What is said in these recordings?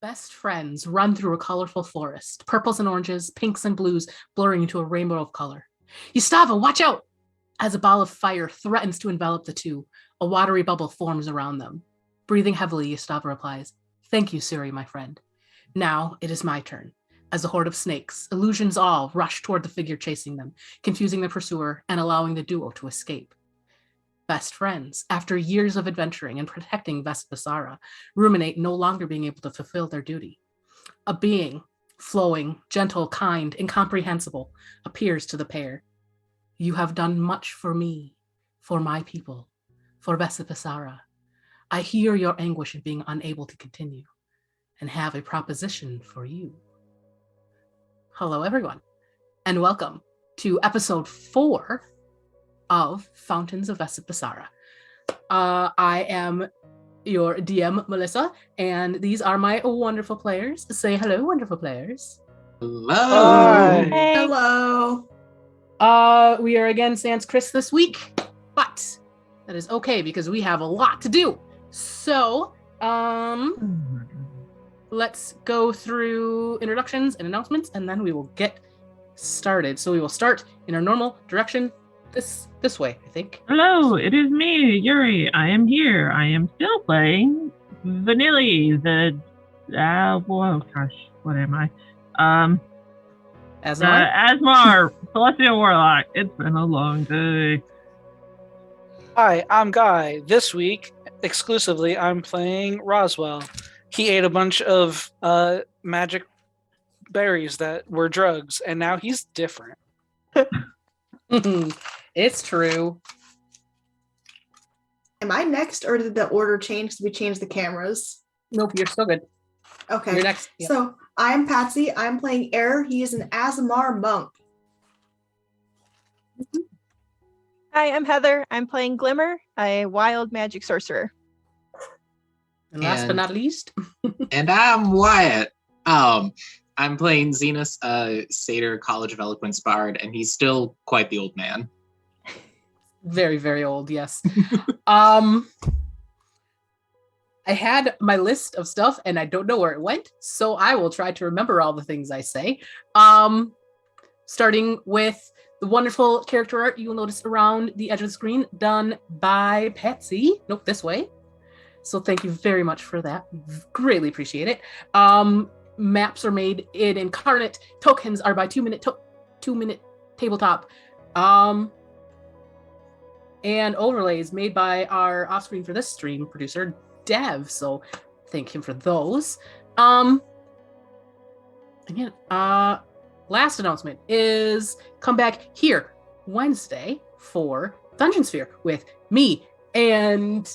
Best friends run through a colorful forest, purples and oranges, pinks and blues blurring into a rainbow of color. Yustava, watch out! As a ball of fire threatens to envelop the two, a watery bubble forms around them. Breathing heavily, Yustava replies, "Thank you, Suri, my friend. Now it is my turn." As a horde of snakes, illusions all, rush toward the figure chasing them, confusing the pursuer and allowing the duo to escape. Best friends, after years of adventuring and protecting Vesipisara, ruminate no longer being able to fulfill their duty. A being, flowing, gentle, kind, incomprehensible, appears to the pair. "You have done much for me, for my people, for Vesipisara. I hear your anguish in being unable to continue, and have a proposition for you." Hello, everyone, and welcome to episode 4 of Fountains of Vesipisara. I am your DM, Melissa, and these are my wonderful players. Say hello, wonderful players. Hello. Hey. Hello. We are again sans Chris this week, but that is okay because we have a lot to do. So, let's go through introductions and announcements, and then we will get started. So we will start in our normal direction this way, I think. Hello, it is me, Yuri. I am here. I am still playing Vanilly, what am I? Asmar, Celestial Warlock. It's been a long day. Hi, I'm Guy. This week, exclusively, I'm playing Roswell. He ate a bunch of magic berries that were drugs, and now he's different. It's true. Am I next, or did the order change because we changed the cameras? Nope, you're still good. Okay. You're next. Yep. So I'm Patsy. I'm playing Eror. He is an Azamar monk. Hi, I'm Heather. I'm playing Glimmer, a wild magic sorcerer. And last but not least. And I'm Wyatt. I'm playing Zenus, a satyr College of Eloquence bard, and he's still quite the old man. Very, very old, yes. I had my list of stuff, and I don't know where it went, so I will try to remember all the things I say. Starting with the wonderful character art you will notice around the edge of the screen, done by Patsy. Nope, this way. So thank you very much for that. Greatly appreciate it. Maps are made in Incarnate. Tokens are by 2 minute tabletop. And overlays made by our off-screen for this stream producer, Dev. So thank him for those. Again, last announcement is come back here Wednesday for Dungeon Sphere with me and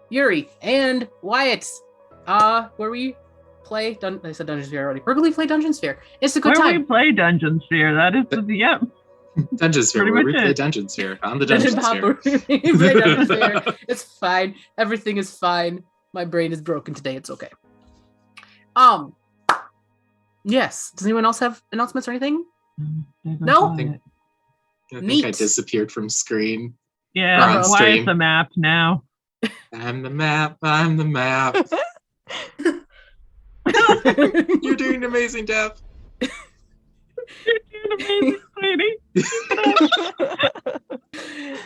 Yuri and Wyatt, where we play. I said Dungeon Sphere already. Where we play Dungeon Sphere. It's a good time. Where we play Dungeon Sphere. That is the yep. Dungeon Sphere. Where we play Dungeon Sphere on the Dungeon Sphere. We play Dungeon Sphere. It's fine. Everything is fine. My brain is broken today. It's okay. Yes. Does anyone else have announcements or anything? No. I think I disappeared from screen. Yeah. Why is the map now? I'm the map. I'm the map. You're doing amazing, Dev. You're doing amazing, sweetie.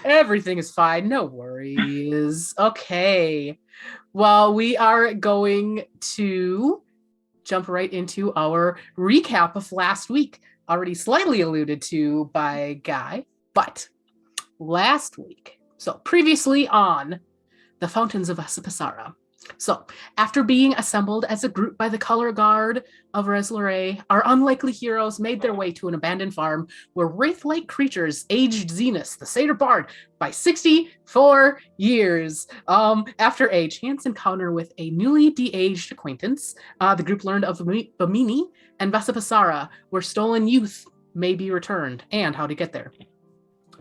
Everything is fine. No worries. Okay. Well, we are going to jump right into our recap of last week. Already slightly alluded to by Guy, but last week. So previously on the Fountains of Vesipisara. So, after being assembled as a group by the color guard of Reslare, our unlikely heroes made their way to an abandoned farm where wraith-like creatures aged Zenus, the satyr bard, by 64 years. After a chance encounter with a newly de-aged acquaintance, the group learned of Bamini and Vesipisara, where stolen youth may be returned, and how to get there.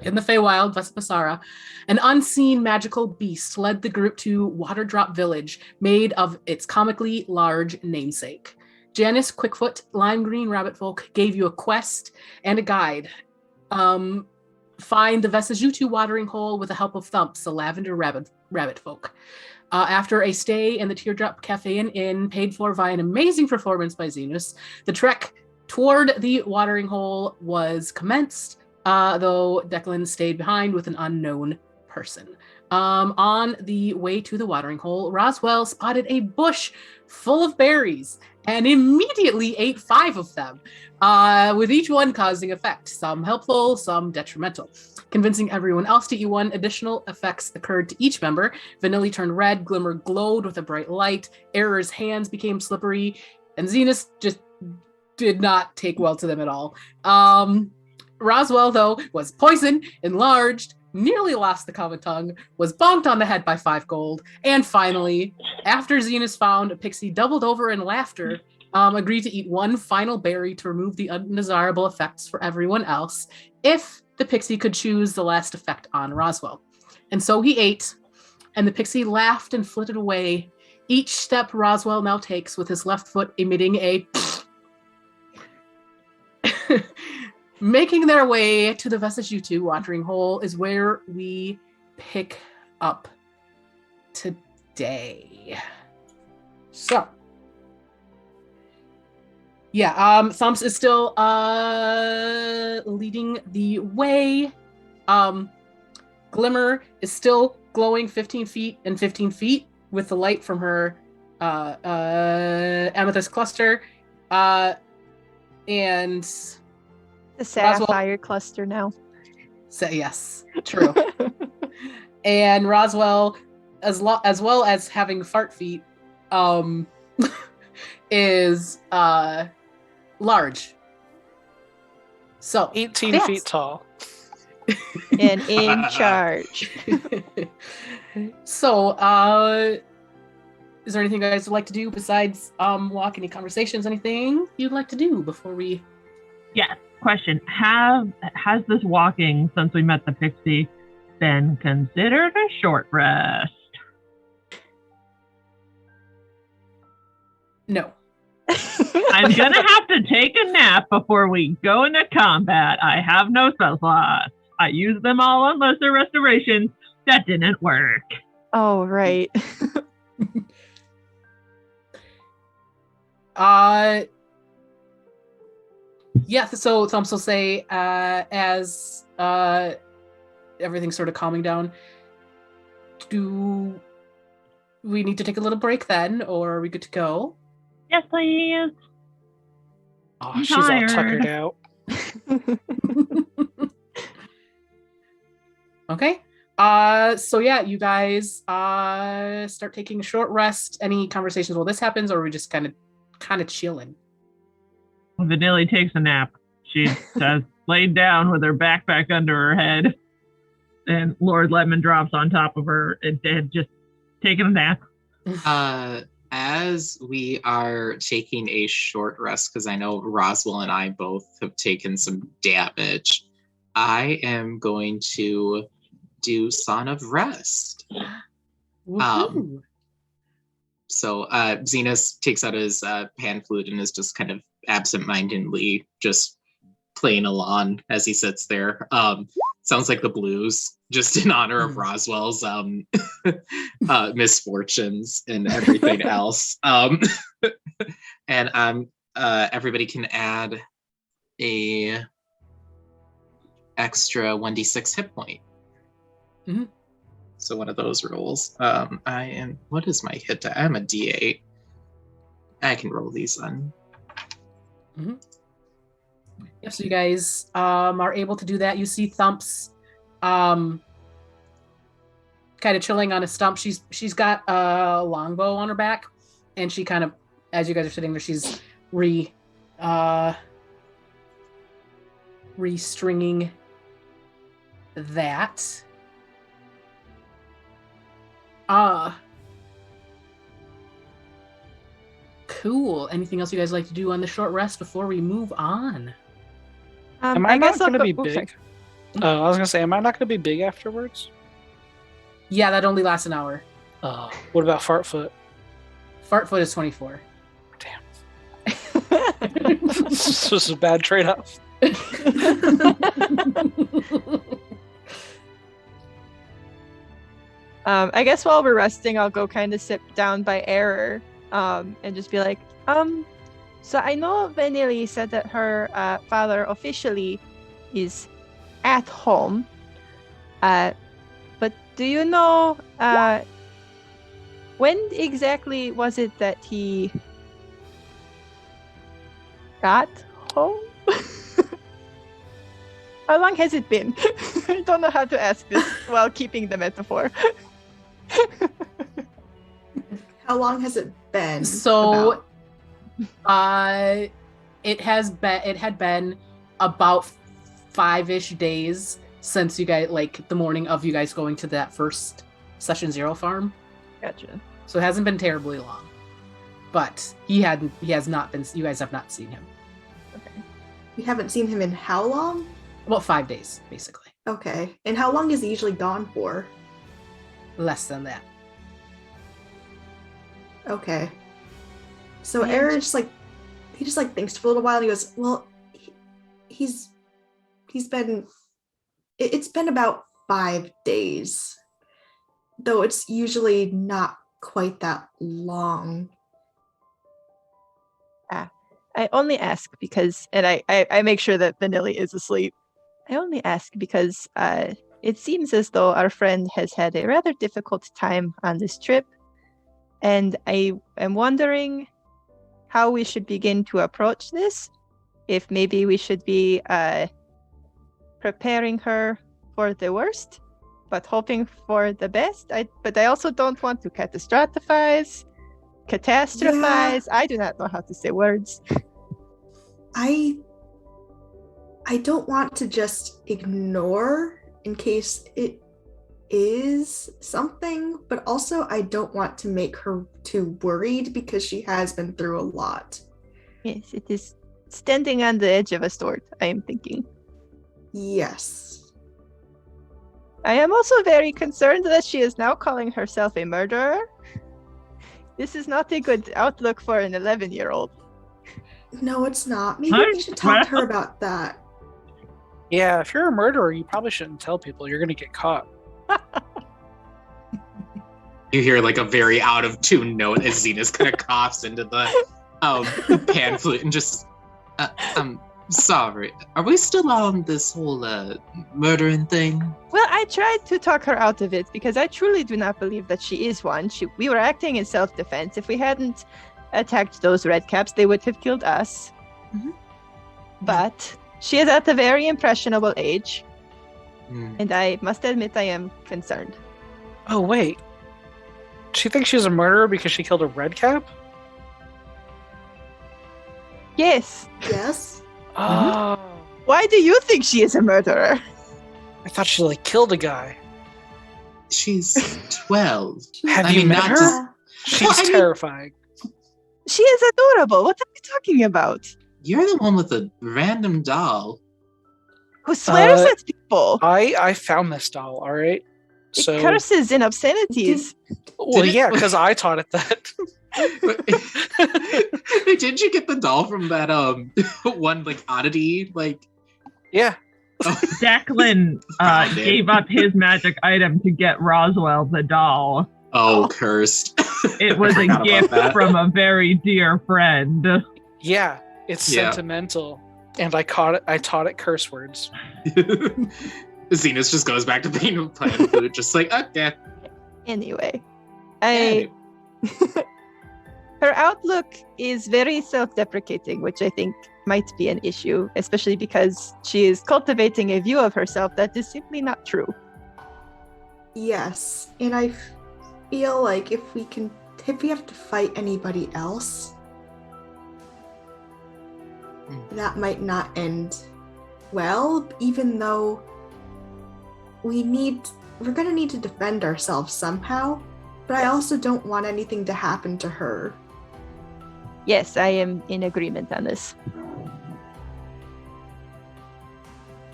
In the Feywild, Vesipisara, an unseen magical beast led the group to Waterdrop Village, made of its comically large namesake. Janis, Quickfoot, Lime Green Rabbit Folk gave you a quest and a guide. Find the Vesijutu watering hole with the help of Thumps, the Lavender Rabbit Folk. After a stay in the Teardrop Cafe and Inn, paid for by an amazing performance by Zenus, the trek toward the watering hole was commenced, though Declan stayed behind with an unknown person. On the way to the watering hole, Roswell spotted a bush full of berries and immediately ate 5 of them, with each one causing effect, some helpful, some detrimental. Convincing everyone else to eat one, additional effects occurred to each member. Vanilly turned red, Glimmer glowed with a bright light, Eror's hands became slippery, and Zenus just did not take well to them at all. Roswell, though, was poisoned, enlarged, nearly lost the common tongue, was bonked on the head by 5 gold, and finally, after Zenus found a pixie doubled over in laughter, agreed to eat one final berry to remove the undesirable effects for everyone else, if the pixie could choose the last effect on Roswell. And so he ate, and the pixie laughed and flitted away, each step Roswell now takes with his left foot emitting a making their way to the Vesipisara watering hole is where we pick up today. So, yeah, Thumps is still leading the way. Glimmer is still glowing 15 feet and 15 feet with the light from her amethyst cluster. And The sapphire cluster now. so, yes, true. And Roswell, as well as having fart feet, is large. So 18 yes. feet tall. And in charge. So, is there anything you guys would like to do besides walk? Any conversations? Anything you'd like to do before we? Yes. Question: has this walking since we met the pixie been considered a short rest? No. I'm gonna have to take a nap before we go into combat. I have no spell slots. I used them all on lesser restorations. That didn't work. Oh, right. Yeah, so Thumps will say, as everything's sort of calming down, do we need to take a little break then, or are we good to go? Yes, please. Oh, I'm she's all tired. tuckered out. Okay. So yeah, you guys start taking a short rest. Any conversations while this happens, or are we just kind of chilling? Vanilly takes a nap. She has laid down with her backpack under her head, and Lord Lemon drops on top of her and had just taken a nap. As we are taking a short rest, because I know Roswell and I both have taken some damage, I am going to do Song of Rest. Woohoo. So Zenus takes out his pan flute and is just kind of absentmindedly just playing along as he sits there. Sounds like the blues, just in honor of Roswell's misfortunes and everything else. And everybody can add a extra 1d6 hit point. Mm-hmm. So one of those rolls. What is my hit die? I'm a d8. I can roll these on. Mm-hmm. Yep, so you guys are able to do that. You see Thumps kind of chilling on a stump. She's got a longbow on her back, and she kind of, as you guys are sitting there, she's restringing that. Cool. Anything else you guys like to do on the short rest before we move on? Am I not I'll going to be go- big? Oh, I was going to say, am I not going to be big afterwards? Yeah, that only lasts an hour. What about Fartfoot? Fartfoot is 24. Damn. This was a bad trade-off. I guess while we're resting, I'll go kind of sit down by Eror, and just be like, so I know Vanilly said that her father officially is at home, but do you know when exactly was it that he got home? How long has it been? I don't know how to ask this while keeping the metaphor. How long has it been? So, about? it had been about 5-ish days since you guys, like the morning of you guys going to that first Session 0 farm. Gotcha. So it hasn't been terribly long, but he has not been. You guys have not seen him. Okay. We haven't seen him in how long? About 5 days, basically. Okay. And how long is he usually gone for? Less than that. Okay. So Yeah, Aaron just thinks for a little while and he goes, well, it's been about 5 days, though it's usually not quite that long. I only ask because, and I make sure that Vanilly is asleep. I only ask because it seems as though our friend has had a rather difficult time on this trip, and I am wondering how we should begin to approach this. If maybe we should be preparing her for the worst, but hoping for the best. But I also don't want to catastrophize. Yeah. I do not know how to say words. I don't want to just ignore in case it is something, but also I don't want to make her too worried because she has been through a lot. Yes, it is standing on the edge of a sword, I am thinking. Yes. I am also very concerned that she is now calling herself a murderer. This is not a good outlook for an 11-year-old. No, it's not. Maybe we should talk to her about that. Yeah, if you're a murderer, you probably shouldn't tell people. You're going to get caught. You hear like a very out of tune note as Zenus kind of coughs into the pan flute and just, I'm sorry. Are we still on this whole murdering thing? Well, I tried to talk her out of it because I truly do not believe that she is one. We were acting in self-defense. If we hadn't attacked those redcaps, they would have killed us. Mhm. But she is at a very impressionable age, Hmm. and I must admit I am concerned. Oh, wait. She thinks she's a murderer because she killed a redcap? Yes. Yes? Oh. Why do you think she is a murderer? I thought she, like, killed a guy. She's 12. Have I you mean, met not her? just- She's Well, I mean- terrifying. She is adorable. What are you talking about? You're the one with the random doll. Who swears Uh, at people? I found this doll, all right? It So, curses and obscenities. well, Did it- yeah, because I taught it that. Wait, didn't you get the doll from that one like oddity like? Yeah. Declan Found it. gave up his magic item to get Roswell the doll. Oh, cursed! It was a Forgot about gift that. from a very dear friend. Yeah, it's Yeah. sentimental. And I taught it curse words. Zenus just goes back to being a playing flute, just like okay. Anyway, Yeah, her outlook is very self-deprecating, which I think might be an issue, especially because she is cultivating a view of herself that is simply not true. Yes. And I feel like if we have to fight anybody else, that might not end well, even though we're gonna need to defend ourselves somehow, but I also don't want anything to happen to her. Yes, I am in agreement on this.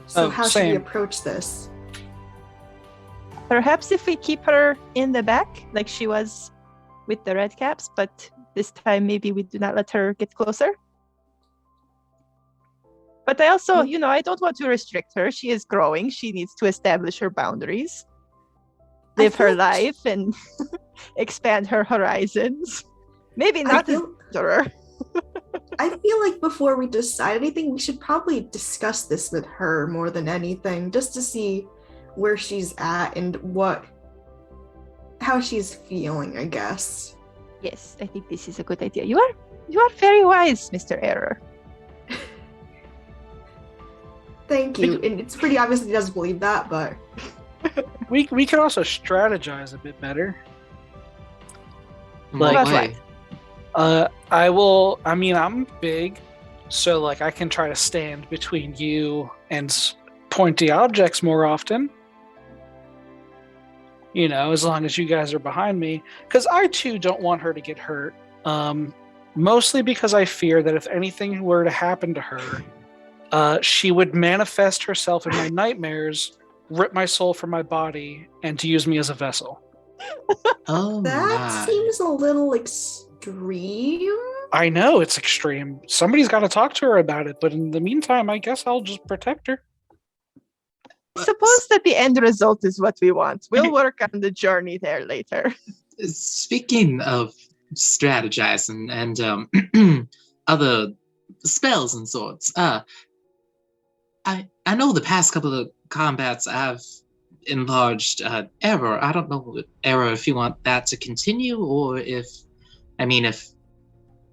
So Oh, how should we same. approach this? Perhaps if we keep her in the back, like she was with the red caps, but this time maybe we do not let her get closer. But I also, I don't want to restrict her. She is growing. She needs to establish her boundaries. live her feel like- life and expand her horizons. Maybe not as Eror. I feel like before we decide anything, we should probably discuss this with her more than anything, just to see where she's at and how she's feeling, I guess. Yes, I think this is a good idea. You are very wise, Mr. Eror. Thank you. And it's pretty obvious that he doesn't believe that, but We could also strategize a bit better. What About way? I'm big, so like I can try to stand between you and pointy objects more often. You know, as long as you guys are behind me, because I too don't want her to get hurt. Mostly because I fear that if anything were to happen to her, she would manifest herself in my nightmares, rip my soul from my body, and to use me as a vessel. Oh that my. seems a little extreme. I know it's extreme. Somebody's got to talk to her about it, but in the meantime, I guess I'll just protect her. Suppose that the end result is what we want. We'll work on the journey there later. Speaking of strategizing and other spells and sorts, I know the past couple of combats I've enlarged Eror. I don't know, Eror, if you want that to continue or if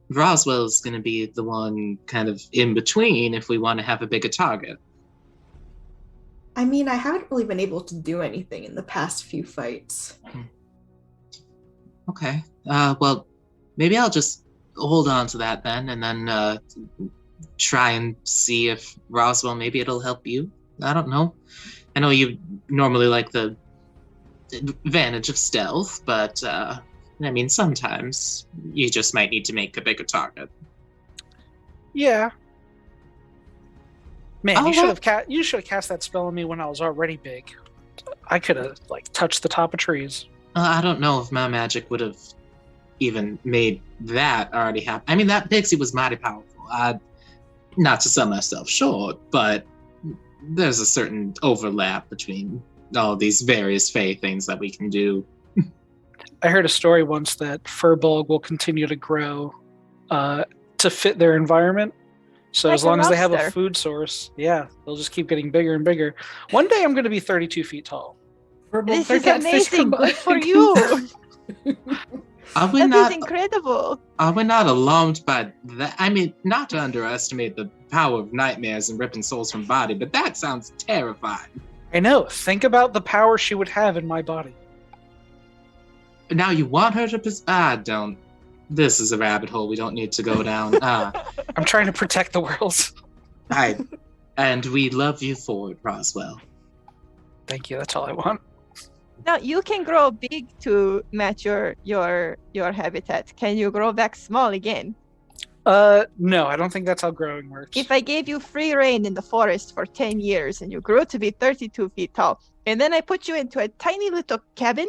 Roswell's going to be the one kind of in between if we want to have a bigger target. I mean, I haven't really been able to do anything in the past few fights. Okay. Well, maybe I'll just hold on to that then and then try and see if Roswell, maybe it'll help you. I don't know. I know you normally like the advantage of stealth, but sometimes you just might need to make a bigger target. Yeah. Man, Oh, you should have cast that spell on me when I was already big. I could have touched the top of trees. I don't know if my magic would have even made that already happen. I mean, that pixie was mighty powerful. Not to sell myself short, but there's a certain overlap between all these various Fae things that we can do. I heard a story once that Furbolg will continue to grow to fit their environment. So Like as long a as they have a lobster. food source, yeah, they'll just keep getting bigger and bigger. One day I'm going to be 32 feet tall. This They're is catfish amazing. combined. Good for you. Are we That not? is incredible. Are we not alarmed by that? I mean, not to underestimate the power of nightmares and ripping souls from body, but that sounds terrifying. I know. Think about the power she would have in my body. Now you want her to? Don't. This is a rabbit hole we don't need to go down. I'm trying to protect the world. And we love you for it, Roswell. Thank you. That's all I want. Now you can grow big to match your habitat. Can you grow back small again? No, I don't think that's how growing works. If I gave you free reign in the forest for 10 years and you grew to be 32 feet tall, and then I put you into a tiny little cabin,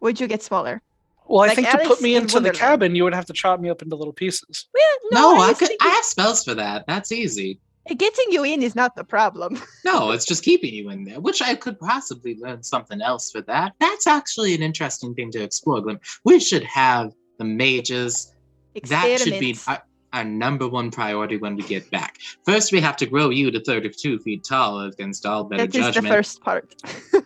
would you get smaller? Well, I like think to Alice put me in into the Wonderland. cabin, you would have to chop me up into little pieces. Well, No, I I was could. thinking- I have spells for that. That's easy. Getting you in is not the problem. No, it's just keeping you in there, which I could possibly learn something else for that. That's actually an interesting thing to explore, Glimmer. We should have the mages. That should be Experiments. our number one priority when we get back. First, we have to grow you to 32 feet tall against all better That is the judgment. first part.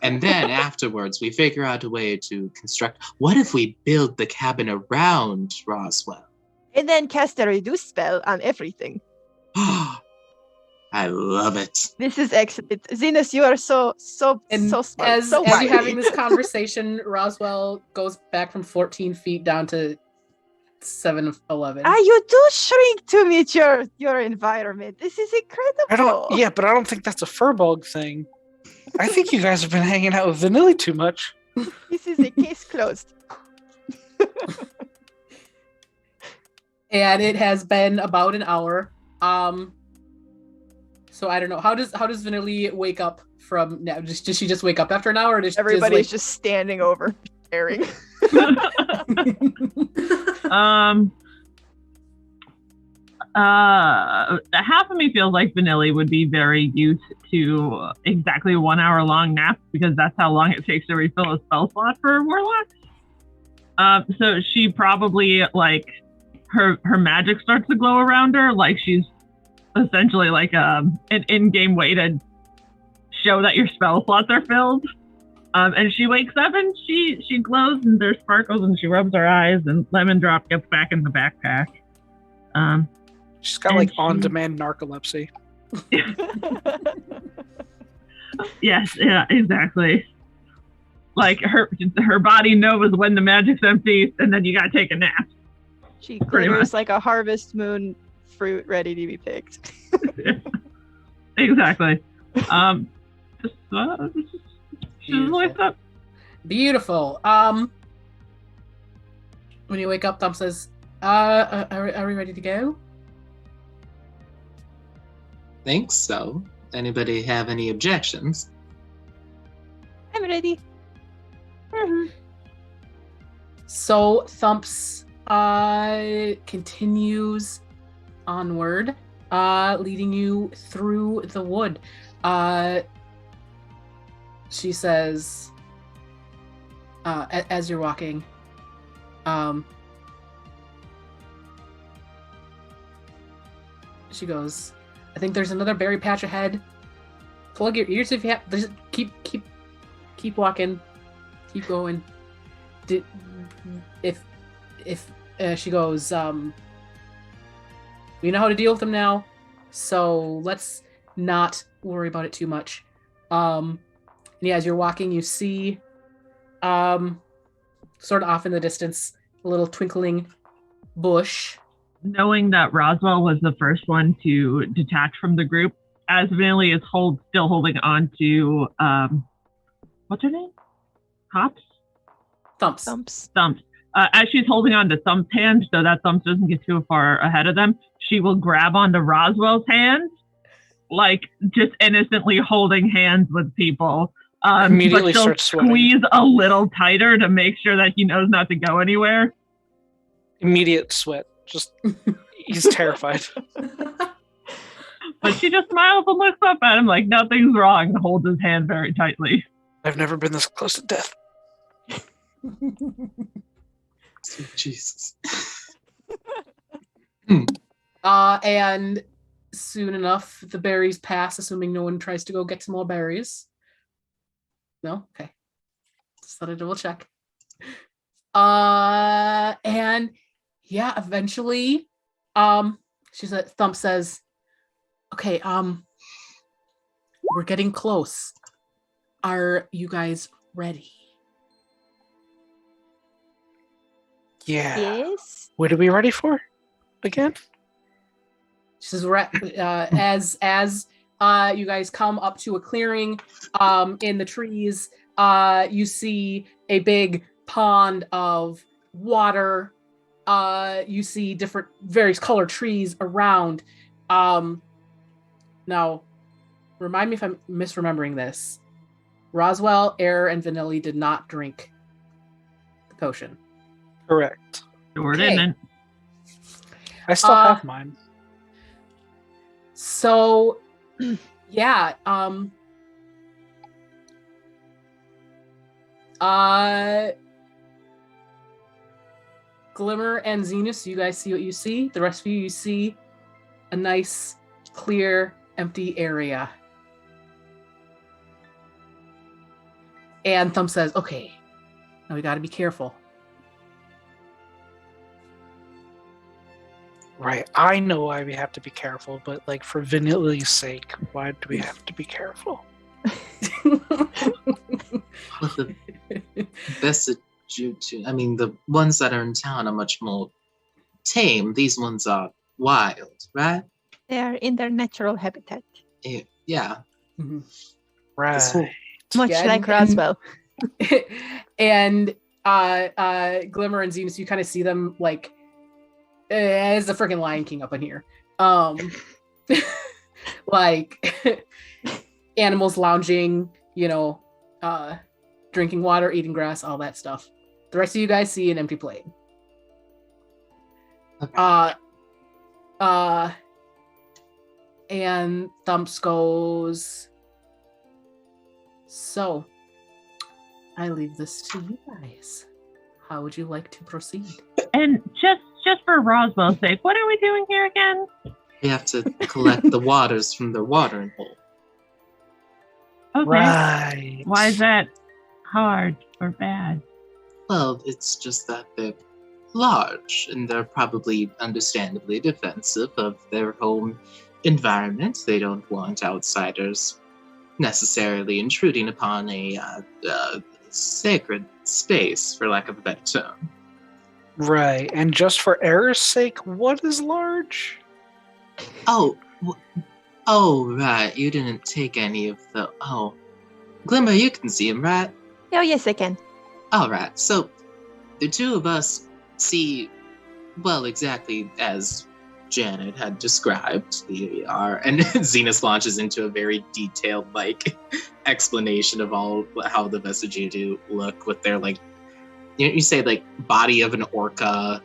And then afterwards, we figure out a way to construct. What if we build the cabin around Roswell? And then cast a reduce spell on everything. I love it. This is excellent. Zenus, you are so smart. As so you're wily. having this conversation, Roswell goes back from 14 feet down to 7'11". You do shrink to meet your environment. This is incredible. But I don't think that's a Furbolg thing. I think you guys have been hanging out with Vanilly too much. This is a case closed. And it has been about an hour. So I don't know. How does Vanilly wake up from now? Does she just wake up after an hour? Or does Everybody's just standing over, staring. Half of me feels like Vanilly would be very used to exactly 1 hour long naps because that's how long it takes to refill a spell slot for warlocks. So she probably like her magic starts to glow around her, like she's essentially like an in-game way to show that your spell slots are filled. And she wakes up and she glows and there's sparkles and she rubs her eyes and Lemon Drop gets back in the backpack. She's got like on-demand narcolepsy. Yes, yeah, exactly. Like her body knows when the magic's empty and then you gotta take a nap. She Pretty glitters much. like a harvest moon fruit ready to be picked. Exactly. Just like that. Beautiful. When you wake up, Thump says, are we ready to go? Think so. Anybody have any objections? I'm ready. So Thumps continues onward, leading you through the wood. She says, as you're walking, she goes, I think there's another berry patch ahead. Plug your ears if you have. Just keep walking, keep going. If she goes, we know how to deal with them now, so let's not worry about it too much. And yeah, as you're walking, you see, sort of off in the distance, a little twinkling bush. Knowing that Roswell was the first one to detach from the group, as Vanilly is still holding on to, what's her name? Hops? Thumps. As she's holding on to Thump's hand so that Thumps doesn't get too far ahead of them, she will grab onto Roswell's hand, like just innocently holding hands with people. Immediately but she'll starts sweating. squeeze a little tighter to make sure that he knows not to go anywhere. Immediate sweat. Just he's terrified. But she just smiles and looks up at him like nothing's wrong and holds his hand very tightly. I've never been this close to death. Sweet Jesus. And soon enough, the berries pass, assuming no one tries to go get some more berries. No? Okay. Just thought I'd double check. And yeah, eventually, Thump says, okay, we're getting close. Are you guys ready? Yeah. Yes. What are we ready for? Again? She says, as you guys come up to a clearing in the trees, you see a big pond of water. You see different various colored trees around. Now, remind me if I'm misremembering this. Roswell, Eror, and Vanilly did not drink the potion. Correct. Sure Okay. didn't. I still have mine. So, yeah, Glimmer and Zenus, you guys see what you see. The rest of you see a nice, clear, empty area. And Thumb says, okay, now we gotta be careful. Right. I know why we have to be careful, but like for Vanilly's sake, why do we have to be careful? Well, the I mean, the ones that are in town are much more tame. These ones are wild, right? They are in their natural habitat. Yeah. Mhm. Right. So- Much Yeah, like and- Roswell. And Glimmer and Zenus, you kind of see them like as the freaking Lion King up in here. Like animals lounging, drinking water, eating grass, all that stuff. The rest of you guys see an empty plate. Okay. And Thumps goes, so, I leave this to you guys. How would you like to proceed? And just for Roswell's sake, what are we doing here again? We have to collect the waters from the watering hole. Okay. Right. Why is that hard or bad? Well, it's just that they're large, and they're probably understandably defensive of their home environment. They don't want outsiders necessarily intruding upon a sacred space, for lack of a better term. Right. And just for error's sake, what is large? Oh, right. You didn't take any of the. Oh, Glimmer, you can see him, right? Oh, yes, I can. All right. So, the two of us see, well, exactly as Janet had described the Eror, and Zenus launches into a very detailed, explanation of how the Vesipisara look with their, you say, body of an orca,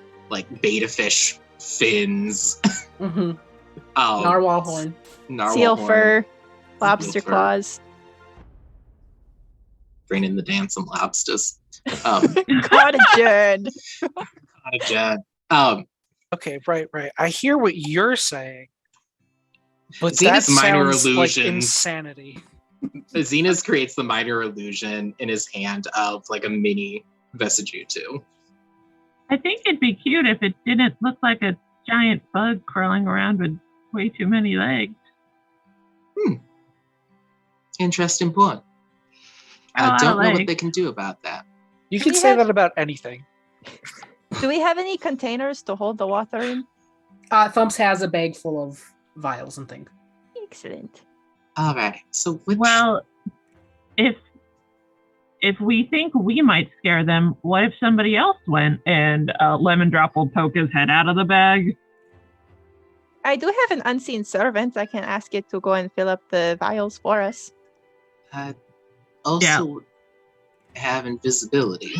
beta fish fins. Mm-hmm. Oh, Narwhal horn. Seal horn, fur, lobster seal fur. claws. Bring in the dancing lobsters. God adjourned. Okay, right. I hear what you're saying, but Zenus that minor sounds like illusions. insanity. Zenus creates the minor illusion in his hand of a mini Vesipisara. I think it'd be cute if it didn't look like a giant bug crawling around with way too many legs. Interesting point. I don't know what they can do about that. You can say that about anything. Do we have any containers to hold the water in? Thumps has a bag full of vials and things. Excellent. All right. So, Well, if we think we might scare them, what if somebody else went and Lemon Drop will poke his head out of the bag? I do have an unseen servant. I can ask it to go and fill up the vials for us. also have invisibility.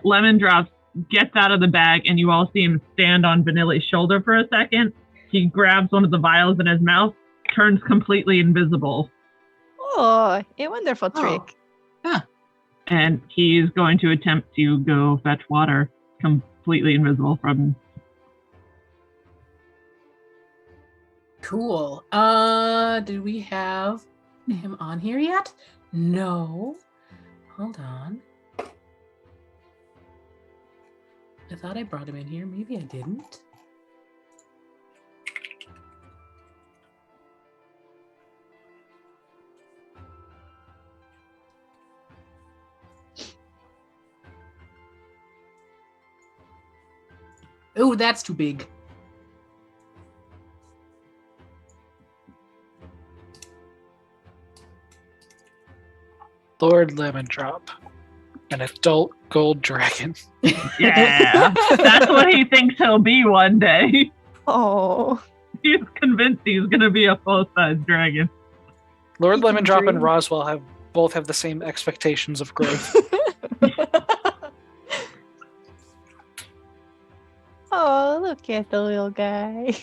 Lemon Drop gets out of the bag, and you all see him stand on Vanilly's shoulder for a second. He grabs one of the vials in his mouth, turns completely invisible. Oh, a wonderful trick. Yeah. And he's going to attempt to go fetch water, completely invisible from. Cool. Do we have him on here yet? No. Hold on. I thought I brought him in here. Maybe I didn't. Oh, that's too big. Lord Lemon Drop, an adult gold dragon. Yeah, that's what he thinks he'll be one day. Oh. He's convinced he's going to be a full-size dragon. Lord You Lemon can Drop and dream. Roswell both have the same expectations of growth. Oh, look at the little guy.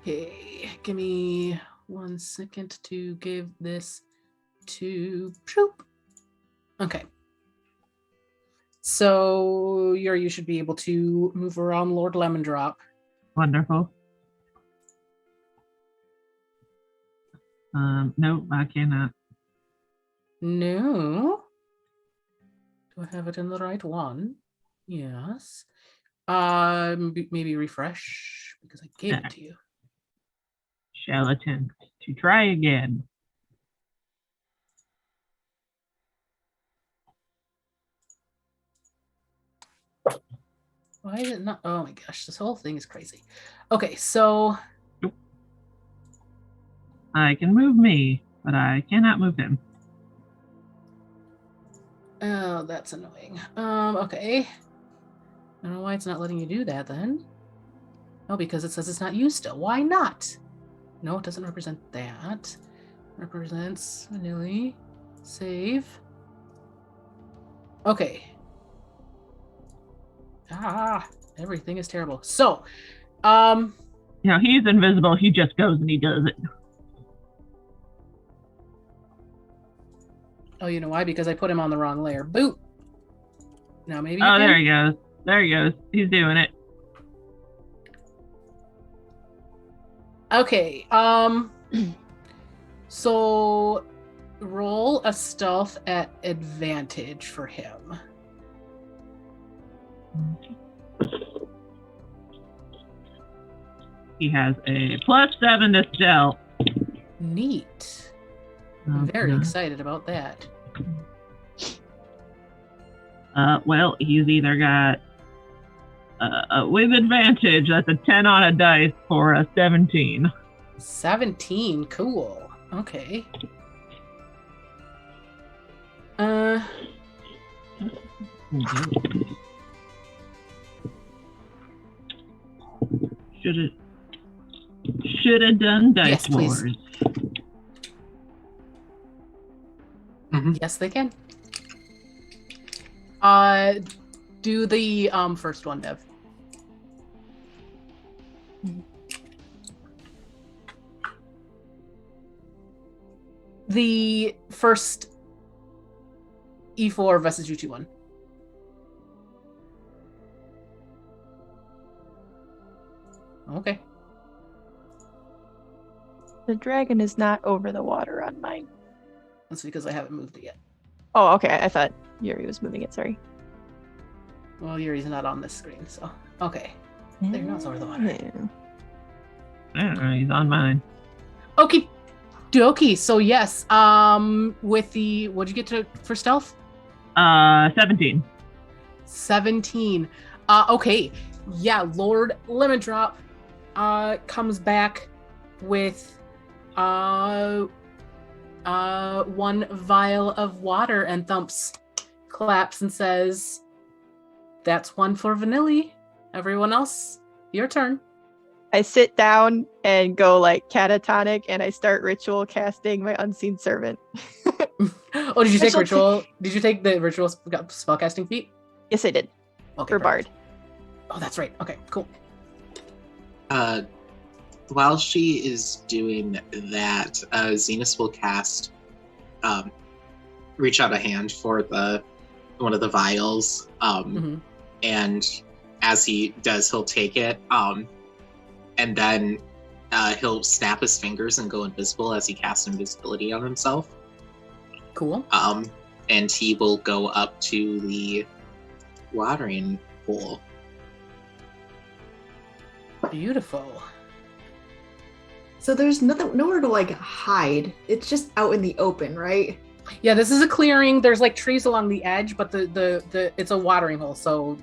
Okay, give me 1 second to give this to Troop. Okay. So Yuri, you should be able to move around Lord Lemon Drop. Wonderful. No, I cannot. No. Do I have it in the right one? Yes. Maybe refresh because I gave it to you. Shall attempt to try again. Why is it not? Oh my gosh, this whole thing is crazy. Okay, so I can move me, but I cannot move him. oh, that's annoying. Okay. I don't know why it's not letting you do that then. Oh, because it says it's not used still. Why not? No, it doesn't represent that. Represents Vanilly. Save. Okay. Everything is terrible. So, he's invisible. He just goes and he does it. Oh, you know why? Because I put him on the wrong layer. Boot. Now maybe. Oh, there he goes. There he goes. He's doing it. Okay. So roll a stealth at advantage for him. He has a +7 to stealth. Neat. I'm very excited about that. Well, he's either got with advantage, that's a 10 on a dice for a 17. 17. Cool. Okay. Should have done dice Yes, please. wars. Yes, they can. Do the first one, Dev. The first E4 versus UT one. Okay. The dragon is not over the water on mine. That's because I haven't moved it yet. Oh, okay. I thought Yuri was moving it. Sorry. Well, Yuri's not on this screen, so okay. There, now it's over the water. Yeah, he's on mine. Okay, dokie. So yes, with the what'd you get to for stealth? 17. 17. Okay. Yeah, Lord Lemon Drop comes back with one vial of water and claps and says, "That's one for Vanilly. Everyone else, your turn." I sit down and go like catatonic, and I start ritual casting my unseen servant. Oh, did you take ritual? Did you take the ritual spellcasting feat? Yes, I did. Okay, For perfect. Bard. Oh, that's right. Okay, cool. While she is doing that, Zenus will cast, reach out a hand for one of the vials, and as he does, he'll take it, and then he'll snap his fingers and go invisible as he casts invisibility on himself. Cool. And he will go up to the watering pool. Beautiful. So there's nowhere to like hide. It's just out in the open, right? Yeah, this is a clearing. There's like trees along the edge, but the it's a watering hole. So,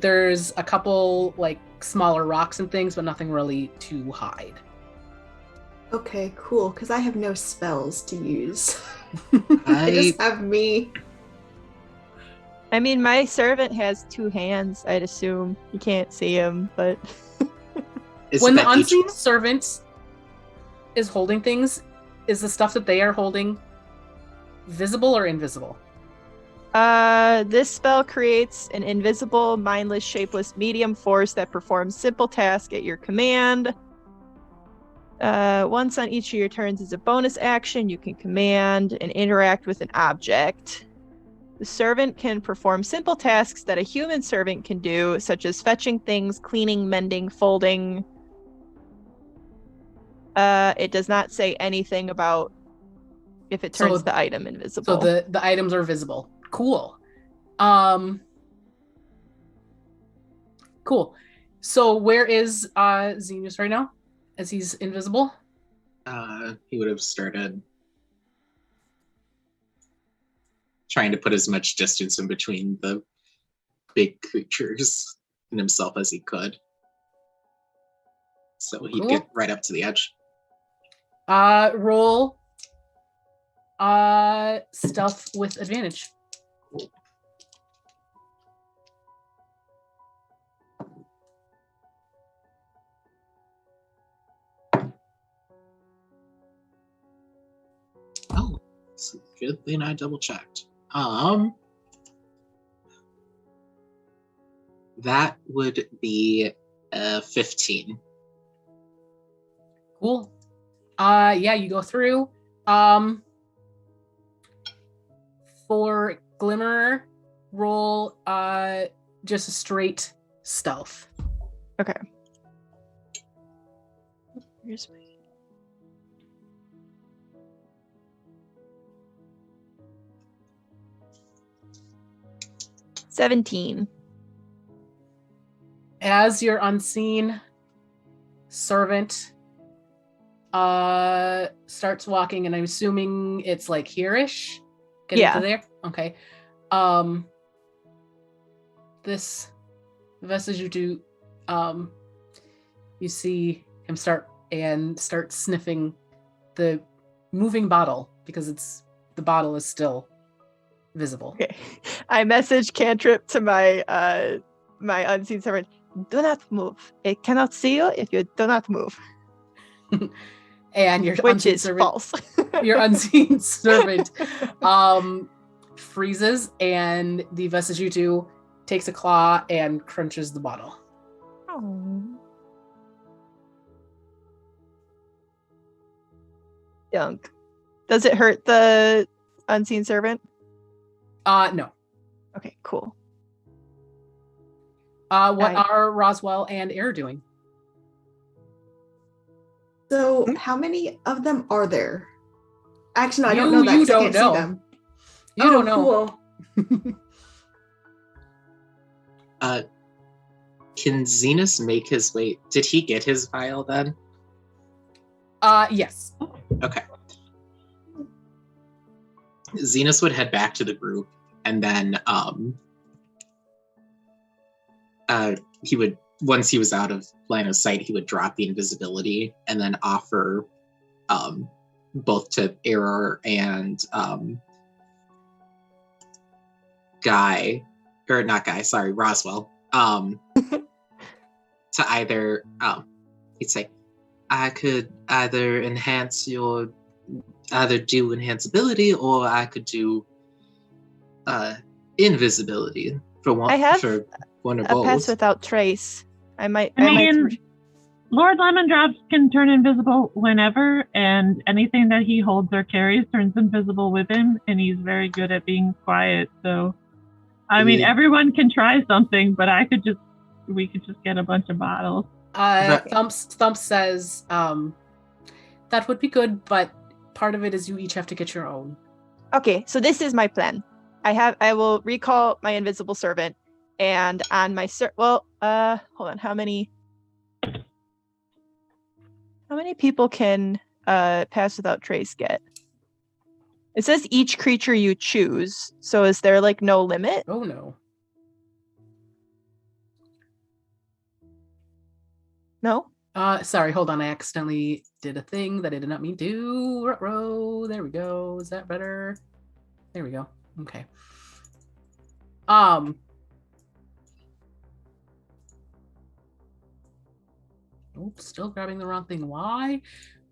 there's a couple like smaller rocks and things, but nothing really to hide. Okay, cool. Because I have no spells to use. I I just have me. I mean, my servant has 2 hands, I'd assume. You can't see him, but... When the unseen servant is holding things, is the stuff that they are holding visible or invisible? This spell creates an invisible, mindless, shapeless medium force that performs simple tasks at your command. Once on each of your turns as a bonus action, you can command and interact with an object. The servant can perform simple tasks that a human servant can do, such as fetching things, cleaning, mending, folding. It does not say anything about if it turns the item invisible. So the items are visible. Cool. Cool. So where is Zenus right now? As he's invisible? He would have started trying to put as much distance in between the big creatures and himself as he could. So he'd get right up to the edge. Roll stealth with advantage. Cool. Oh, it's a good thing I double checked. That would be 15. Cool. Yeah, you go through. For Glimmer, roll just a straight stealth. Okay. Here's my... 17. As your unseen servant starts walking, and I'm assuming it's like here-ish. Getting to there? Okay. This Vesipisara, you see him start sniffing the moving bottle because the bottle is still visible. Okay. I message cantrip to my my unseen servant. Do not move. It cannot see you if you do not move. And your Which unseen is servant, false. your unseen servant freezes, and the Vesipisara takes a claw and crunches the bottle. Oh. Dunk. Does it hurt the unseen servant? No. Okay, cool. What are Roswell and Eror doing? So, how many of them are there? Actually, no, I don't know that. You 'cause I don't can't know. see them. You don't know. Cool. Can Zenus make his way? Did he get his vial then? Yes. Okay. Zenus would head back to the group, and then he would, once he was out of line of sight, he would drop the invisibility and then offer both to Eror and Roswell. To either, he'd say, I could either do enhanceability, or I could do invisibility for one. I have for one or a both. pass without trace. I might. Lord Lemon Drops can turn invisible whenever, and anything that he holds or carries turns invisible with him, and he's very good at being quiet. So, I mean, everyone can try something, but we could just get a bunch of bottles. Thumps says, that would be good, but part of it is you each have to get your own. Okay, so this is my plan. I will recall my invisible servant, and on my hold on, how many people can pass without trace get? It says each creature you choose, so is there like no limit? Oh no. No? Sorry, hold on. I accidentally did a thing that I did not mean to. Ruh-roh. There we go. Is that better? There we go. Okay. Oops, still grabbing the wrong thing. Why?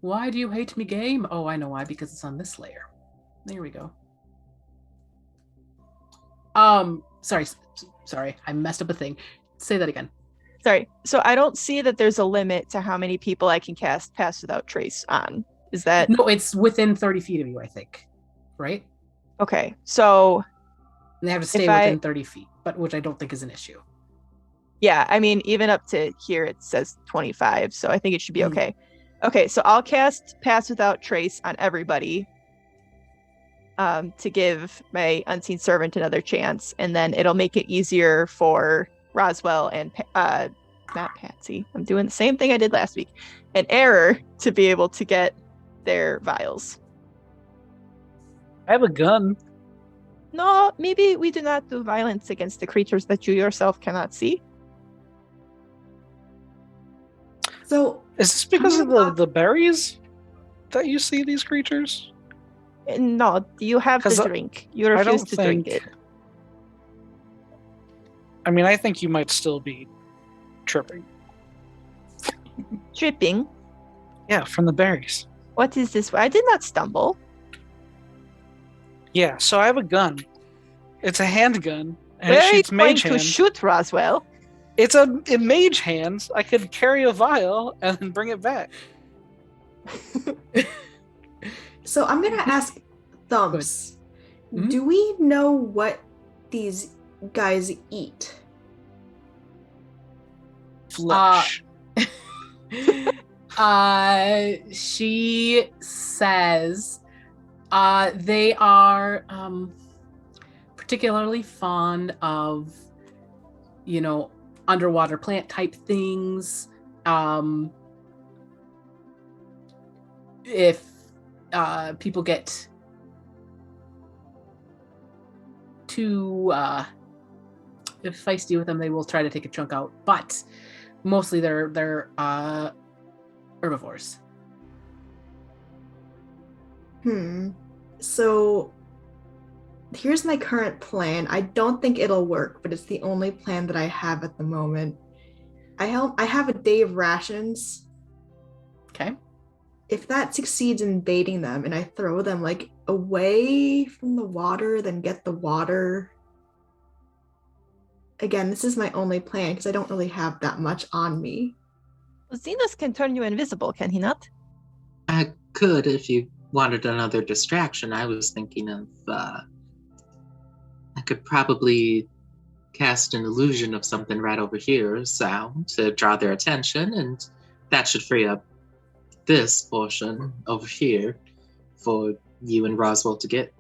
Why do you hate me, game? Oh, I know why. Because it's on this layer. There we go. Sorry. I messed up a thing. Say that again. Sorry. So I don't see that there's a limit to how many people I can cast Pass Without Trace on. Is that... No, it's within 30 feet of you, I think. Right? Okay. So... And they have to stay within 30 feet, but which I don't think is an issue. Yeah, I mean, even up to here, it says 25, so I think it should be okay. Okay, so I'll cast Pass Without Trace on everybody to give my Unseen Servant another chance, and then it'll make it easier for Roswell and not Patsy. I'm doing the same thing I did last week. And Eror to be able to get their vials. I have a gun. No, maybe we do not do violence against the creatures that you yourself cannot see. So, is this because of the berries that you see these creatures? No, you have the drink. You refuse to drink it. I mean, I think you might still be tripping. Tripping? Yeah, from the berries. What is this? I did not stumble. Yeah, so I have a gun. It's a handgun, and Where it are you shoots going mage to hand. shoot, Roswell? It's in mage hands. I could carry a vial and then bring it back. So I'm gonna ask Thumps. Mhm. Do we know what these guys eat? Flesh. She says they are particularly fond of, underwater plant type things. If people get too if feisty with them, they will try to take a chunk out. But mostly they're herbivores. So here's my current plan. I don't think it'll work, but it's the only plan that I have at the moment. I have a day of rations. Okay. If that succeeds in baiting them and I throw them like away from the water, then get the water. Again, this is my only plan because I don't really have that much on me. Well, Zenus can turn you invisible, can he not? I could if you wanted another distraction. I was thinking of, I could probably cast an illusion of something right over here, sound, to draw their attention, and that should free up this portion over here for you and Roswell to get,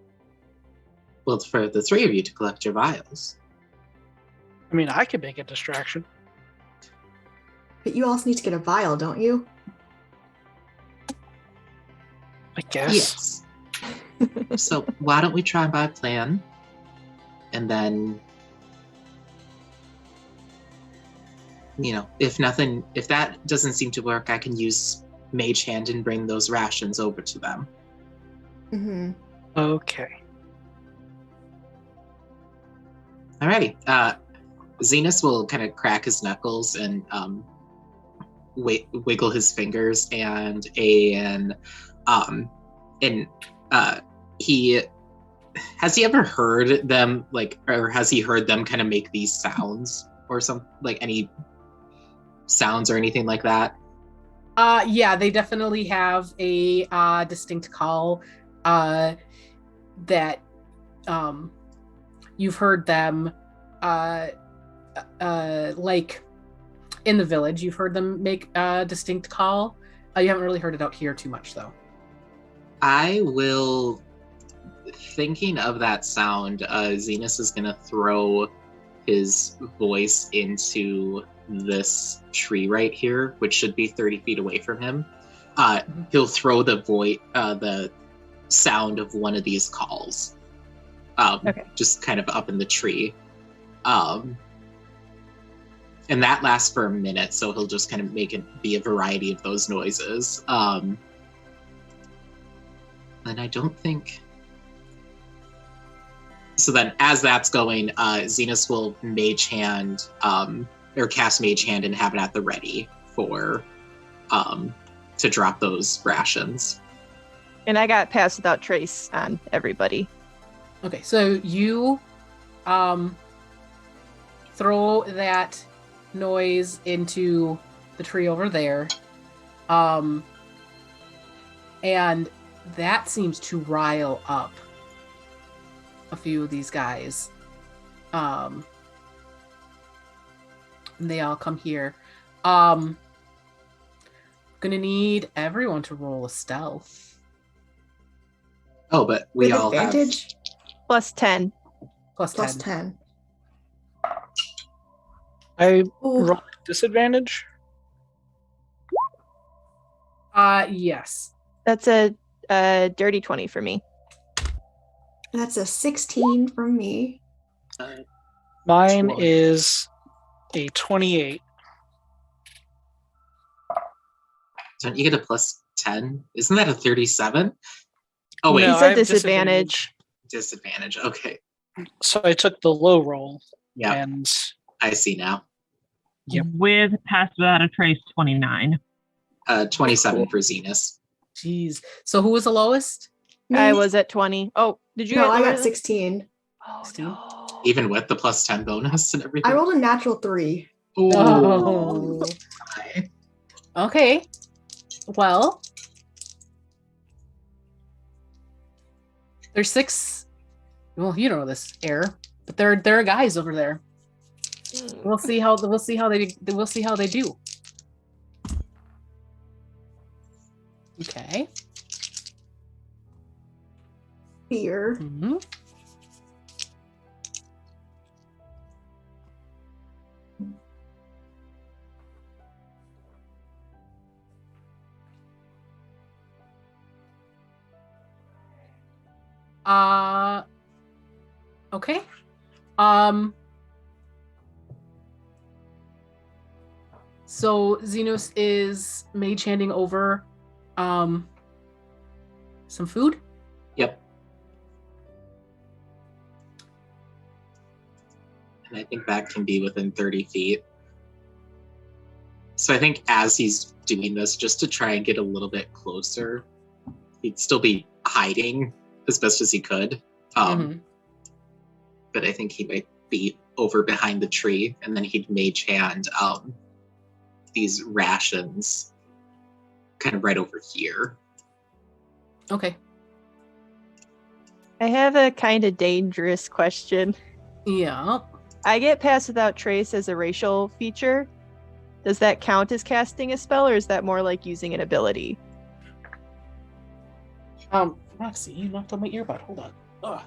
well, for the three of you to collect your vials. I mean, I could make a distraction. But you also need to get a vial, don't you? I guess. Yes. So why don't we try by plan, and then, if that doesn't seem to work, I can use Mage Hand and bring those rations over to them. Mm-hmm. Okay. Alrighty. Zenus will kind of crack his knuckles and wiggle his fingers, and he has he ever heard them or has he heard them kind of make these sounds or some any sounds or anything like that? Yeah, they definitely have a distinct call that you've heard them in the village. You've heard them make a distinct call. You haven't really heard it out here too much, though. I will, thinking of that sound, Zenus is going to throw his voice into this tree right here, which should be 30 feet away from him. He'll throw the sound of one of these calls, just kind of up in the tree. And that lasts for a minute, so he'll just kind of make it be a variety of those noises. And I don't think... So then, as that's going, Zenus will Mage Hand, or cast Mage Hand and have it at the ready for, to drop those rations. And I got Pass Without Trace on everybody. Okay, so you throw that noise into the tree over there, and that seems to rile up a few of these guys. And they all come here. Gonna need everyone to roll a stealth. Oh, but we With all advantage? Plus 10. Plus 10. Plus 10. I Ooh. roll at disadvantage. Yes. That's a dirty 20 for me. That's a 16 from me. Mine Sure. is a 28. Don't you get a plus 10? Isn't that a 37? Oh, wait. No, He said I have disadvantage. Disadvantage. Okay. So I took the low roll. Yeah, And I see now. Yep. With Pass Without a Trace, 29. 27 for Zenus. Jeez. So who was the lowest? I was at 20. Oh, did you No, get I lower got than- 16. Oh, 16? no. Even with the plus 10 bonus and everything? I rolled a natural 3. Oh. Okay. Well, there's 6. Well, you know this, Eror, but there are guys over there. We'll see how they do. Okay. Fear. Mm-hmm. Okay. So Zenus is mage handing over some food. Yep. And I think that can be within 30 feet. So I think as he's doing this, just to try and get a little bit closer, he'd still be hiding as best as he could. But I think he might be over behind the tree, and then he'd mage hand these rations kind of right over here. Okay. I have a kind of dangerous question. Yeah. I get Pass Without Trace as a racial feature. Does that count as casting a spell, or is that more like using an ability? Roxy, you knocked on my earbud. Hold on. Ugh.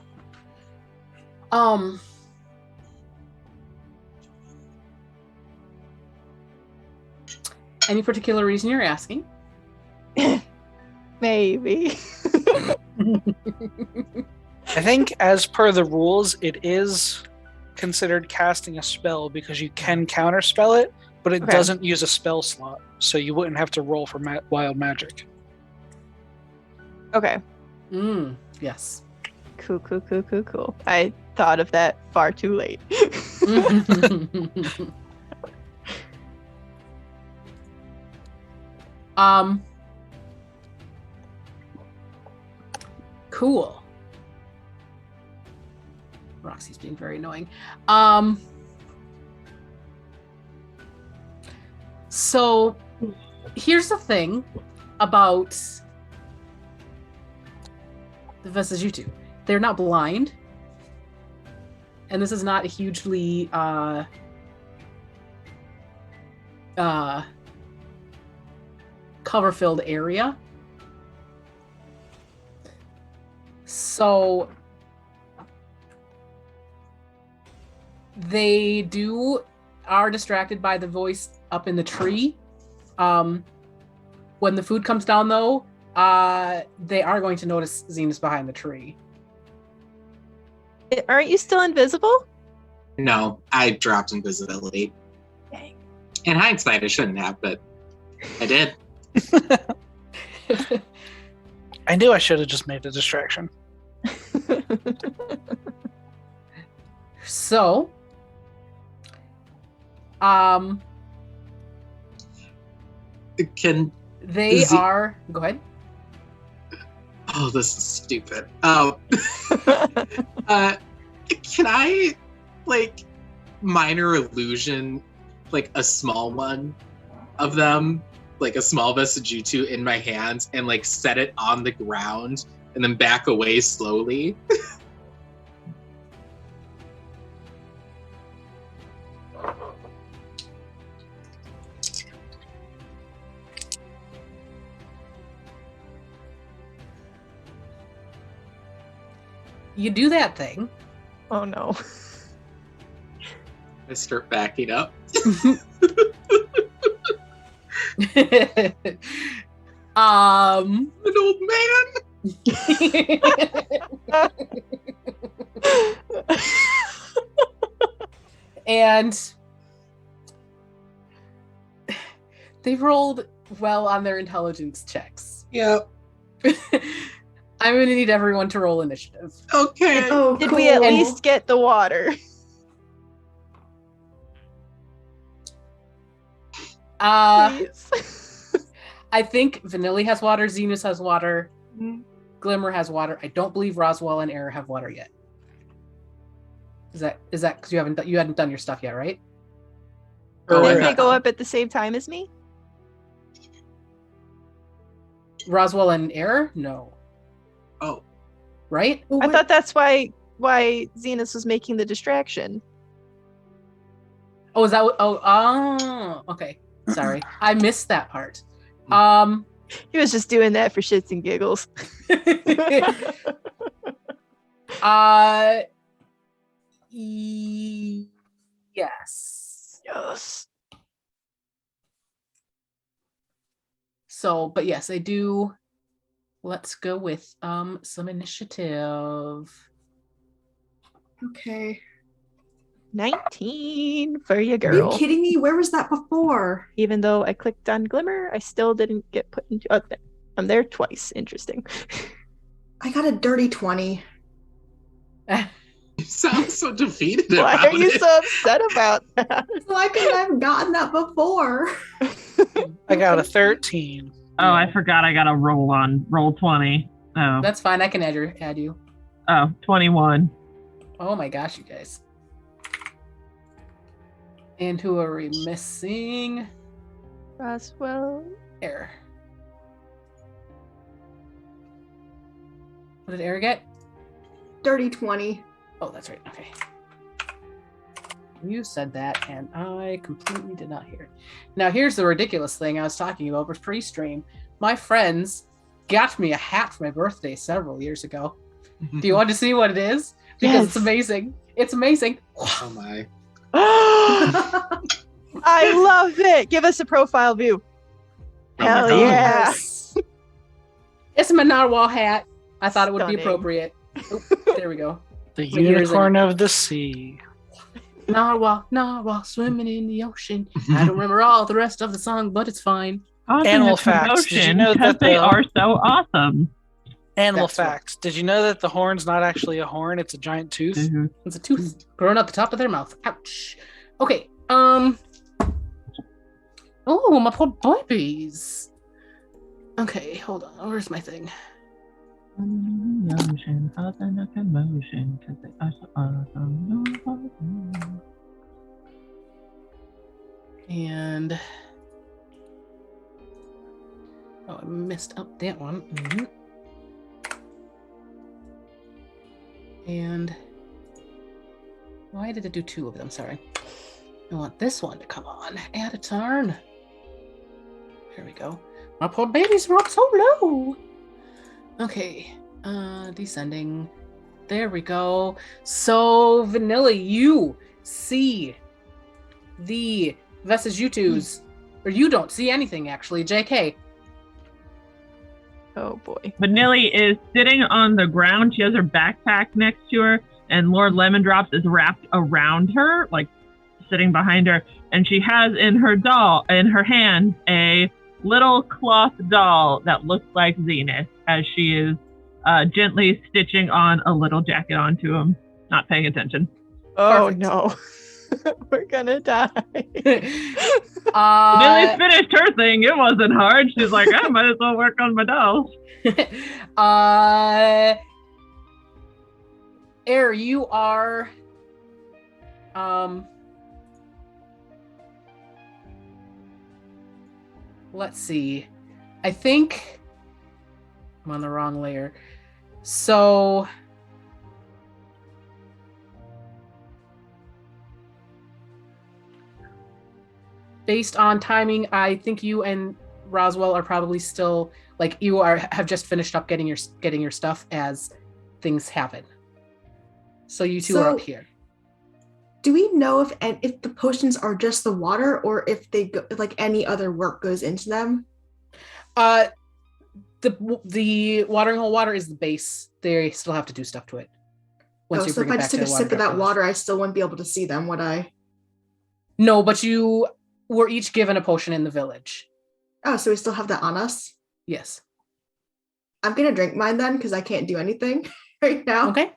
Any particular reason you're asking? Maybe. I think as per the rules, it is considered casting a spell because you can counterspell it, but it doesn't use a spell slot, so you wouldn't have to roll for wild magic. Okay. Yes. Cool. I thought of that far too late. Cool. Roxy's being very annoying. So here's the thing about the Vesipisara. They're not blind. And this is not a hugely cover-filled area. So they are distracted by the voice up in the tree. When the food comes down, though, they are going to notice Zenus behind the tree. Aren't you still invisible? No, I dropped invisibility. Dang. In hindsight, I shouldn't have, but I did. I knew I should have just made a distraction. So, Can they are. Go ahead. Oh, this is stupid. Can I, minor illusion, a small one of them, a small Vesipisara in my hands, and, set it on the ground, and then back away slowly? You do that thing. Oh no. I start backing up. An old man. And they've rolled well on their intelligence checks. Yep. I'm going to need everyone to roll initiative. Okay. Oh, Did we at cool. least get the water? Please. I think Vanilly has water, Zenus has water, Glimmer has water. I don't believe Roswell and Eror have water yet. Is that because you hadn't done your stuff yet, right? Oh, I Didn't got they go that. up at the same time as me? Roswell and Eror? No. Oh, Right? Well, I wait, thought that's why Zenus was making the distraction. Oh, is that what? Oh, okay. Sorry. I missed that part. He was just doing that for shits and giggles. uh, yes. Yes. So, but yes, I do. Let's go with some initiative. okay. 19 for you, Are you girl. kidding me? Where was that before? Even though I clicked on Glimmer, I still didn't get put into. Oh, I'm there twice. Interesting. I got a dirty 20. you sound so defeated Why about are you it. so upset about that? Why couldn't I have gotten that before? I got a 13. Oh, I forgot I got a roll 20. Oh, That's fine. I can add you. 21. Oh my gosh, you guys. And who are we missing? Roswell. Eror. What did Eror get? Dirty 20. Oh, that's right. Okay. You said that, and I completely did not hear it. Now, here's the ridiculous thing I was talking about was pre-stream. My friends got me a hat for my birthday several years ago. Do you want to see what it is? Because it's Yes. amazing. It's amazing. Oh my. I love it. Give us a profile view. Oh my Hell God. yeah. Yes. It's a narwhal hat. I thought it would be Stunning. appropriate. Oh, there we go. The Wait, here's unicorn of the sea. Narwhal, swimming in the ocean. I don't remember all the rest of the song, but it's fine. Causing Animal a facts. Did you commotion know because that they the- are so awesome. Animal That's right. facts. Did you know that the horn's not actually a horn? It's a giant tooth. Mhm. It's a tooth growing out the top of their mouth. Ouch. Okay. Oh, my poor babies. Okay, hold on. Where's my thing? In the ocean, causing a commotion because they are so awesome. And oh, I messed up that one. And why did it do two of them? Sorry. I want this one to come on. Add a turn. There we go. My poor babies were up so low. Okay. Descending. There we go. So, Vanilly, you see the Vesipisara, or you don't see anything actually. JK. Oh boy. Vanilly is sitting on the ground. She has her backpack next to her, and Lord Lemondrops is wrapped around her, like sitting behind her. And she has in her hand a little cloth doll that looks like Zenus, as she is gently stitching on a little jacket onto him, not paying attention. Oh Perfect. no. We're gonna die. Vanilly finished her thing. It wasn't hard. She's like, I might as well work on my dolls. Eror, you are let's see. I think I'm on the wrong layer. So based on timing, I think you and Roswell are probably still like you have just finished up getting your stuff as things happen. So you two are up So- here. Do we know if the potions are just the water or if they go, like any other work goes into them? The watering hole water is the base. They still have to do stuff to it. Once you So bring if it I back just to took a the sip of that drop water, I still wouldn't be able to see them, would I? No, but you were each given a potion in the village. Oh, so we still have that on us? Yes. I'm gonna drink mine then because I can't do anything right now. Okay.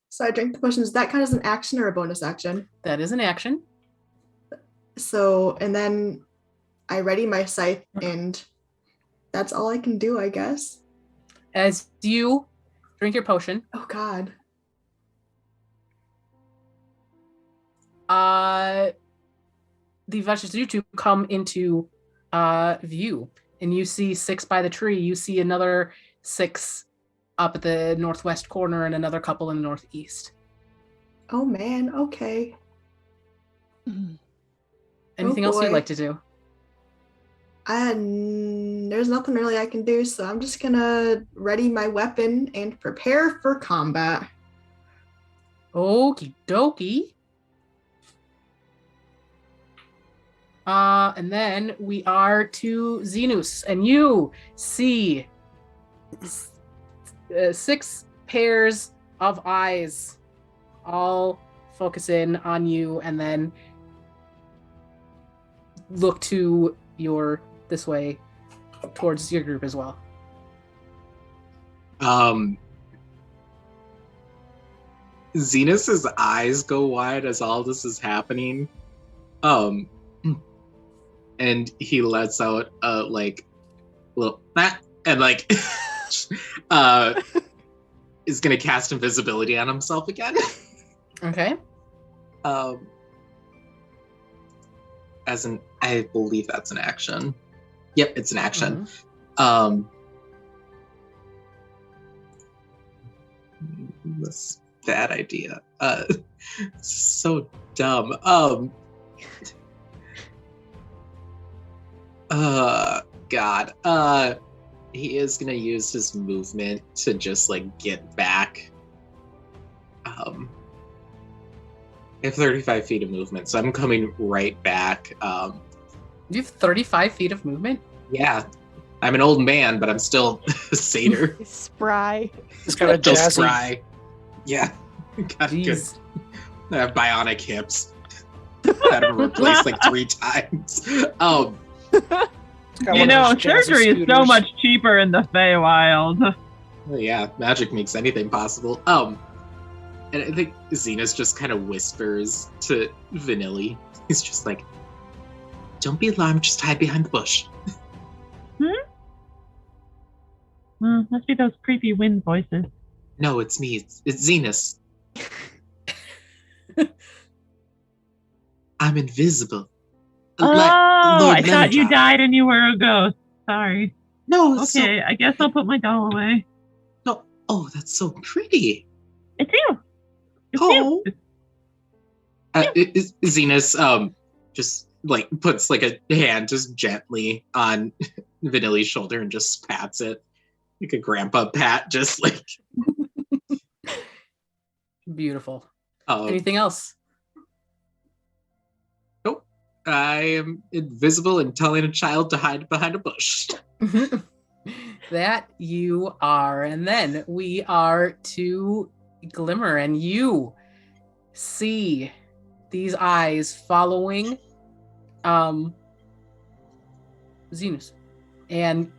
So I drink the potions. Does that count as an action or a bonus action? That is an action. So, and then I ready my scythe, and that's all I can do, I guess. As you drink your potion, Oh God. the Vesipisara come into view, and you see 6 by the tree. You see another 6 up at the northwest corner and another couple in the northeast. Oh man, okay. Anything else you'd like to do? There's nothing really I can do, so I'm just gonna ready my weapon and prepare for combat. Okie dokie. And then we are to Zenus, and you see 6 pairs of eyes all focus in on you, and then look to this way towards your group as well. Zenus's eyes go wide as all this is happening. And he lets out like little and like is gonna cast invisibility on himself again. Okay. I believe that's an action. Yep, it's an action. That's a bad idea. So dumb. God. He is gonna use his movement to just like get back. I have 35 feet of movement, so I'm coming right back. You have 35 feet of movement? Yeah. I'm an old man, but I'm still a satyr. Spry. He's got a Still jazzy. spry. Yeah. Got good. Jeez. I have bionic hips. Had them replaced like 3 times. Got You one know, of those jazzy surgery is so scooters. much cheaper in the Feywild. Well, yeah, magic makes anything possible. And I think Zenus just kind of whispers to Vanilly. He's just like, "Don't be alarmed, just hide behind the bush." Must be those creepy wind voices. No, it's me. It's Zenus. I'm invisible. Oh, I thought you died and you were a ghost. Sorry. No, it's Okay, I guess I'll put my doll away. no. Oh, that's so pretty. It's you. It's Oh. you. Zenus just like puts like a hand just gently on Vanilly's shoulder and just pats it like a grandpa pat, just like Beautiful. Anything else? Nope. I am invisible and telling a child to hide behind a bush. That you are. And then we are to Glimmer, and you see these eyes following Zenus. And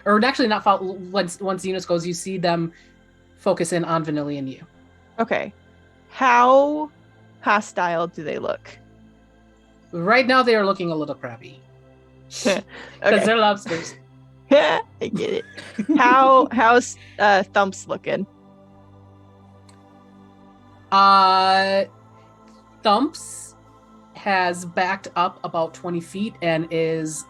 actually not follow, once Zenus goes, you see them focus in on Vanilly and you. Okay. How hostile do they look? Right now they are looking a little crabby. Because they're lobsters. I get it. How's Thumps looking? Thumps has backed up about 20 feet and is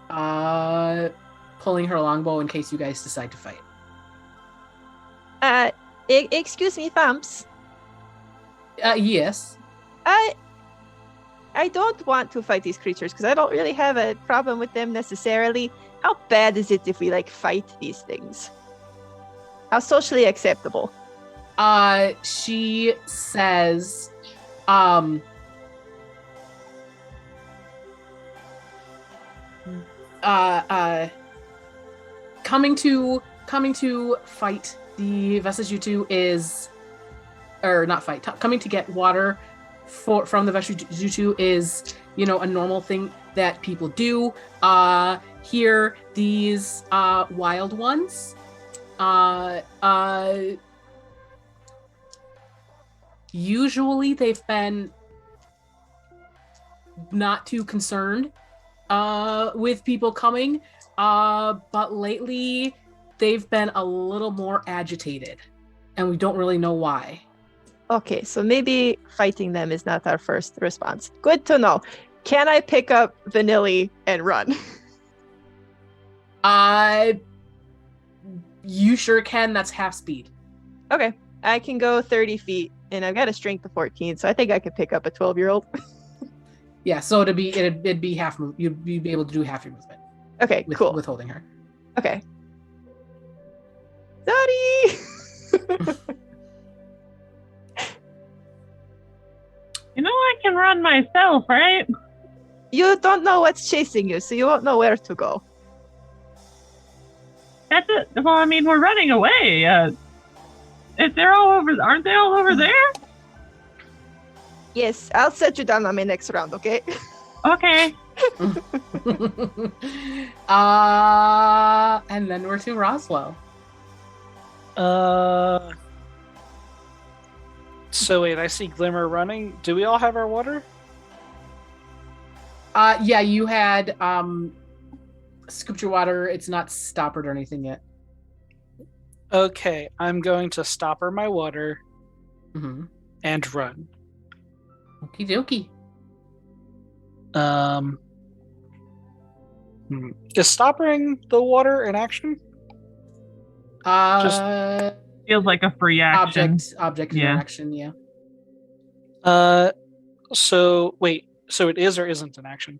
pulling her longbow in case you guys decide to fight. Excuse me, Thumps. Yes. I don't want to fight these creatures because I don't really have a problem with them necessarily. How bad is it if we fight these things? How socially acceptable? She says, coming to fight the Vesipisara is, or not fight, coming to get water from the Vesipisara is, a normal thing that people do. Here, these wild ones, usually they've been not too concerned with people coming, but lately they've been a little more agitated, and we don't really know why. Okay, so maybe fighting them is not our first response. Good to know. Can I pick up Vanilly and run? You sure can. That's half speed. Okay. I can go 30 feet, and I've got a strength of 14, so I think I could pick up a 12-year-old. Yeah, so it'd be half move. You'd be able to do half your movement. Okay, cool. With holding her. Okay. Daddy! You know I can run myself, right? You don't know what's chasing you, so you won't know where to go. That's it. Well, I mean, we're running away. If they're all over, aren't they all over there? Yes, I'll set you down on my next round, okay? Okay. And then we're to Roswell. So wait, I see Glimmer running. Do we all have our water? Yeah, you had scooped your water. It's not stoppered or anything yet. Okay, I'm going to stopper my water Mm-hmm. and run. Okie dokie. Is stoppering the water an action? Feels like a free action. Object Yeah. interaction, yeah. So wait, so it is or isn't an action?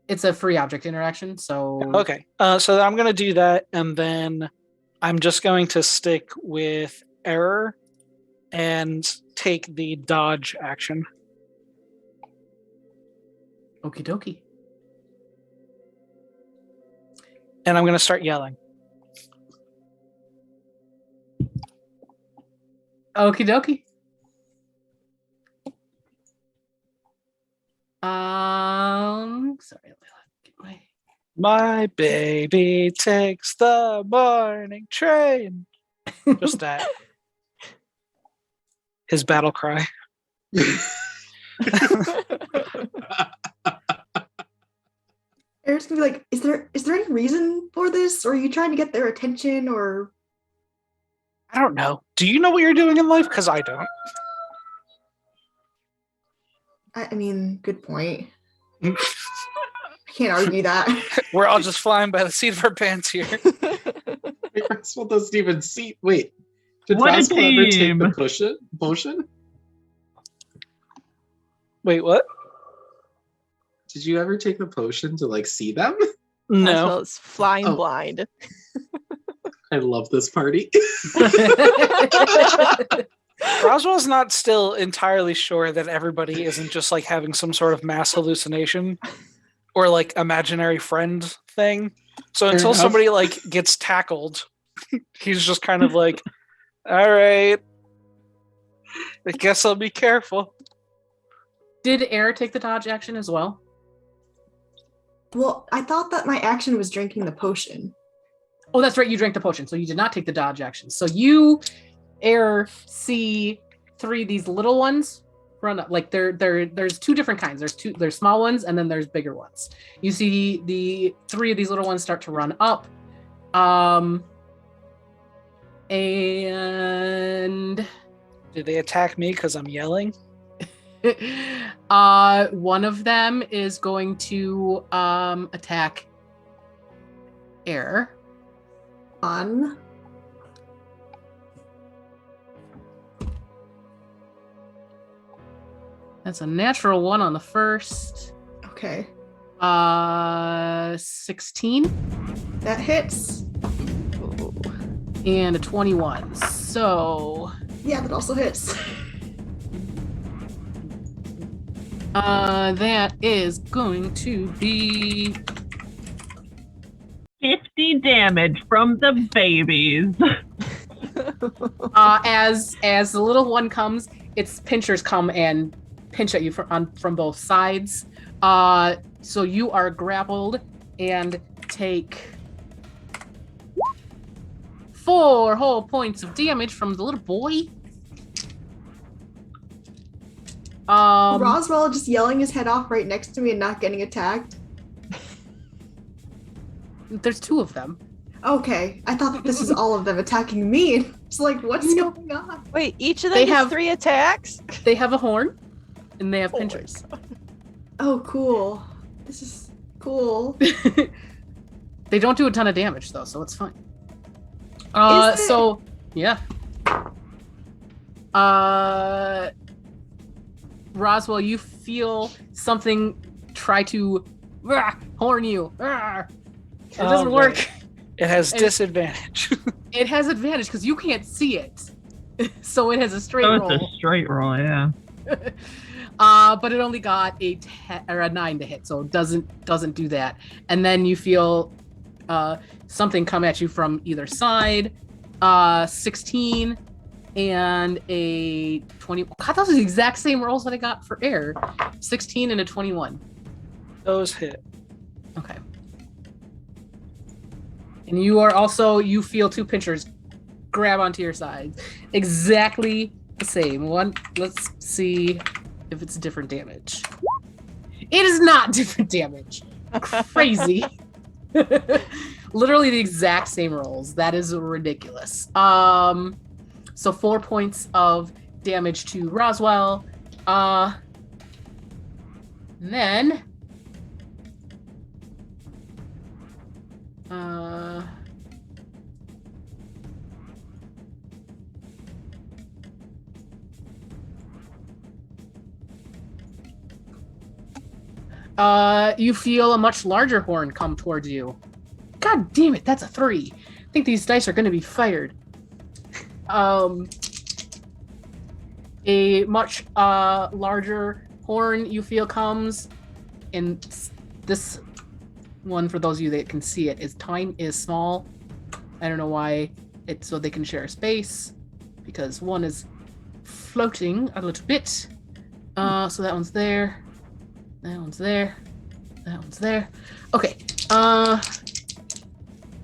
It's a free object interaction, so Okay. So I'm gonna do that, and then I'm just going to stick with Error and take the dodge action. okie dokie. And I'm gonna start yelling. Okie dokie. Sorry, let me get my. My baby takes the morning train. Just that. His battle cry. Eric's gonna be like, is there any reason for this? Or are you trying to get their attention? Or I don't know. Do you know what you're doing in life? Because I don't. I mean, good point. I can't argue that. We're all just flying by the seat of our pants here. Roswell doesn't even see. Wait, did What a Roswell ever take team. the potion? Wait, what? Did you ever take the potion to like see them? No. Roswell's flying Oh. blind. I love this party. Roswell's not still entirely sure that everybody isn't just like having some sort of mass hallucination or like imaginary friend thing. So Fair until enough. somebody like gets tackled, he's just kind of like, all right, I guess I'll be careful. Did Eror take the dodge action as well? Well, I thought that my action was drinking the potion. Oh, that's right. You drank the potion, so you did not take the dodge action. So you, Eror, see three of these little ones run up. Like there's two different kinds. There's small ones and then there's bigger ones. You see the three of these little ones start to run up. And Do they attack me because I'm yelling? one of them is going to attack Eror. Fun. That's a natural one on the first. Okay. 16 That hits. and a 21. So Yeah, that also hits. that is going to be 50 damage from the babies. as the little one comes, its pinchers come and pinch at you from both sides. So you are grappled and take 4 whole points of damage from the little boy. Roswell just yelling his head off right next to me and not getting attacked. There's 2 of them. Okay, I thought that this was all of them attacking me. It's like, what's going on? Wait, each of them They gets have- 3 attacks? They have a horn and they have Oh my pinchers. Oh, cool. This is cool. They don't do a ton of damage though, so it's fine. Is it- So yeah. Roswell, you feel something try to horn you. It doesn't work. Right. It has And- disadvantage. It has advantage because you can't see it, so it has a straight So roll. it's a straight roll, yeah. But it only got a 9 to hit, so it doesn't do that. And then you feel something come at you from either side. 16 and a 20. God, those are the exact same rolls that I got for air. 16 and a 21. Those hit. Okay. And you feel 2 pinchers grab onto your sides. Exactly the same. Let's see if it's different damage. It is not different damage. Crazy. Literally the exact same rolls. That is ridiculous. So 4 points of damage to Roswell. And then you feel a much larger horn come towards you. God damn it, that's a 3. I think these dice are going to be fired. A much larger horn you feel comes, and this one, for those of you that can see it, is small. I don't know why it's so they can share space, because one is floating a little bit. So that one's there. That one's there. That one's there. Okay. And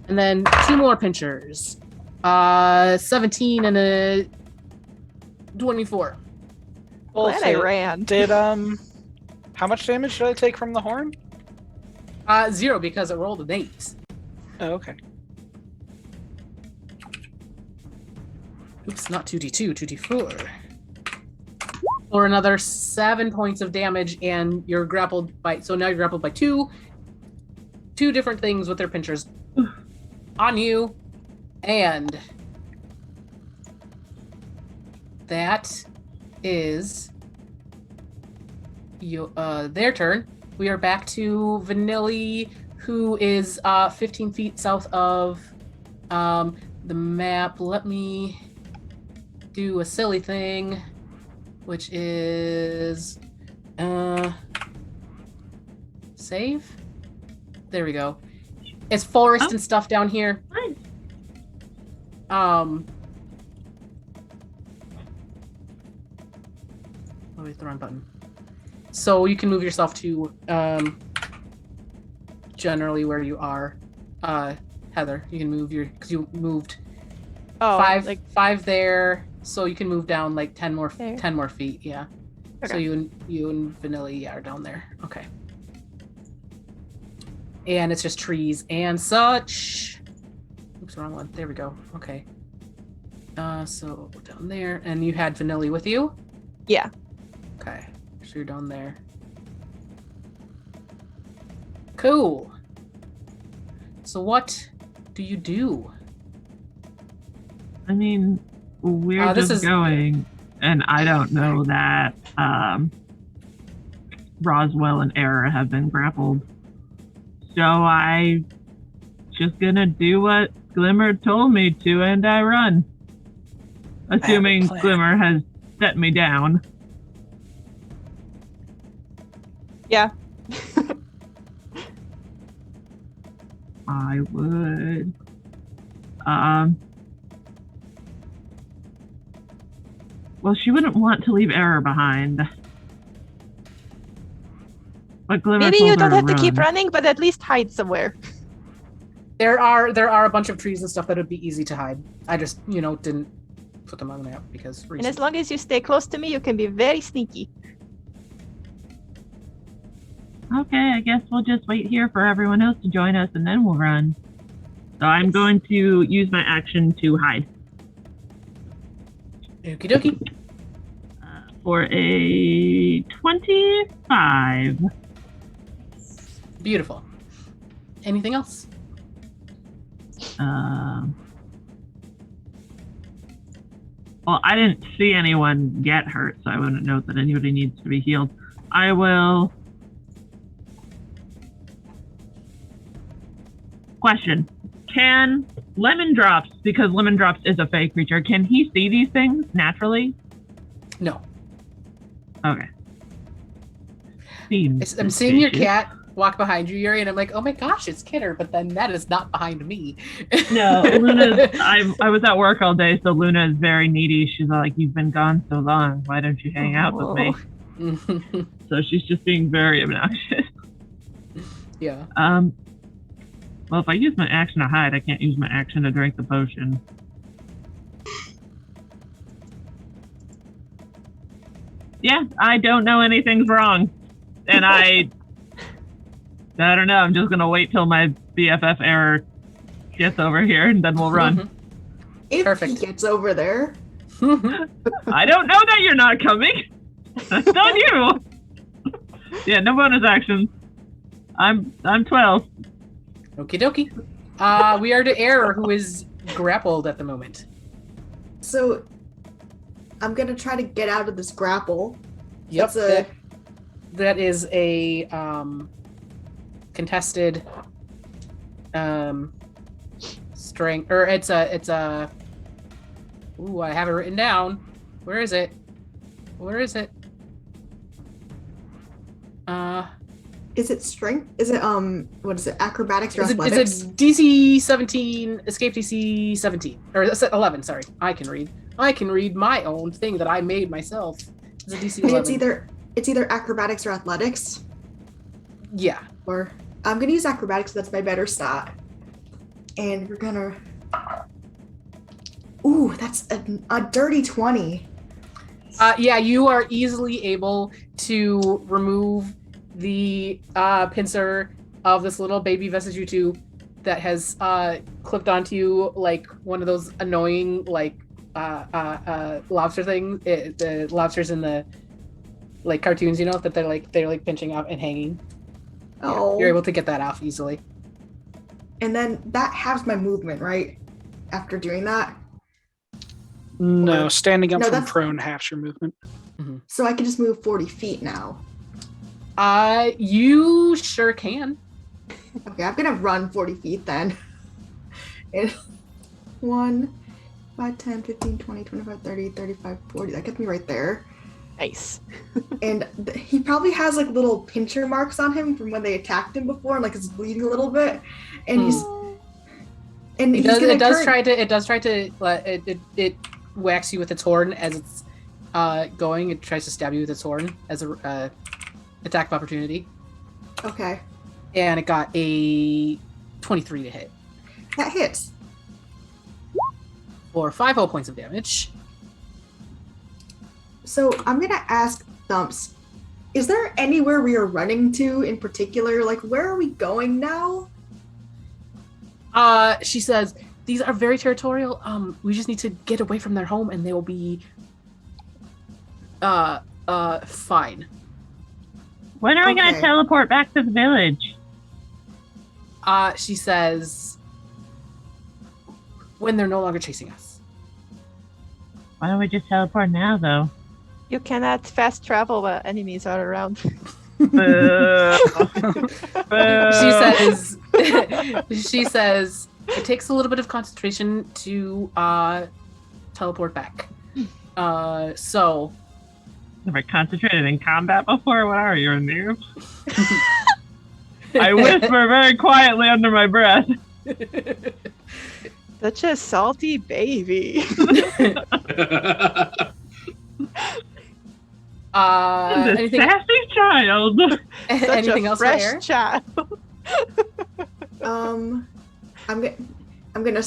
then 2 more pinchers. 17 and a 24. Glad I ran. Did how much damage did I take from the horn? 0 because it rolled an 8. Oh, okay. Oops, not 2d2, 2d4. Or another 7 points of damage, and you're grappled by. So now you're grappled by two different things with their pinchers on you, and that is their turn. We are back to Vanilly, who is 15 feet south of the map. Let me do a silly thing, which is save. There we go. It's forest and stuff down here. Nice. Oh, wait, the wrong button. So you can move yourself to generally where you are. Heather, you can move because you moved five there, so you can move down like 10 more There. 10 more feet. Yeah. Okay. So you and Vanilly are down there. Okay. And it's just trees and such. Oops, wrong one. There we go. Okay. So down there, and you had Vanilly with you? Yeah. Okay. So you're down there. Cool. So what do you do? I mean, we're this just is- going, and I don't know that Roswell and Eror have been grappled. So I just gonna do what Glimmer told me to, and I run. Assuming plan. Glimmer has set me down. Yeah. I would. Well, she wouldn't want to leave Eror behind. But Glimmer Maybe told you her don't have to keep run. running, but at least hide somewhere. There are a bunch of trees and stuff that would be easy to hide. I just, didn't put them on the map because And reasons. as long as you stay close to me, you can be very sneaky. Okay, I guess we'll just wait here for everyone else to join us, and then we'll run. So I'm going to use my action to hide. Okie dokie. For a 25. Beautiful. Anything else? Well, I didn't see anyone get hurt, so I wouldn't know that anybody needs to be healed. I will... Question. Can Lemon Drops, because Lemon Drops is a fey creature, can he see these things naturally? No. Okay. Seems I'm seeing your suspicious. cat walk behind you, Yuri, and I'm like, oh my gosh, it's Kidder, but then that is not behind me. No, Luna's... I was at work all day, so Luna is very needy. She's like, you've been gone so long. Why don't you hang out with me? So she's just being very obnoxious. Yeah. Well, if I use my action to hide, I can't use my action to drink the potion. Yeah, I don't know anything's wrong. And I don't know, I'm just gonna wait till my BFF Eror gets over here and then we'll run. If Perfect. he gets over there. I don't know that you're not coming! That's on you! Yeah, no bonus actions. I'm 12. Okie dokie. We are to Eror, who is grappled at the moment. So I'm gonna try to get out of this grapple. Yep. That's That is a contested strength, or it's a. Ooh, I have it written down. Where is it? Where is it? Is it strength? Is it what is it? Acrobatics or It's athletics? a DC 17, escape DC 17 or 11. Sorry, I can read. I can read my own thing that I made myself. It's a DC I 11. think it's either acrobatics or athletics. Yeah. Or I'm gonna use acrobatics. That's my better stat. And we're gonna. Ooh, that's a dirty 20. Yeah, you are easily able to remove the pincer of this little baby Vesipisara that has clipped onto you like one of those annoying like lobster things. The lobsters in the like cartoons, you know, that they're pinching out and hanging. Oh. Yeah, you're able to get that off easily. And then that halves my movement, right? After doing that. No, standing up No, from that's- prone halves your movement. So I can just move 40 feet now. You sure can. Okay, I'm gonna run 40 feet then. And 1, 5, 10, 15, 20, 25, 30, 35, 40. That gets me right there. Nice. And he probably has like little pincher marks on him from when they attacked him before, and like it's bleeding a little bit. And he's and It he's does. gonna It does turn- try to. It does try to. It whacks you with its horn as it's going. It tries to stab you with its horn as a attack of opportunity, Okay, and it got a 23 to hit that hits. for 5 whole points of damage. So I'm gonna ask Thumps, is there anywhere we are running to in particular? Like, where are we going now? She says these are very territorial. We just need to get away from their home, and they will be fine. When are we gonna Okay. teleport back to the village? She says when they're no longer chasing us. Why don't we just teleport now, though? You cannot fast travel while enemies are around. Boo. She says she says it takes a little bit of concentration to teleport back. So Never concentrated in combat before? What are you, a noob? I whisper very quietly under my breath. Such a salty baby. This is a anything sassy child. Such anything a else for fresh Air? child. I'm gonna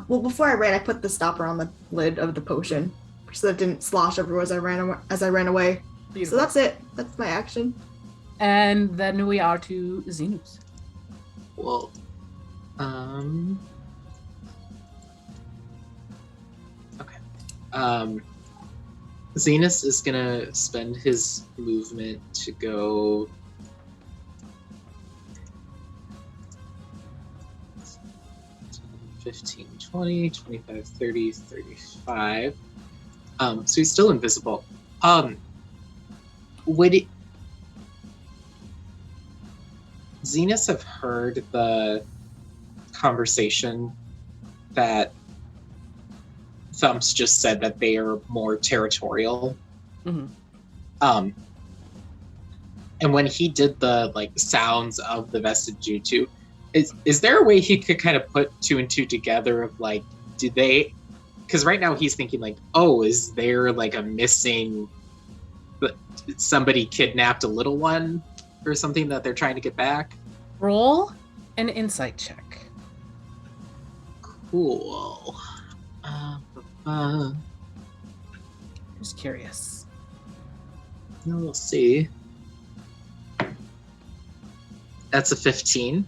well, before I ran, I put the stopper on the lid of the potion so that it didn't slosh everywhere as I ran away. So Beautiful. that's it. That's my action. And then we are to Zenus. Well, okay. Zenus is gonna spend his movement to go 15, 20, 25, 30, 35. So he's still invisible. Would Zenus have heard the conversation that Thumps just said that they are more territorial? Mhm. And when he did the sounds of the Vestijutu, is there a way he could kind of put two and two together of do they? Because right now he's thinking oh, is there a missing? Somebody kidnapped a little one or something that they're trying to get back? Roll an insight check. Cool. Just curious. We'll see. That's a 15.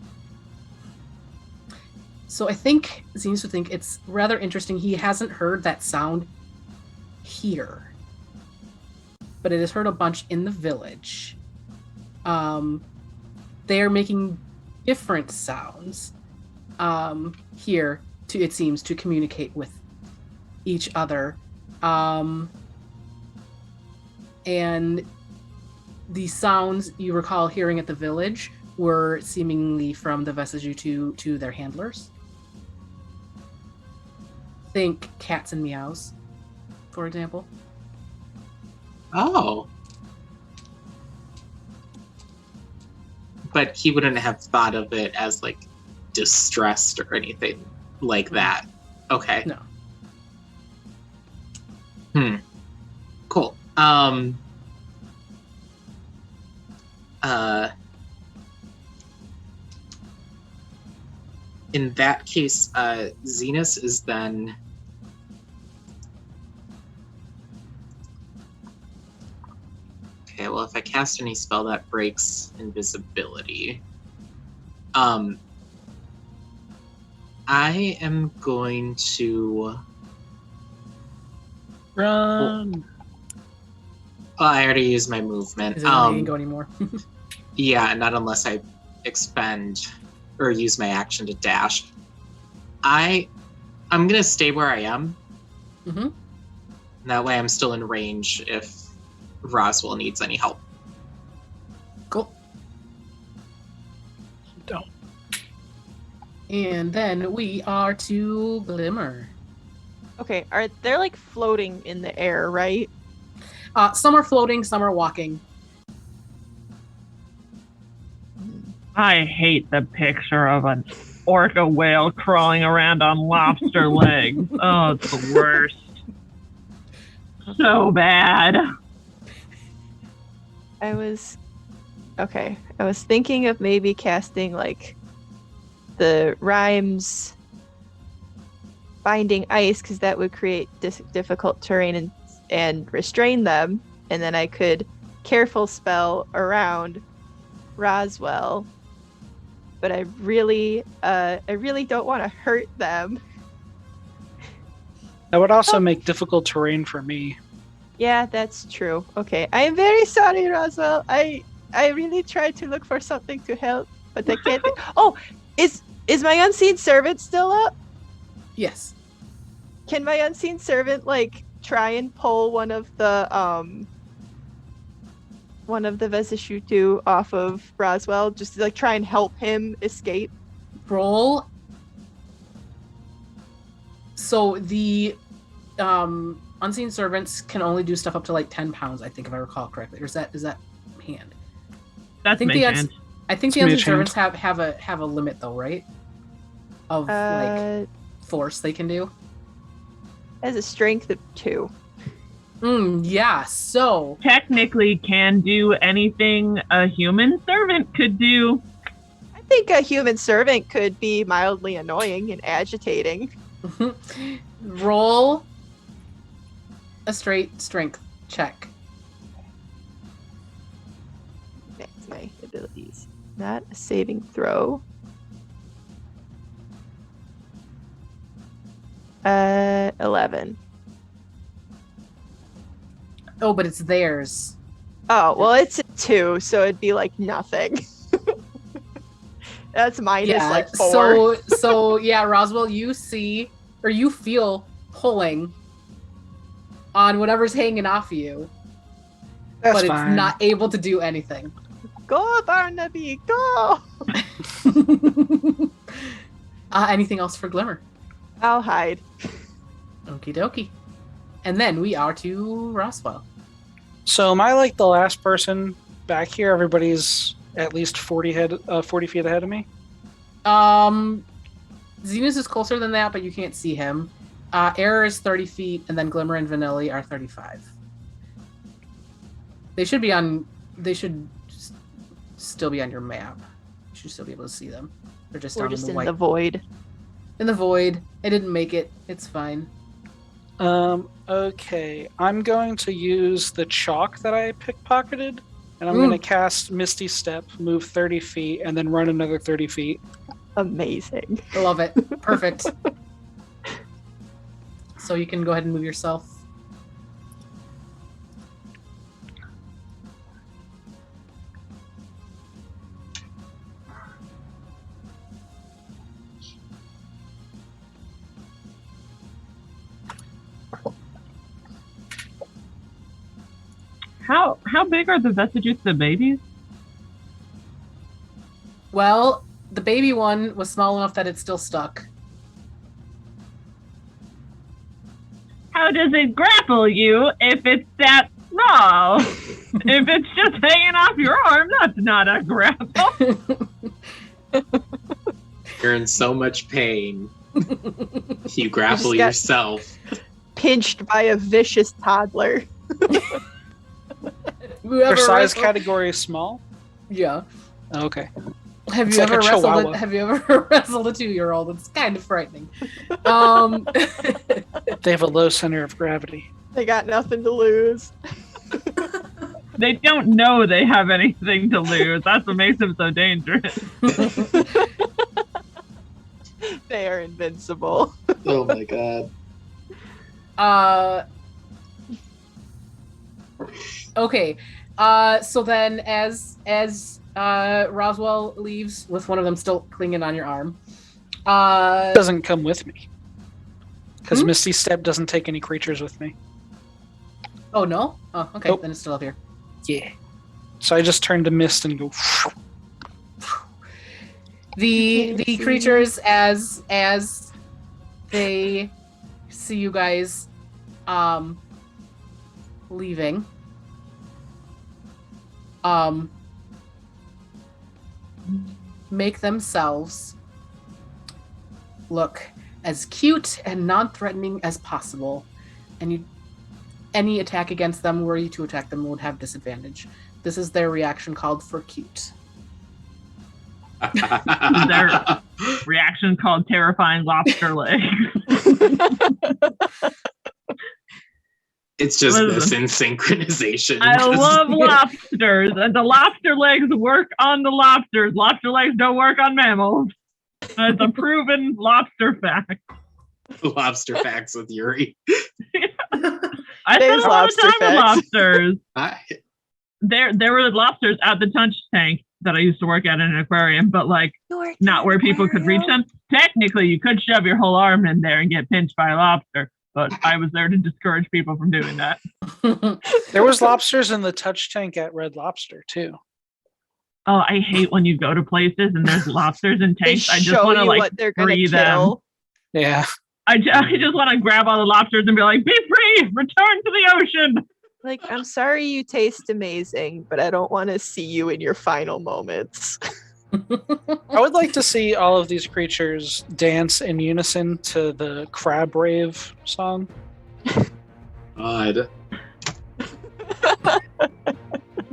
So I think Zenus would think it's rather interesting. He hasn't heard that sound here, but it has heard a bunch in the village. They are making different sounds here, it seems, to communicate with each other. And the sounds you recall hearing at the village were seemingly from the Vesijutu to their handlers. Think cats and meows, for example. Oh. But he wouldn't have thought of it as distressed or anything like that. Okay. No. Cool. In that case, Zenus is then okay. Well, if I cast any spell that breaks invisibility, I am going to Run. Oh, I already used my movement. Is it not going to go anymore? Yeah, not unless I expend or use my action to dash. I'm gonna stay where I am. Mm-hmm. That way I'm still in range if Roswell needs any help. Cool. Don't. And then we are to Glimmer. Okay, they're floating in the air, right? Some are floating, some are walking. I hate the picture of an orca whale crawling around on lobster legs. Oh, it's the worst. So bad. I was thinking of maybe casting the rhymes binding ice, because that would create difficult terrain and restrain them, and then I could careful spell around Roswell. But I really don't want to hurt them. That would also make difficult terrain for me. Yeah, that's true. Okay, I am very sorry, Roswell. I really tried to look for something to help, but I can't. Oh, is my unseen servant still up? Yes. Can my unseen servant try and pull one of the Vesijutu off of Roswell, just to try and help him escape? Roll. So the unseen servants can only do stuff up to 10 pounds, I think, if I recall correctly. Or is that hand? That's think my the hand. I think the It's unseen mage servants have a limit though, right? Of force they can do. Has a strength of 2. Yeah, so Technically can do anything a human servant could do. I think a human servant could be mildly annoying and agitating. roll a straight strength check. That's my abilities. Not a saving throw. 11. Oh, but it's theirs. Oh, well, it's a 2, so it'd be nothing. That's minus Yeah. like 4. So yeah, Roswell, you see or you feel pulling on whatever's hanging off of you, That's but fine. it's not able to do anything. Go, Barnaby, go! Anything else for Glimmer? I'll hide. Okie dokie. And then we are to Roswell. So am I like the last person back here? Everybody's at least 40 feet ahead of me? Zenus is closer than that, but you can't see him. Eror is 30 feet, and then Glimmer and Vanilly are 35. They should still be on your map. You should still be able to see them. They're just We're down just in the in white. the void. In the void. I didn't make it. It's fine. Okay. I'm going to use the chalk that I pickpocketed, and I'm going to cast Misty Step, move 30 feet, and then run another 30 feet. Amazing. I love it. Perfect. So you can go ahead and move yourself. How big are the Vesipisara babies? Well, the baby one was small enough that it's still stuck. How does it grapple you if it's that small? If it's just hanging off your arm, that's not a grapple. You're in so much pain. You grapple just got- yourself. Pinched by a vicious toddler. Their size category is small? Yeah. Okay. Have It's you like a ever wrestled? chihuahua. Have you ever wrestled a 2-year-old? It's kind of frightening. They have a low center of gravity. They got nothing to lose. They don't know they have anything to lose. That's what makes them so dangerous. They are invincible. Oh my god. Okay. So then, as Roswell leaves with one of them still clinging on your arm, Doesn't come with me. Because Hmm? Misty Step doesn't take any creatures with me. oh no, oh okay, Nope. then it's still up here. Yeah. So I just turn to mist and go. The can't see. creatures as they see you guys leaving make themselves look as cute and non-threatening as possible, and any attack against them, were you to attack them, would have disadvantage. This is their reaction called for cute. Their reaction called terrifying lobster leg. It's just Listen. this in synchronization. I Just- love lobsters, and the lobster legs work on the lobsters. Lobster legs don't work on mammals. It's a proven lobster fact. lobster facts with Yuri. I spent Dave's a lot of lobster time with facts. lobsters. I- There were lobsters at the tunch tank that I used to work at in an aquarium, but like not where people could reach them. Technically, you could shove your whole arm in there and get pinched by a lobster, but I was there to discourage people from doing that. There was lobsters in the touch tank at Red Lobster too. Oh, I hate when you go to places and there's lobsters in They tanks. I just show want to you like what they're gonna free kill. them. Yeah. I just want to grab all the lobsters and be like, be free, return to the ocean. Like, I'm sorry you taste amazing, but I don't want to see you in your final moments. I would like to see all of these creatures dance in unison to the Crab Rave song. God.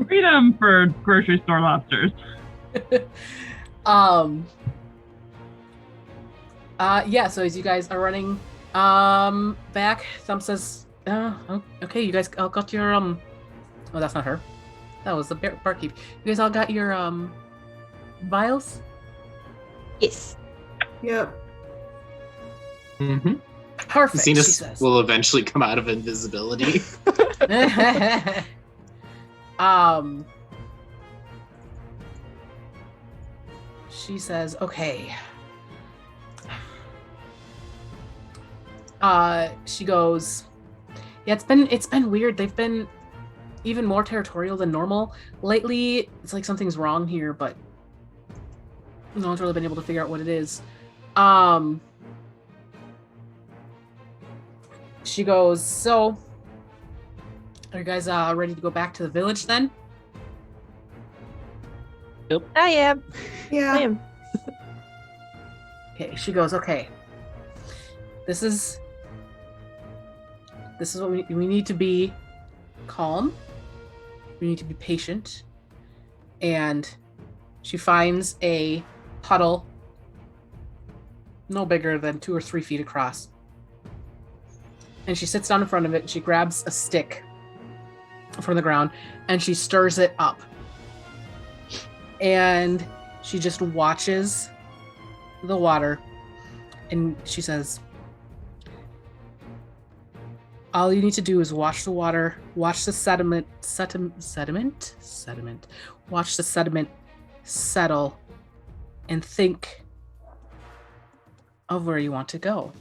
Freedom for grocery store lobsters. Yeah, so as you guys are running back, Thumb says, okay, you guys all got your oh, that's not her. That was the barkeep. You guys all got your vials? Yes. Yep. Mm-hmm. Perfect, she Zenus says. will eventually come out of invisibility. she says, okay. She goes, yeah, it's been weird. They've been even more territorial than normal lately. It's like something's wrong here, but no one's really been able to figure out what it is. She goes, so are you guys ready to go back to the village then? I am. Yeah. I am. Okay, she goes, okay. This is what we need to be calm. We need to be patient. And she finds a puddle no bigger than 2 or 3 feet across. And she sits down in front of it and she grabs a stick from the ground and she stirs it up. And she just watches the water and she says, all you need to do is watch the water, watch the sediment, watch the sediment settle and think of where you want to go.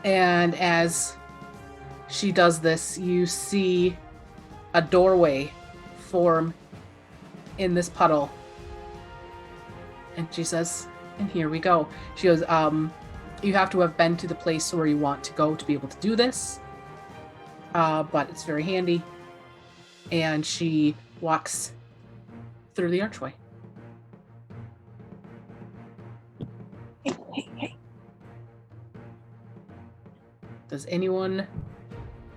And as she does this, you see a doorway form in this puddle. And she says, and here we go. She goes, you have to have been to the place where you want to go to be able to do this. But it's very handy. And she walks through the archway. Hey. Does anyone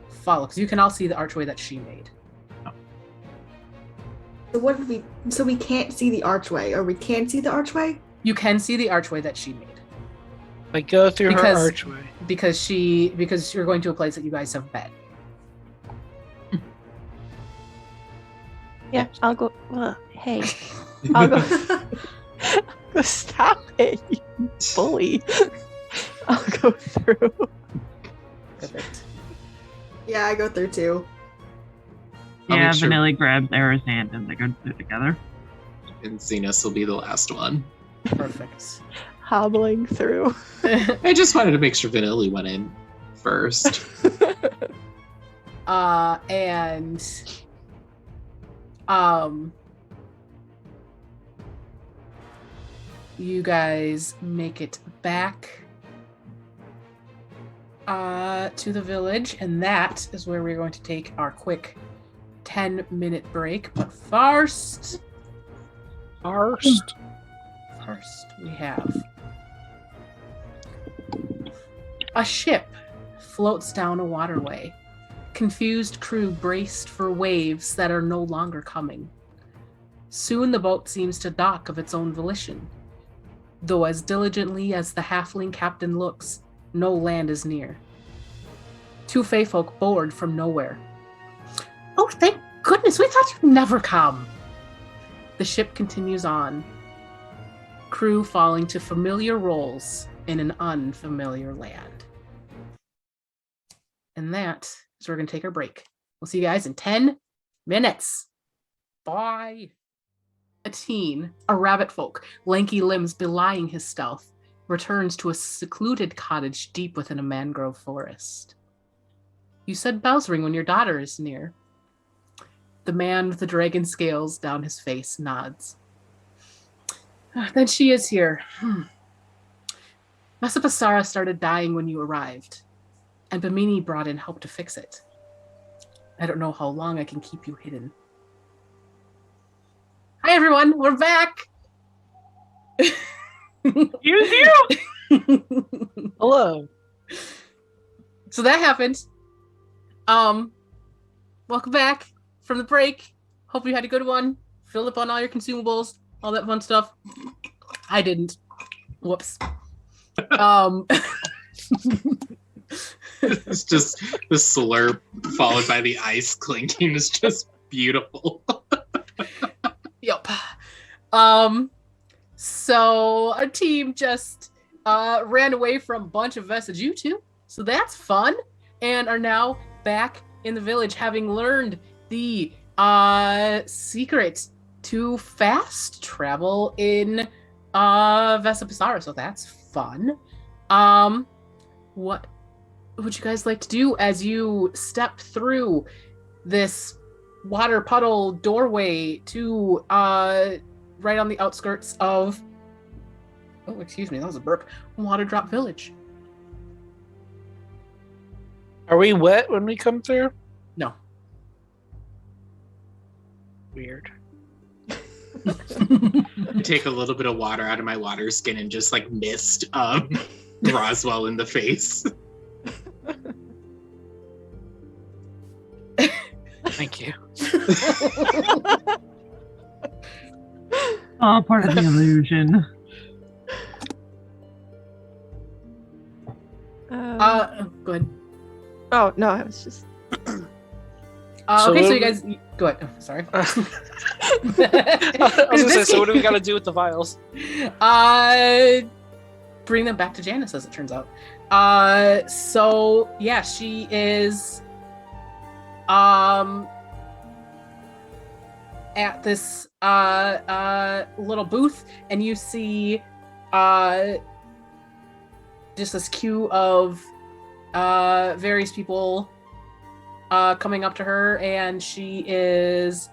follow? Because you can all see the archway that she made. So we can't see the archway, or we can see the archway? You can see the archway that she made. Like go through her archway. Because you're going to a place that you guys have been. Yeah, I'll go. Hey, I'll go. Stop it, you bully. I'll go through. Perfect. Yeah, I go through too. I'll Yeah, make sure- Vanilly grabs Eror's hand and they go through together. And Zenus will be the last one. Perfect. Hobbling through. I just wanted to make sure Vanilly went in first. You guys make it back to the village, and that is where we're going to take our quick 10-minute break. But first we have a ship floats down a waterway. Confused crew braced for waves that are no longer coming. Soon the boat seems to dock of its own volition. Though as diligently as the halfling captain looks, no land is near. 2 Feyfolk board from nowhere. Oh, thank goodness, we thought you'd never come. The ship continues on. Crew falling to familiar roles in an unfamiliar land. And that is where we're going to take our break. We'll see you guys in 10 minutes. Bye. A teen, a rabbit folk, lanky limbs belying his stealth, returns to a secluded cottage deep within a mangrove forest. You said bells ring when your daughter is near. The man with the dragon scales down his face nods. Then she is here. Vesipisara started dying when you arrived, and Bimini brought in help to fix it. I don't know how long I can keep you hidden. Hi everyone, we're back! You! Hello. So that happened. Welcome back from the break. Hope you had a good one. Filled up on all your consumables, all that fun stuff. I didn't. Whoops. It's just the slurp followed by the ice clinking is just beautiful. Yep. So our team just ran away from a bunch of Vesijutu, so that's fun, and are now back in the village, having learned the secret to fast travel in Vesipisara, so that's fun. What would you guys like to do as you step through this water puddle doorway to right on the outskirts of excuse me, that was a burp. Water Drop Village. Are we wet when we come through? No. Weird. I take a little bit of water out of my water skin and just like mist Roswell in the face. Thank you. All part of the illusion. Go ahead. Oh no, I was just. Okay, so you guys go ahead. Oh, sorry. I was gonna say, so what do we gotta do with the vials? Bring them back to Janis, as it turns out. So yeah, she is at this little booth, and you see just this queue of various people coming up to her, and she is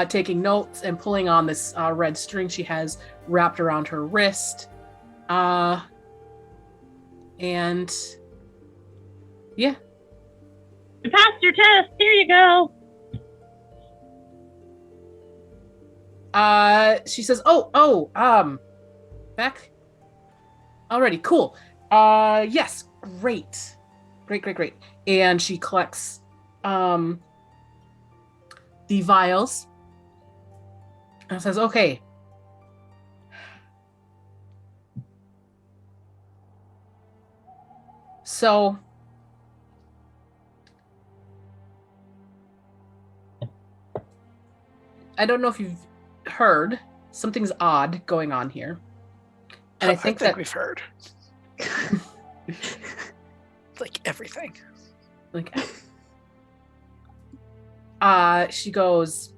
taking notes and pulling on this red string she has wrapped around her wrist. And yeah. You passed your test. Here you go. She says, back already. Cool. Yes, great. Great. And she collects the vials and says, okay. So I don't know if you've heard, something's odd going on here. And I think that we've heard. Like everything. Like, she goes,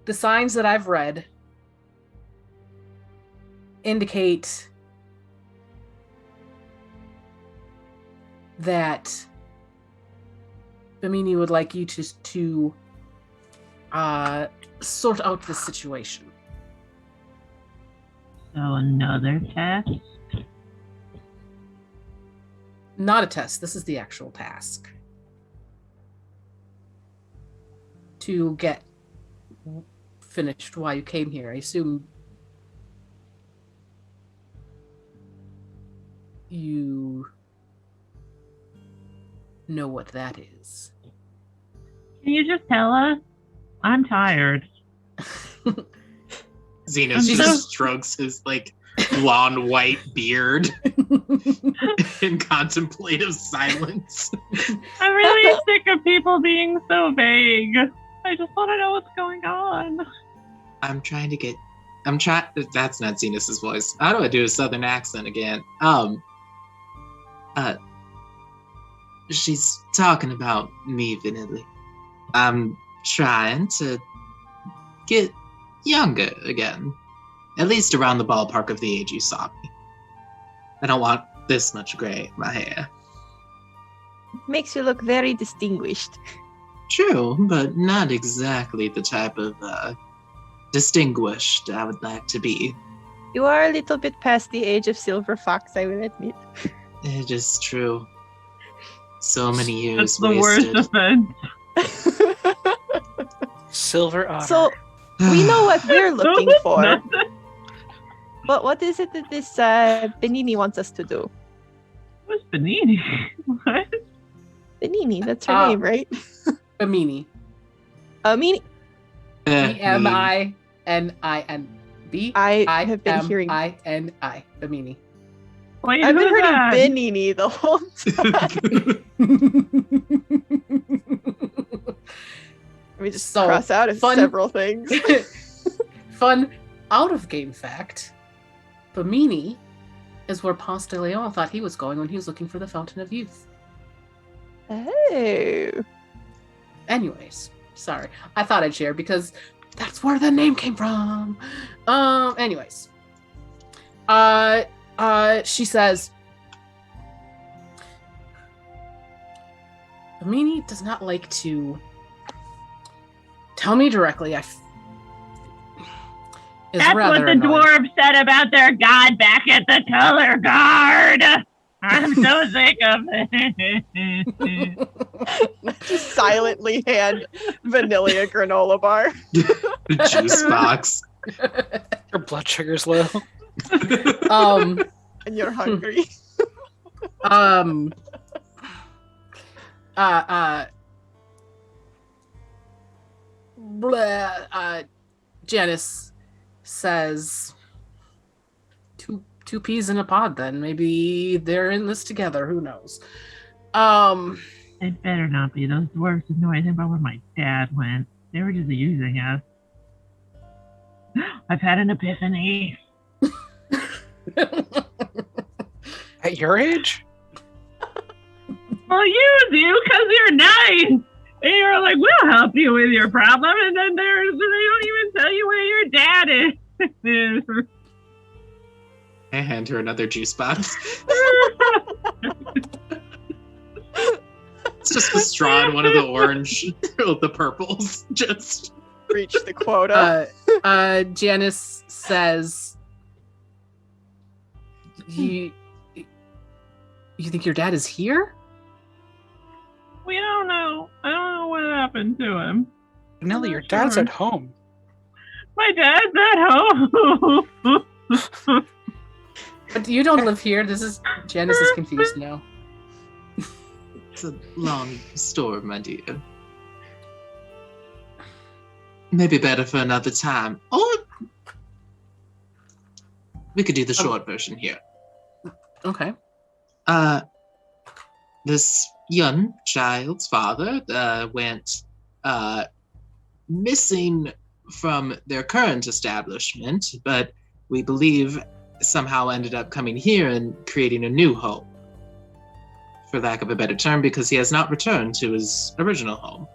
the signs that I've read indicate that Bimini would like you to sort out the situation. So another test? Not a test. This is the actual task. To get finished why you came here. I assume you know what that is. Can you just tell us? I'm tired. Zenus just strokes his like blonde white beard in contemplative silence. I'm really sick of people being so vague. I just want to know what's going on. That's not Zenus's voice. How do I do a southern accent again? She's talking about me, Vanilly. I'm trying to get younger again. At least around the ballpark of the age you saw me. I don't want this much gray in my hair. Makes you look very distinguished. True, but not exactly the type of distinguished I would like to be. You are a little bit past the age of Silver Fox, I will admit. It is true. So many years That's the wasted. worst offense. Silver otter. So, we know what we're looking for. But what is it that this Benini wants us to do? What's Vanilly? What? Benini, that's her name, right? Bimini. Amini. B-M-I-N-I-N-B. I have been hearing. I-N-I. Bimini. Wait, I've been who's hearing that? Benini the whole time. Let me just So, cross out fun- several things. Fun out of game fact. Bimini is where Ponce de Leon thought he was going when he was looking for the Fountain of Youth. Oh. Anyways, sorry. I thought I'd share because that's where the name came from. Anyways. She says, Bimini does not like to tell me directly. That's what the dwarves said about their god back at the color guard. I'm so sick of it. Just silently hand Vanilly a granola bar. The juice box. Your blood sugar's low. And you're hungry. Janis says, two peas in a pod then. Maybe they're in this together. Who knows? It better not be. Those dwarves didn't know anything about where my dad went. They were just using us. I've had an epiphany. At your age? Well, you do, because you're nice. And you're like, we'll help you with your problem. And then they don't even tell you where your dad is. I hand her another juice box. It's just a straw in one of the orange, the purples. Just reach the quota. Janis says, You think your dad is here? We don't know. I don't know what happened to him. Vanilly, your dad's at home. My dad's at home. But you don't live here. Janis is confused now. It's a long story, my dear. Maybe better for another time. Or we could do the short version here. Okay. This young child's father went missing from their current establishment, but we believe somehow ended up coming here and creating a new home, for lack of a better term, because he has not returned to his original home.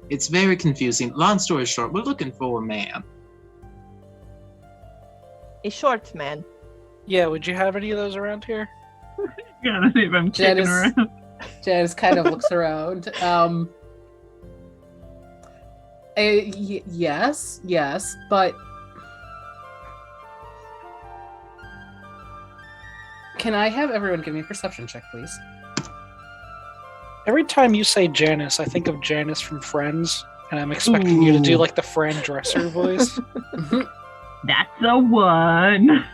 It's very confusing. Long story short, we're looking for a man. A short man. Yeah, would you have any of those around here? Gotta see if I'm kicking around. Janice kind of looks around. Yes, but can I have everyone give me a perception check, please? Every time you say Janis, I think of Janis from Friends, and I'm expecting you to do like the Fran Dresser voice. That's the one.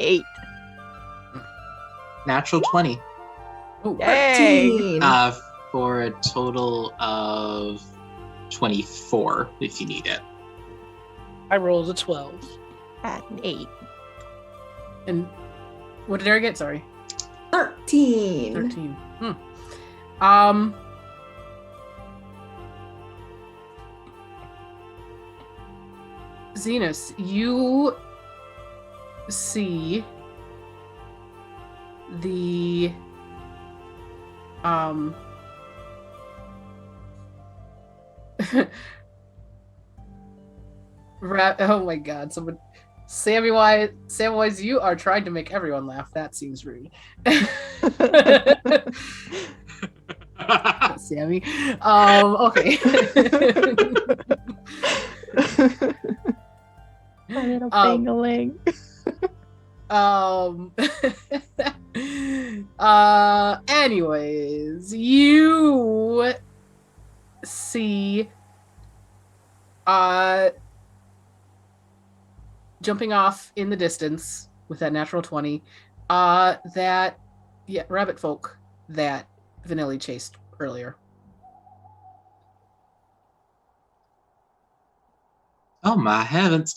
8. Natural 20. Ooh, Yay! For a total of 24, if you need it. I rolled a 12. At an 8. And what did Eric get? Sorry. 13. 13. Zenus, you see the oh my god, someone Samwise, you are trying to make everyone laugh. That seems rude. Sammy. Okay. My little bang-a-ling. Anyways, you see jumping off in the distance with that natural 20, rabbit folk that Vanilly chased earlier. Oh my heavens.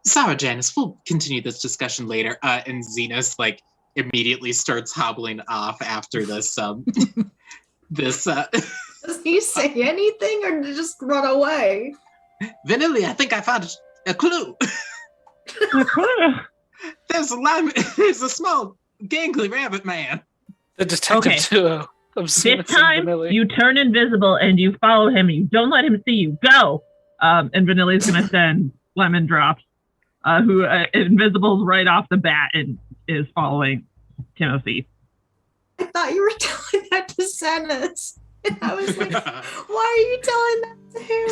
Sorry, Janis, we'll continue this discussion later. And Zenus, immediately starts hobbling off after this, Does he say anything or just run away? Vanilly, I think I found a clue. There's a small, gangly rabbit man. The detective duo. This time, you turn invisible and you follow him. You don't let him see you. Go! And Vanilly's going to send Lemon Drops, who invisible's right off the bat and is following Timothy. I thought you were telling that to Zenus. And I was like, why are you telling that to him?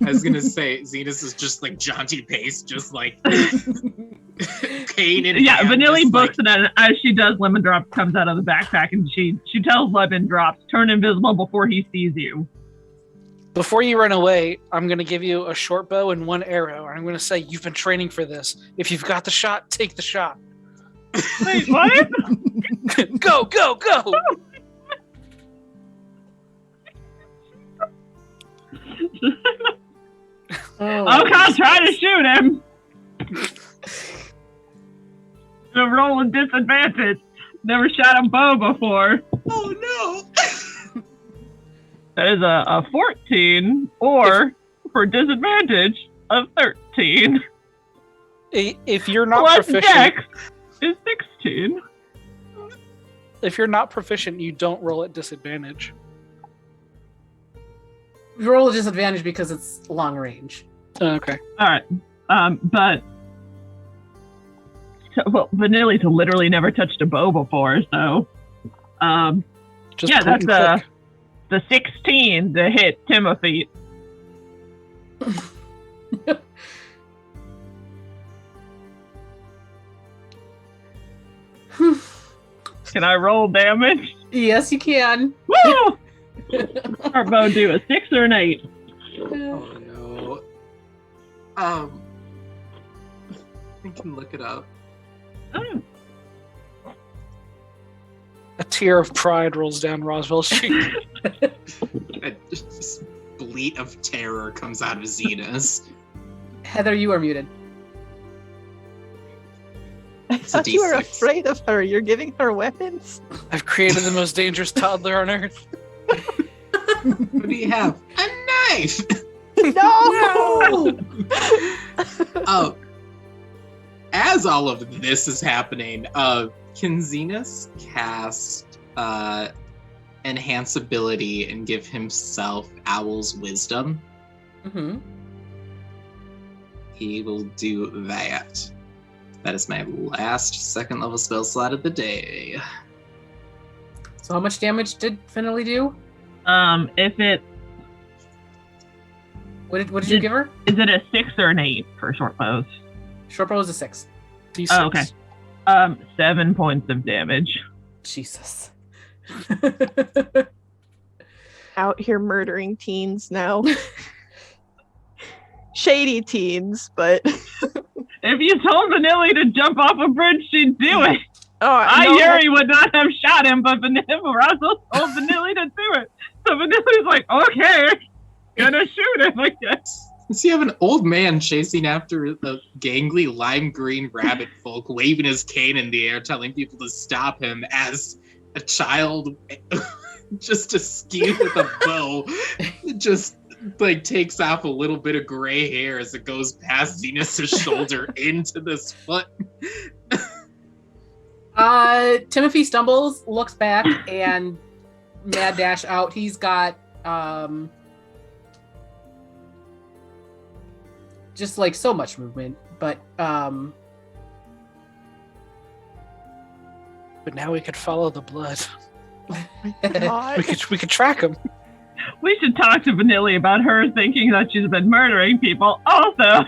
I was gonna say Zenus is just like jaunty pace, just like cane in hand, Vanilly books it, and as she does, Lemon Drops comes out of the backpack and she tells Lemon Drops, turn invisible before he sees you. Before you run away, I'm going to give you a short bow and one arrow. I'm going to say, you've been training for this. If you've got the shot, take the shot. Wait, what? Go, go, go! Okay, try to shoot him. The roll with disadvantage. Never shot a bow before. Oh no! That is a 14, or for disadvantage, a 13. If you're not Plus proficient, Dex is 16. if you're not proficient, you don't roll at disadvantage. You roll a disadvantage because it's long range. Okay. All right, but Vanilly's literally never touched a bow before, so Just yeah, point that's and the 16 to hit Timothy. Can I roll damage? Yes, you can. Woo! Our bow do a 6 or an 8. Oh no. I can look it up. Oh. A tear of pride rolls down Roswell's cheek. A bleat of terror comes out of Zenus. Heather, you are muted. I It's a thought you were D6. afraid of her. You're giving her weapons. I've created the most dangerous toddler on earth. What do you have? A knife! No! Oh, as all of this is happening, can Zenus cast enhance ability and give himself Owl's Wisdom? Mm-hmm. He will do that. That is my last second level spell slot of the day. So how much damage did Vanilly do? If it What did you give her? is it a 6 or an 8 for short bows? Short bow is a 6. D6. Oh, okay. 7 points of damage. Jesus. Out here murdering teens now. Shady teens, but If you told Vanilly to jump off a bridge, she'd do it. no, Yuri would not have shot him, but Russell told Vanilly to do it. So Vanilly's like, okay, gonna shoot him, I guess. Does he have an old man chasing after the gangly lime green rabbit folk, waving his cane in the air, telling people to stop him as a child just askew with a bow just like takes off a little bit of gray hair as it goes past Zenus's shoulder into this foot. Timothy stumbles, looks back, and mad dash out. He's got just like so much movement, but But now we could follow the blood. God. We could track him. We should talk to Vanilly about her thinking that she's been murdering people. Also,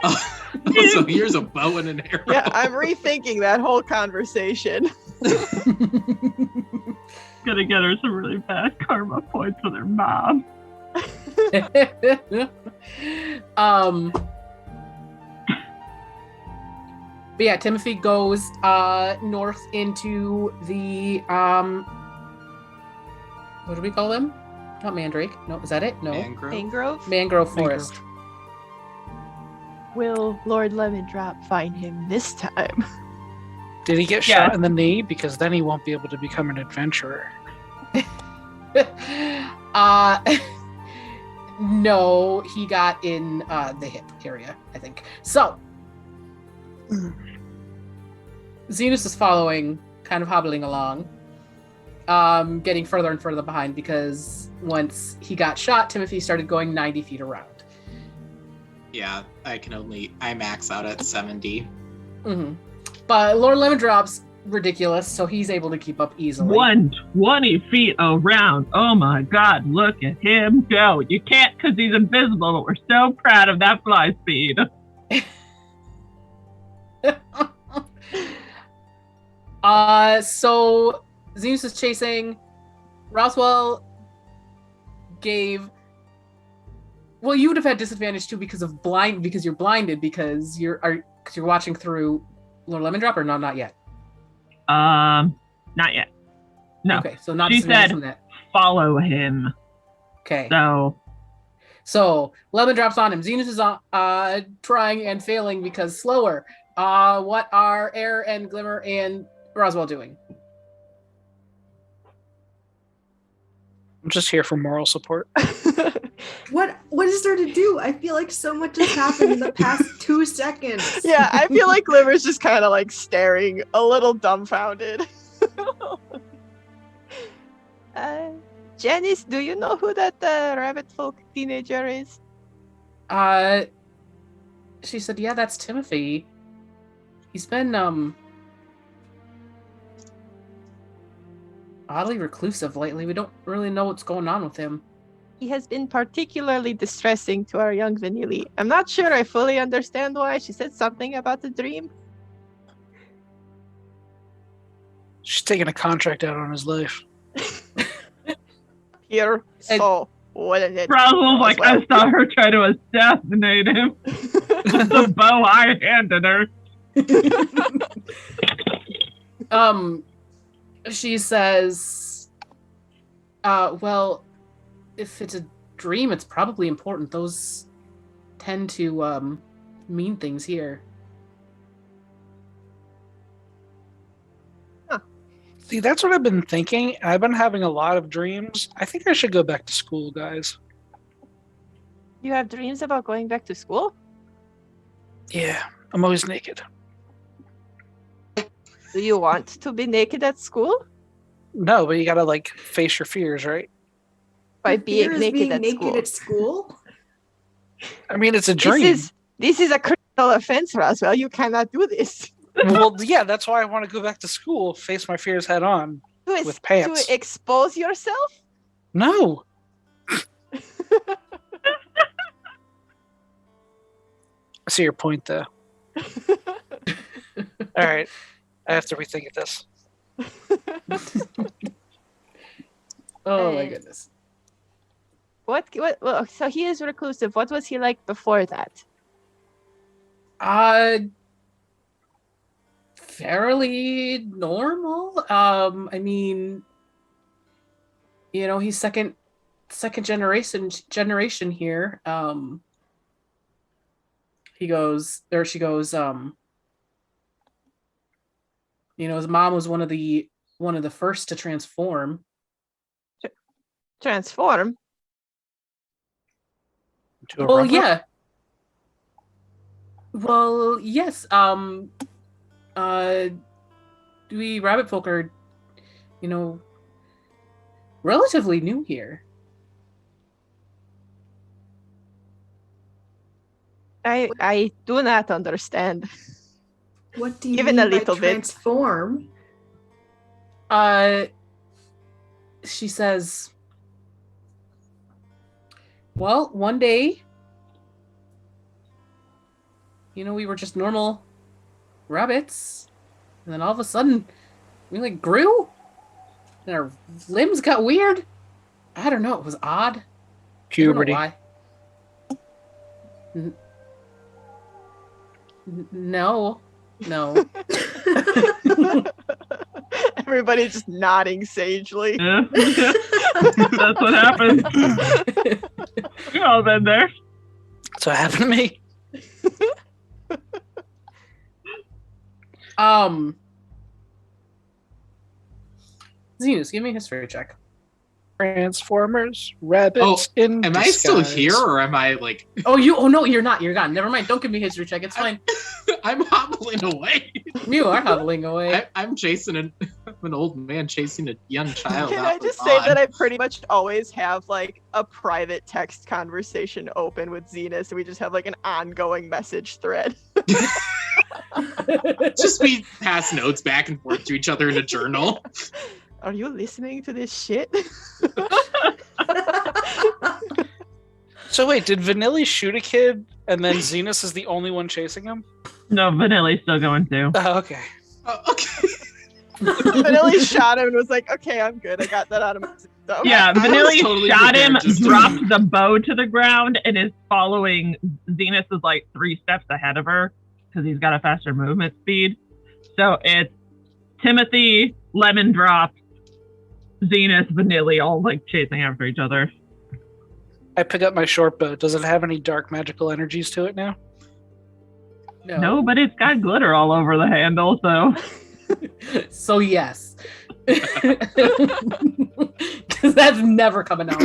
Also, here's a bow and an arrow. Yeah, I'm rethinking that whole conversation. gonna get her some really bad karma points with her mom. But yeah, Timothy goes north into the what do we call them? Not mandrake. No, is that it? No. Mangrove? Mangrove forest. Will Lord Lemon Drop find him this time? Did he get Yeah. shot in the knee? Because then he won't be able to become an adventurer. No, he got in the hip area, I think. So, Zenus is following, kind of hobbling along, getting further and further behind because once he got shot, Timothy started going 90 feet around. Yeah, I max out at 70. Mm-hmm. But Lord Lemondrop's ridiculous, so he's able to keep up easily. 120 feet around. Oh my god, look at him go. You can't because he's invisible, but we're so proud of that fly speed. So Zenus is chasing. Roswell gave. Well, you would have had disadvantage too because you're blinded because you're watching through Lord Lemondrop, or not yet. Not yet. No. Okay, so not She disadvantage said from that. follow him. Okay. So Lemondrop's on him. Zenus is trying and failing because slower. What are Eror and Glimmer and Roswell doing? I'm just here for moral support. What is there to do? I feel like so much has happened in the past 2 seconds. Yeah, I feel like Glimmer's just kind of like staring, a little dumbfounded. Janis, do you know who that rabbit folk teenager is? She said, yeah, that's Timothy. He's been, oddly reclusive lately. We don't really know what's going on with him. He has been particularly distressing to our young Vanilly. I'm not sure I fully understand why. She said something about the dream. She's taking a contract out on his life. Here, so wouldn't it? Roswell's like, I saw her try to assassinate him with the bow I handed her. She says, well, if it's a dream, it's probably important. Those tend to mean things here. See, that's what I've been thinking. I've been having a lot of dreams. I think I should go back to school, guys. You have dreams about going back to school? Yeah, I'm always naked. Do you want to be naked at school? No, but you gotta like face your fears, right? By Fear being is naked being at naked school. at school? I mean, it's a dream. This is a criminal offense, Roswell. You cannot do this. Well, yeah, that's why I want to go back to school, face my fears head on with pants. To expose yourself? No. I see your point, though. All right, I have to rethink this. Oh my goodness. What? Well, so he is reclusive. What was he like before that? Fairly normal. I mean, he's second generation here. She goes, his mom was one of the first to transform. Transform? To a Well, robot? yeah. Well, yes. We rabbit folk are, relatively new here. I do not understand. What do you Even mean a little by bit. transform? She says, well, one day, we were just normal rabbits, and then all of a sudden, we like grew, and our limbs got weird. I don't know. It was odd. Puberty. I don't know why. No. Everybody's just nodding sagely. Yeah. That's what happens. We've all been there. That's what happened to me. Zenus, give me a history check. Transformers, rabbits in Am I still disguise. here, or am I like Oh, no, you're not. You're gone. Never mind. Don't give me history check. It's fine. I'm hobbling away? You are hobbling away. I'm chasing an old man chasing a young child. Can out I with just say lawn. that I pretty much always have like a private text conversation open with Zenus, and we just have like an ongoing message thread. Just we pass notes back and forth to each other in a journal. Are you listening to this shit? So wait, did Vanilly shoot a kid and then Zenus is the only one chasing him? No, Vanilly's still going too. Oh, okay. Oh, okay. Vanilly shot him and was like, okay, I'm good. I got that out of my system. Yeah, I was Vanilly totally shot him, prepared just to- dropped the bow to the ground, and is following. Zenus is like 3 steps ahead of her because he's got a faster movement speed. So it's Timothy, Lemon Drop, Zenus, Vanilly, all like chasing after each other. I pick up my short bow. Does it have any dark magical energies to it now? No, but it's got glitter all over the handle, so So yes. Because that's never coming out.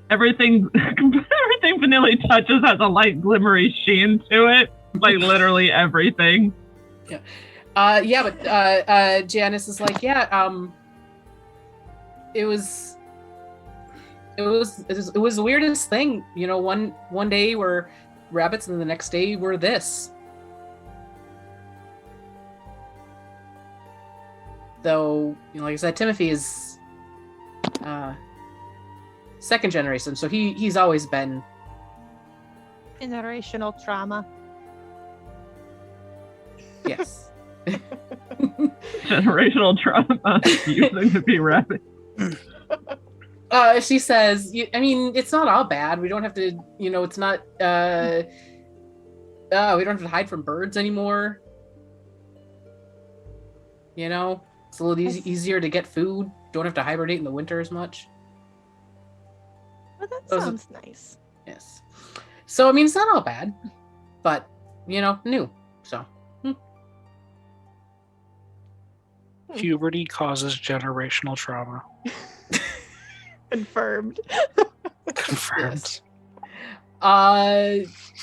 everything Vanilly touches has a light glimmery sheen to it. Like literally everything. But Janis is like, it was the weirdest thing. You know, one day we're rabbits and the next day we're this. Though, you know, like I said, Timothy is second generation, so he's always been Generational trauma. yes. Generational trauma using to be rabbit. She says, I mean, it's not all bad. We don't have to, you know, it's not, we don't have to hide from birds anymore. You know, it's a little easier to get food. Don't have to hibernate in the winter as much. Well, that Those- sounds nice. Yes. So, I mean, it's not all bad, but, you know, new. So, Puberty causes generational trauma. Confirmed. Confirmed. Yes.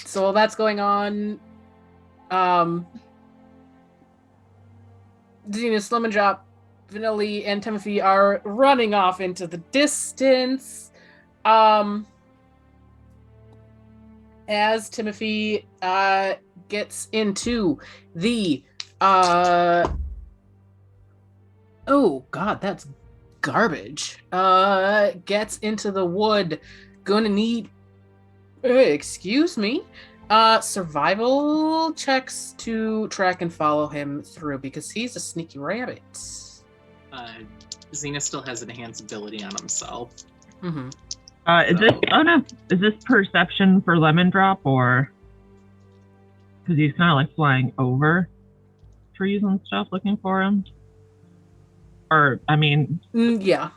So while that's going on, Zenus, Lemon Drop, Vanilly, and Timothy are running off into the distance. As Timothy gets into the oh god, that's garbage. Gets into the wood. Gonna need excuse me. Survival checks to track and follow him through because he's a sneaky rabbit. Xena still has enhanced ability on himself. Mm-hmm. Is this perception for Lemon Drop, or because he's kind of like flying over trees and stuff looking for him? Or, I mean... Yeah.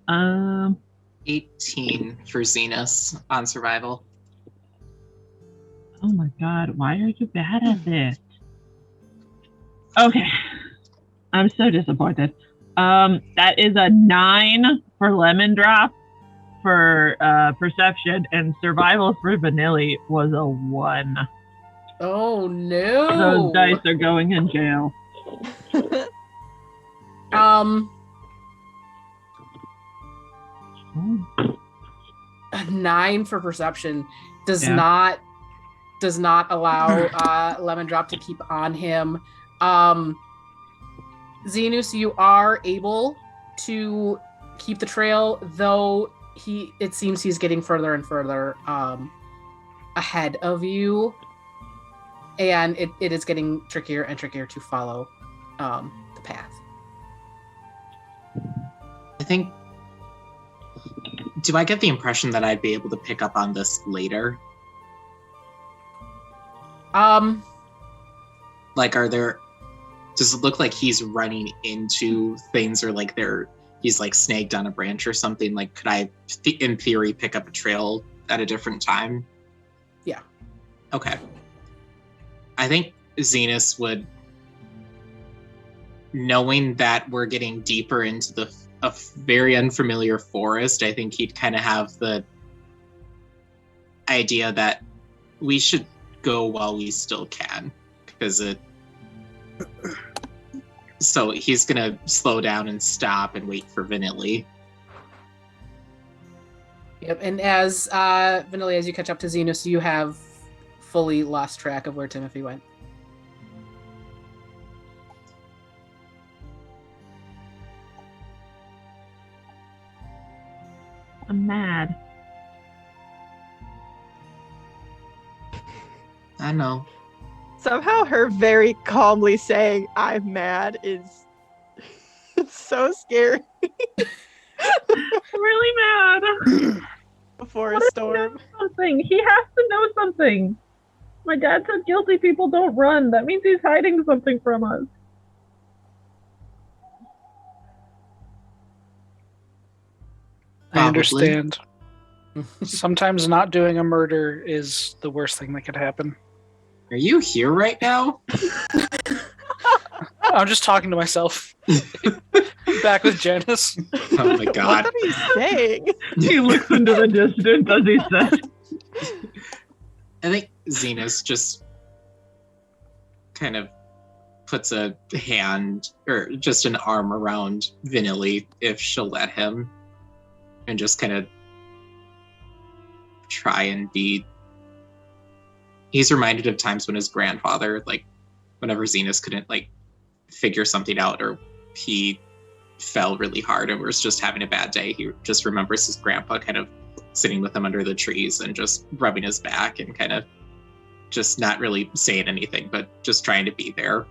Um, 18 for Zenus on survival. oh my god, why are you bad at this? Okay. I'm so disappointed. That is a 9 for Lemon Drop for perception, and survival for Vanilly was a 1. Oh no. Those dice are going in jail. A 9 for perception does Yeah. not allow Lemon Drop to keep on him. Zenus, you are able to keep the trail, though it seems he's getting further and further ahead of you, and it is getting trickier and trickier to follow the path. I think. Do I get the impression that I'd be able to pick up on this later? Like, does it look like he's running into things, or like he's like snagged on a branch or something? Like, could I, in theory, pick up a trail at a different time? Yeah. Okay. I think Zenus would, knowing that we're getting deeper into a very unfamiliar forest, I think he'd kind of have the idea that we should go while we still can, because so he's gonna slow down and stop and wait for Vanilly. Yep, and as Vanilly, as you catch up to Zenus, you have fully lost track of where Timothy went. I'm mad. I know. Somehow her very calmly saying, I'm mad is so scary I'm really mad. before a What if he storm. knows something? He has to know something. My dad said guilty people don't run. That means he's hiding something from us. Probably. I understand. Sometimes not doing a murder is the worst thing that could happen. Are you here right now? I'm just talking to myself. Back with Janis. Oh my god. What are you saying? He looks into the distance as he says. I think Zenus just kind of puts a hand or just an arm around Vanilly if she'll let him, and just kind of try and be. He's reminded of times when his grandfather, like whenever Zenus couldn't like figure something out, or he fell really hard and was just having a bad day, he just remembers his grandpa kind of sitting with him under the trees and just rubbing his back and kind of just not really saying anything, but just trying to be there.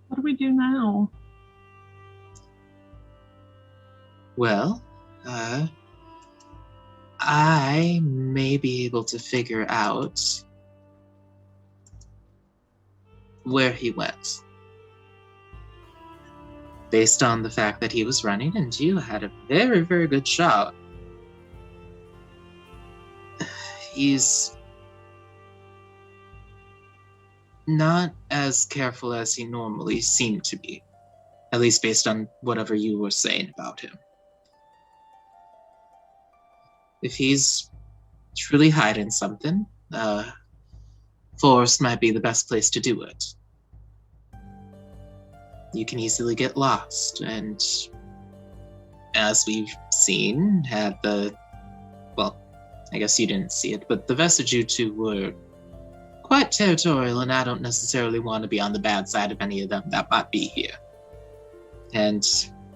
What do we do now? Well, I may be able to figure out where he went. Based on the fact that he was running and you had a very, very good shot. He's not as careful as he normally seemed to be. At least based on whatever you were saying about him. If he's truly hiding something, forest might be the best place to do it. You can easily get lost, and as we've seen, I guess you didn't see it, but the Vestige two were quite territorial, and I don't necessarily want to be on the bad side of any of them that might be here. And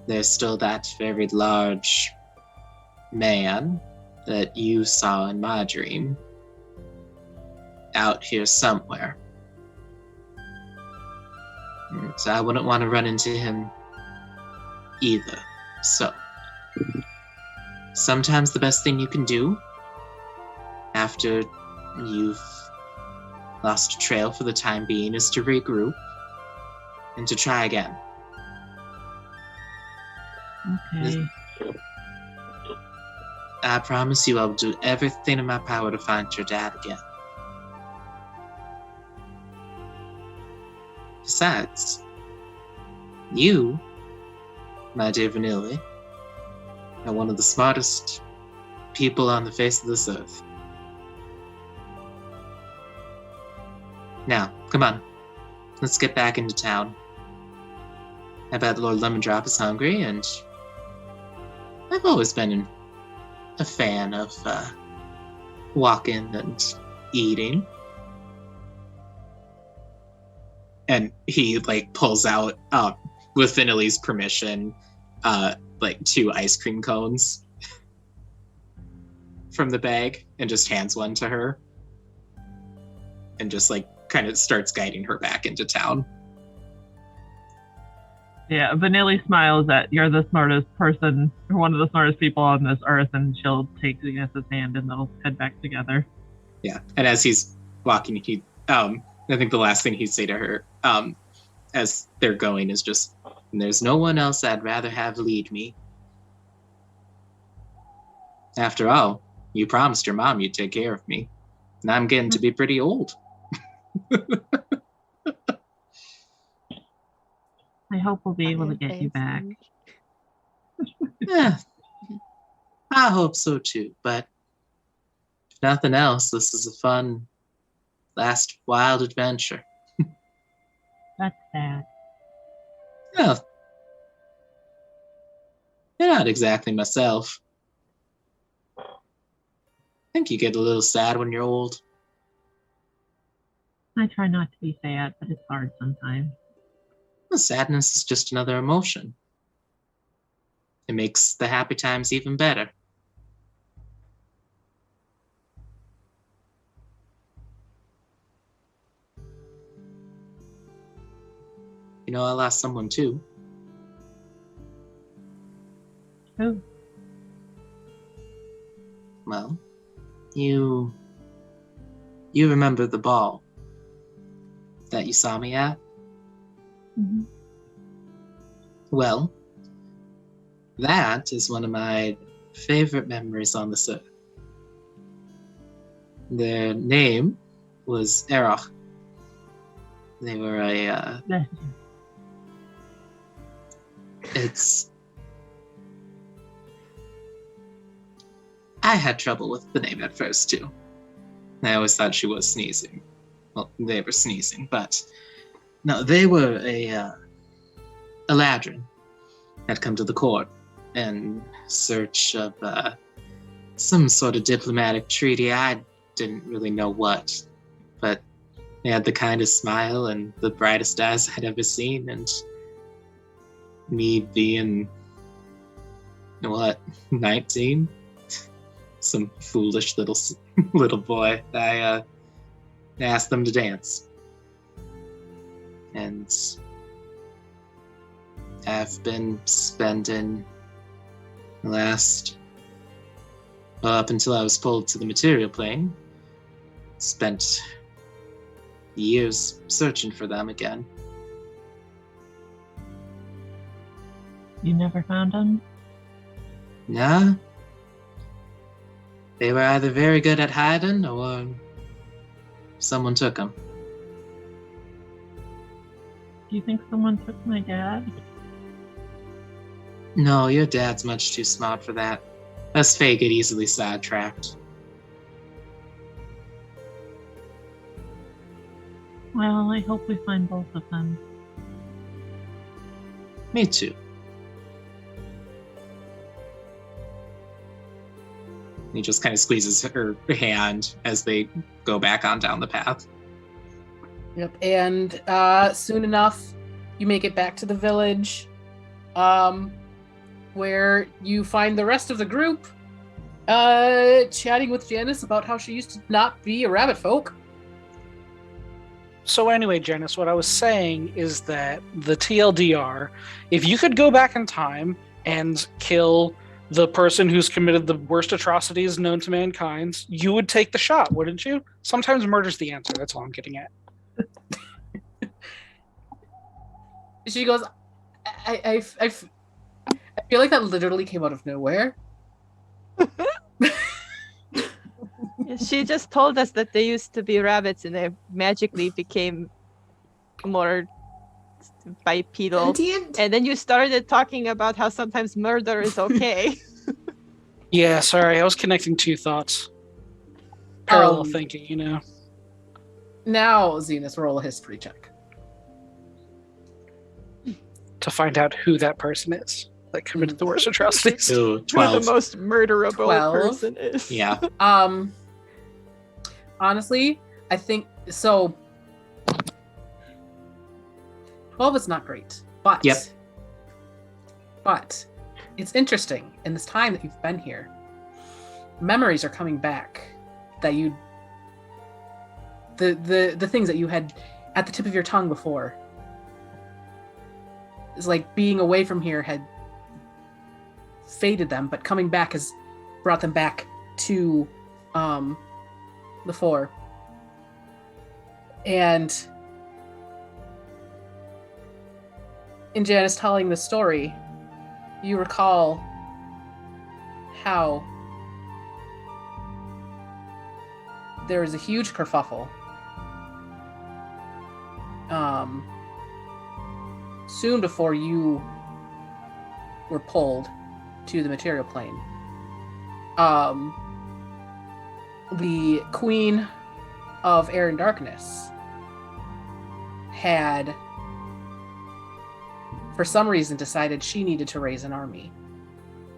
there's still that very large man that you saw in my dream out here somewhere. So I wouldn't want to run into him either. So sometimes the best thing you can do after you've lost a trail for the time being is to regroup and to try again. Okay. I promise you I will do everything in my power to find your dad again. Besides, you, my dear Vanilly, are one of the smartest people on the face of this earth. Now, come on. Let's get back into town. I bet Lord Lemondrop is hungry, and I've always been a fan of walking and eating. And he pulls out, with Vanilly's permission, 2 ice cream cones from the bag and just hands one to her. And just kind of starts guiding her back into town. Yeah, Vanilly smiles at, you're the smartest person, or one of the smartest people on this earth, and she'll take Zenus's hand and they'll head back together. Yeah, and as he's walking, I think the last thing he'd say to her, as they're going, is just, there's no one else I'd rather have lead me. After all, you promised your mom you'd take care of me, and I'm getting to be pretty old. I hope we'll be able to get you back. Yeah, I hope so too. But if nothing else, this is a fun last wild adventure. That's sad. Yeah, you're not exactly myself. I think you get a little sad when you're old. I try not to be sad, but it's hard sometimes. Well, sadness is just another emotion. It makes the happy times even better. You know, I lost someone too. Who? Well, you remember the ball that you saw me at? Mhm. Well, that is one of my favorite memories on this earth. Their name was Eror. They were I had trouble with the name at first, too. I always thought she was sneezing. Well, they were sneezing, but no, they were a ladron had come to the court in search of some sort of diplomatic treaty. I didn't really know what, but they had the kindest smile and the brightest eyes I'd ever seen, and me being, 19? Some foolish little boy. I asked them to dance, and I've been spending the last, up until I was pulled to the material plane, spent years searching for them again. You never found them? Nah. They were either very good at hiding or someone took them. Do you think someone took my dad? No, your dad's much too smart for that. Us Fae get easily sidetracked. Well, I hope we find both of them. Me too. He just kind of squeezes her hand as they go back on down the path. Yep, and soon enough, you make it back to the village, where you find the rest of the group chatting with Janis about how she used to not be a rabbit folk. So anyway, Janis, what I was saying is that the TLDR, if you could go back in time and kill the person who's committed the worst atrocities known to mankind, you would take the shot, wouldn't you? Sometimes murder's the answer. That's all I'm getting at. She goes, I feel like that literally came out of nowhere. She just told us that they used to be rabbits and they magically became more bipedal. Sentient? And then you started talking about how sometimes murder is okay. Yeah, sorry, I was connecting two thoughts. Parallel thinking, you know. Now, Zenus, roll a history check. To find out who that person is that committed the worst atrocities. Ooh, Who 12. the most murderable 12? person is. Yeah. Honestly, I think so. 12 is not great, but Yep. But it's interesting in this time that you've been here. Memories are coming back that you the things that you had at the tip of your tongue before. It's like being away from here had faded them, but coming back has brought them back to the fore. And in Janis telling the story, you recall how there was a huge kerfuffle soon before you were pulled to the material plane, the Queen of Air and Darkness had, for some reason, decided she needed to raise an army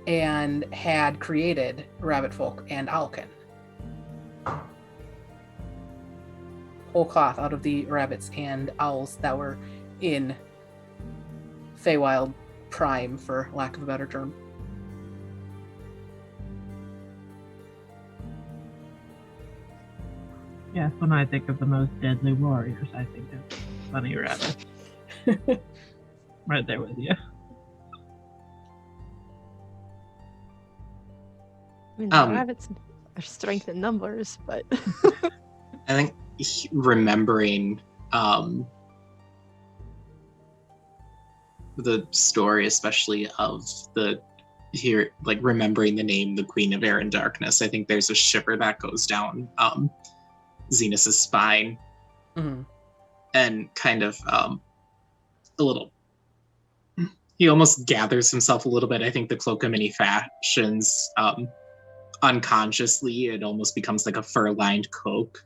and had created Rabbit Folk and Owlkin. Whole cloth out of the rabbits and owls that were in Feywild Prime, for lack of a better term. Yes, when I think of the most deadly warriors, I think of bunny rabbits. Right there with you. I mean, the rabbits are strength in numbers, but I think remembering the story, especially of remembering the name, the Queen of Air and Darkness, I think there's a shiver that goes down Zenus's spine, and kind of a little. He almost gathers himself a little bit. I think the cloak of many fashions, unconsciously, it almost becomes like a fur-lined cloak,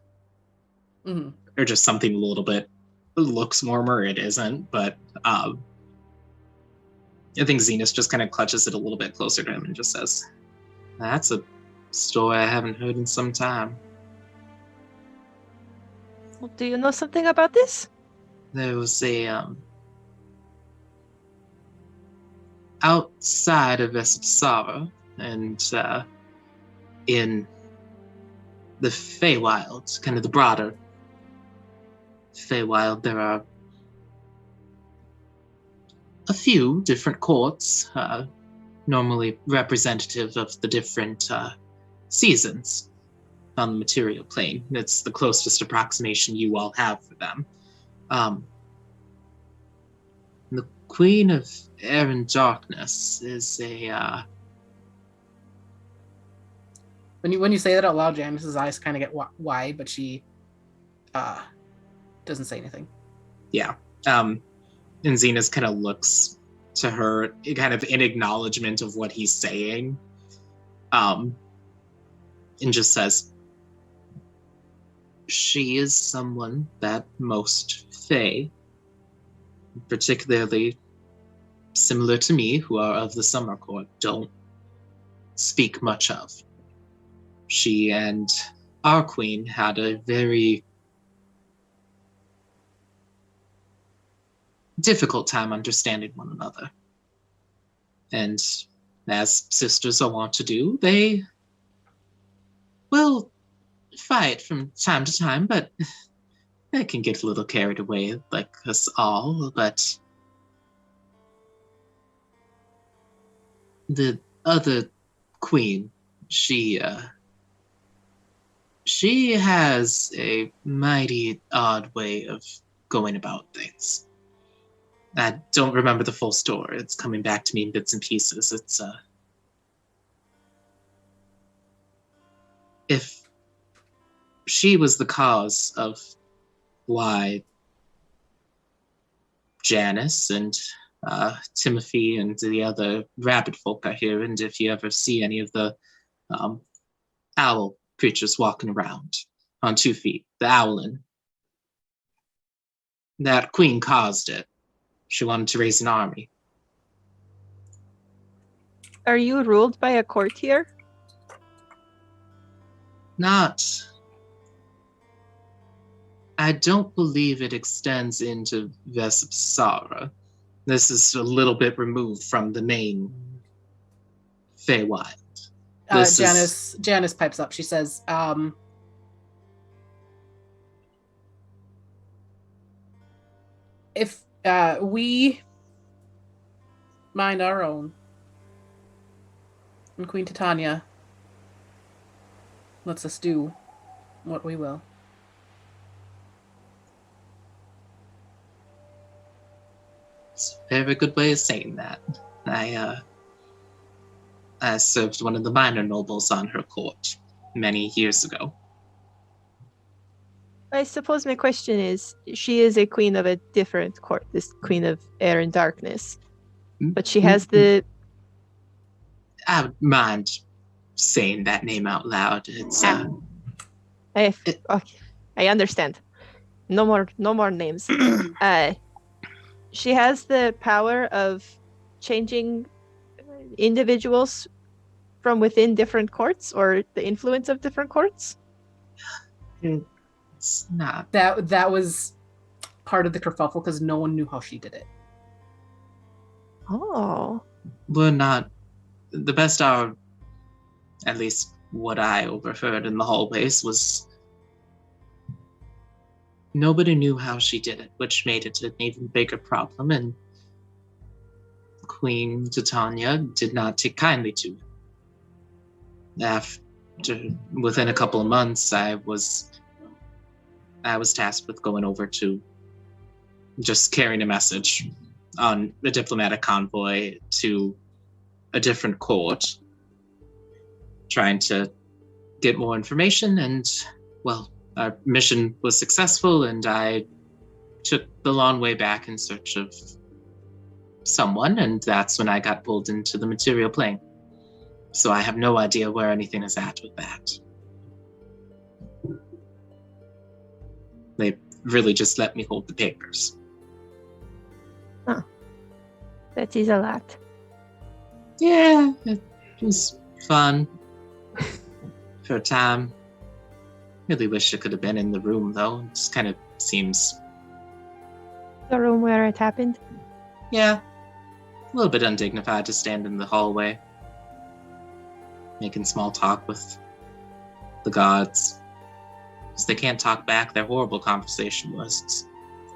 or just something a little bit looks warmer. It isn't, but I think Zenus just kind of clutches it a little bit closer to him and just says, "That's a story I haven't heard in some time." Well, do you know something about this? There was a outside of Vesipisara and in the Feywild, kind of the broader Feywild, there are a few different courts, normally representative of the different seasons on the material plane. It's the closest approximation you all have for them. The Queen of Air and Darkness is a... When you say that out loud, Janis's eyes kind of get wide, but she doesn't say anything. Yeah. And Zenus kind of looks to her, kind of in acknowledgement of what he's saying, and just says, "She is someone that most Fey, particularly similar to me, who are of the Summer Court, don't speak much of. She and our queen had a very difficult time understanding one another. And as sisters are wont to do, they will fight from time to time, but they can get a little carried away like us all. But the other queen, she has a mighty odd way of going about things. I don't remember the full story. It's coming back to me in bits and pieces. It's if she was the cause of why Janis and Timothy and the other rabbit folk are here, and if you ever see any of the owl creatures walking around on 2 feet, the owlin, that queen caused it. She wanted to raise an army. Are you ruled by a courtier? I don't believe it extends into Vesipisara. This is a little bit removed from the main Feywild. Janis pipes up. She says, if we mind our own, and Queen Titania lets us do what we will. It's a very good way of saying that. I served one of the minor nobles on her court many years ago. I suppose my question is, she is a queen of a different court, this queen of air and darkness. But she has the... I would mind saying that name out loud. It's okay, I understand. No more names. She has the power of changing individuals from within different courts, or the influence of different courts. it's not. That was part of the kerfuffle because no one knew how she did it. Oh. We're not the best are, at least what I overheard in the hallways was nobody knew how she did it, which made it an even bigger problem, and Queen Titania did not take kindly to it. Within a couple of months, I was tasked with going over to just carrying a message on a diplomatic convoy to a different court, trying to get more information, and, well, our mission was successful, and I took the long way back in search of someone, and that's when I got pulled into the material plane. So I have no idea where anything is at with that. They really just let me hold the papers. Huh. That is a lot. Yeah, it was fun for a time. Really wish I could have been in the room, though. It just kind of seems... The room where it happened? Yeah. A little bit undignified to stand in the hallway, making small talk with the gods. Because they can't talk back their horrible conversationalists.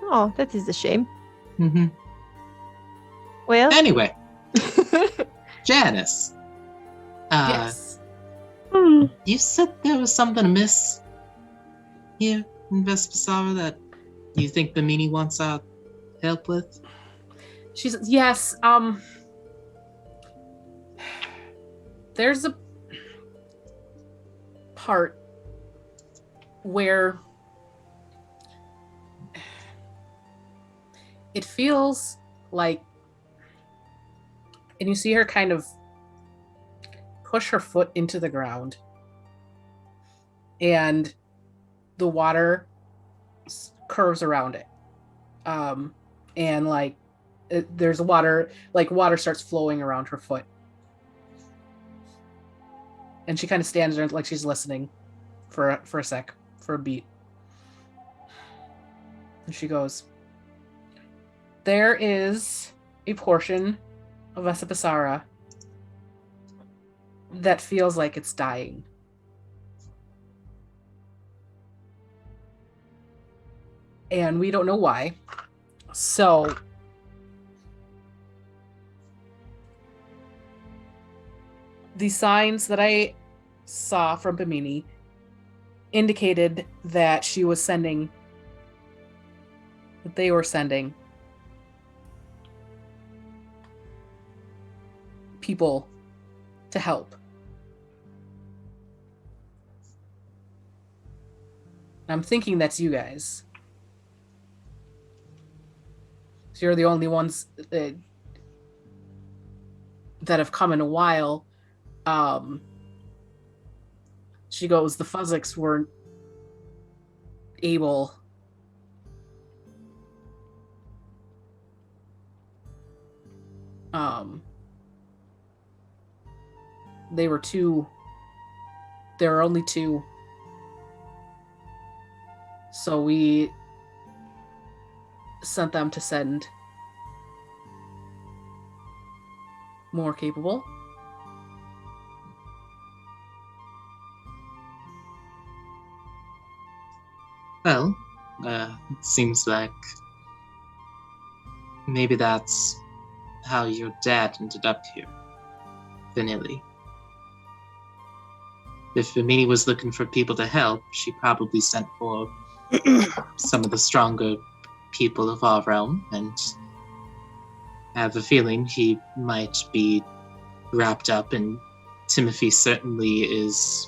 Oh, that is a shame. Mm-hmm. Well... Anyway. Janis. Yes. You said there was something amiss here in Vesipisara that you think Vanilly wants our help with? She's yes. There's a part where it feels like, and you see her kind of push her foot into the ground, and the water curves around it, and like there's water starts flowing around her foot, and she kind of stands there like she's listening for a sec, for a beat, and she goes, "There is a portion of Vesipisara that feels like it's dying. And we don't know why. So the signs that I saw from Bimini indicated that they were sending people to help. I'm thinking that's you guys. So you're the only ones that have come in a while. She goes, the Fuzziks weren't able. There were only two. So we sent them to send more capable. Well, it seems like maybe that's how your dad ended up here, Vanilly. If Vanilly was looking for people to help, she probably sent for some of the stronger people of our realm, and I have a feeling he might be wrapped up, and Timothy certainly is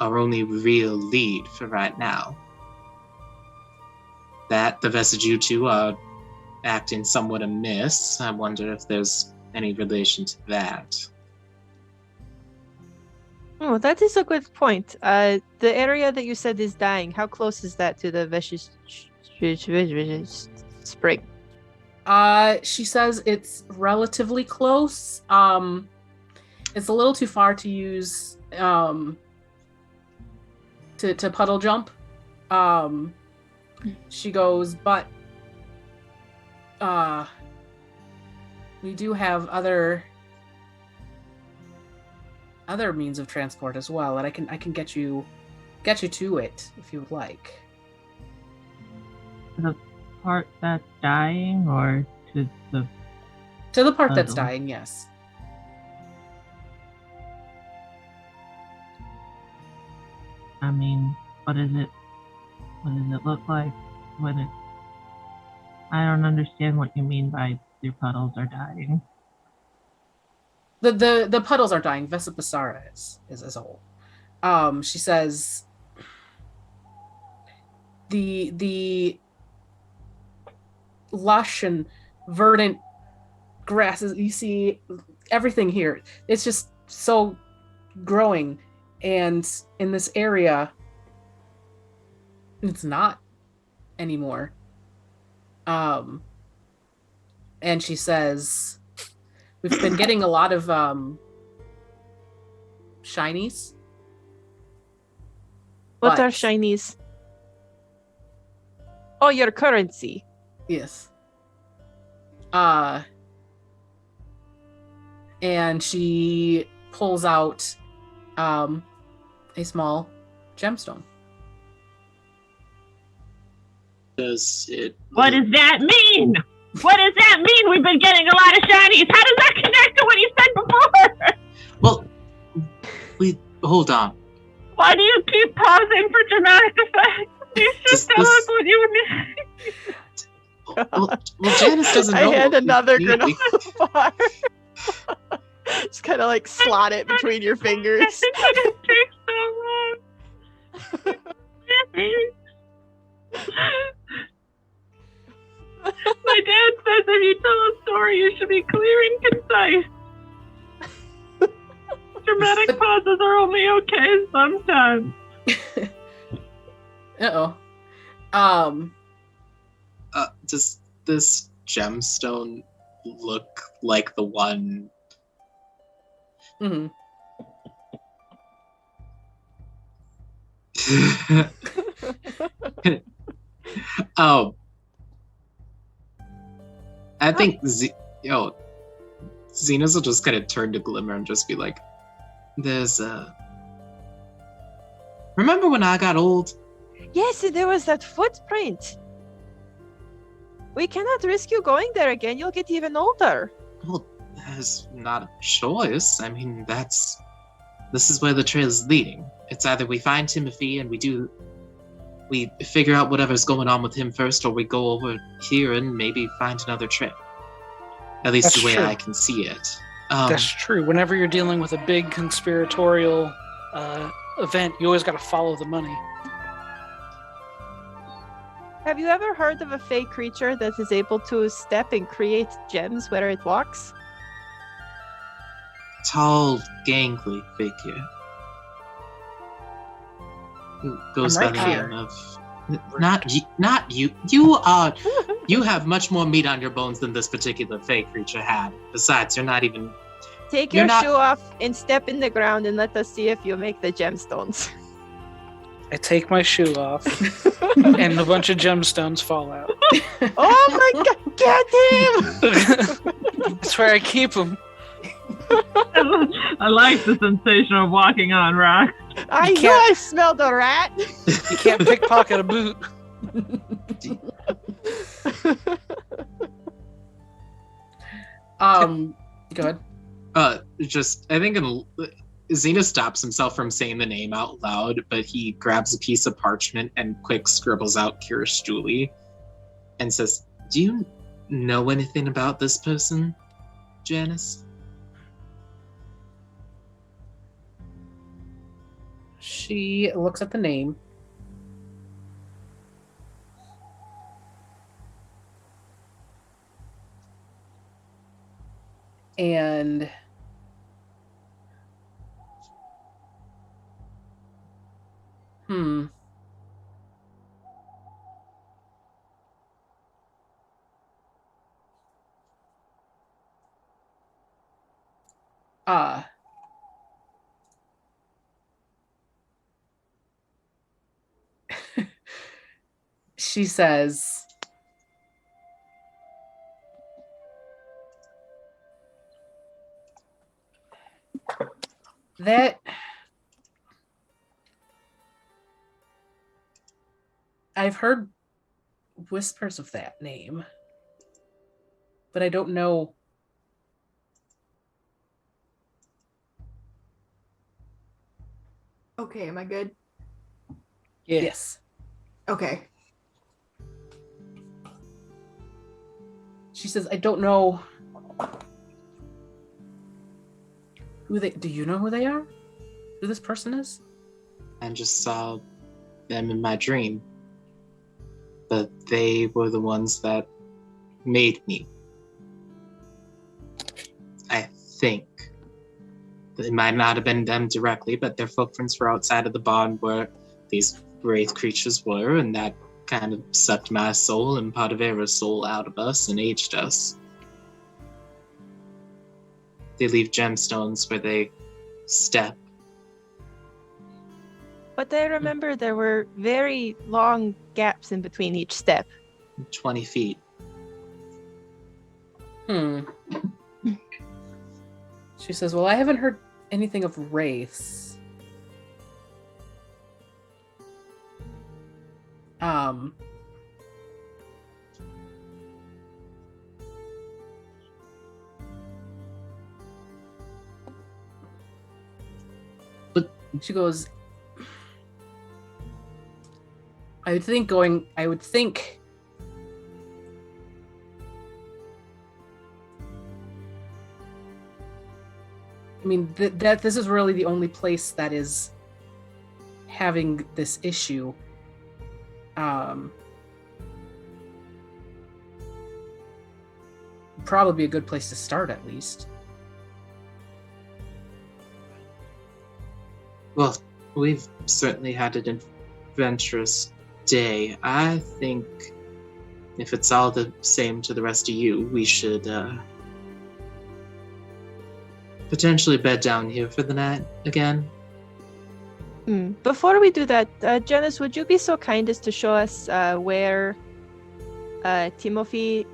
our only real lead for right now. that the Vestige 2 are acting somewhat amiss. I wonder if there's any relation to that. Oh, that is a good point. The area that you said is dying, how close is that to the Vicious spring? She says it's relatively close. It's a little too far to use to puddle jump. She goes, but we do have other means of transport as well, and I can get you to it if you would like. The part that's dying, or to the part that's puzzle? dying, yes. I mean, what does it look like when it? I don't understand what you mean by your puddles are dying. The puddles are dying. Vesipisara is as a whole. She says the lush and verdant grasses, you see everything here. It's just so growing, and in this area it's not anymore. And she says we've been getting a lot of shinies. What But- are shinies? Oh, your currency. Yes. And she pulls out a small gemstone. Does it? What does that mean? What does that mean? We've been getting a lot of shinies. How does that connect to what you said before? Well, hold on. Why do you keep pausing for dramatic effect? You should Does tell this- us what you mean. Well, Janis doesn't know. I had what we another need. granola bar. Just kind of like slot it between your fingers. It takes so long. My dad says if you tell a story, you should be clear and concise. Dramatic pauses are only okay sometimes. Does this gemstone look like the one? Mhm. I think Zenus will just kind of turn to Glimmer and just be like, "There's remember when I got old? Yes, there was that footprint. We cannot risk you going there again. You'll get even older. Well, there's not a choice. I mean, this is where the trail is leading. It's either we find Timothy and we figure out whatever's going on with him first, or we go over here and maybe find another trail. At least That's the way true. I can see it. That's true. Whenever you're dealing with a big conspiratorial event, you always got to follow the money. Have you ever heard of a fey creature that is able to step and create gems where it walks? Tall, gangly figure. Who goes I'm by right the here. name of... Not you. You have much more meat on your bones than this particular fake creature had. Besides, you're not even... Take You're your not- shoe off and step in the ground and let us see if you make the gemstones. I take my shoe off, and a bunch of gemstones fall out. Oh my god, get him! That's where I keep them. I like the sensation of walking on rocks. I knew can't- I smelled a rat. You can't pickpocket a boot. Go ahead. I think Xena stops himself from saying the name out loud, but he grabs a piece of parchment and quick scribbles out Curious Julie and says, "Do you know anything about this person, Janis?" She looks at the name. And she says, that I've heard whispers of that name, but I don't know. Okay, am I good? Yeah. Yes. Okay. She says, I don't know who they... Do you know who they are? Who this person is? I just saw them in my dream. But they were the ones that made me. I think. It might not have been them directly, but their footprints were outside of the barn where these wraith creatures were, and that kind of sucked my soul and part of Eror's soul out of us and aged us. They leave gemstones where they step. But I remember there were very long gaps in between each step. 20 feet. She says, well, I haven't heard anything of wraiths. But she goes, I would think I mean, that this is really the only place that is having this issue. Probably a good place to start, at least. Well, we've certainly had an adventurous day. I think if it's all the same to the rest of you, we should potentially bed down here for the night again. Before we do that, Janis, would you be so kind as to show us where Timothy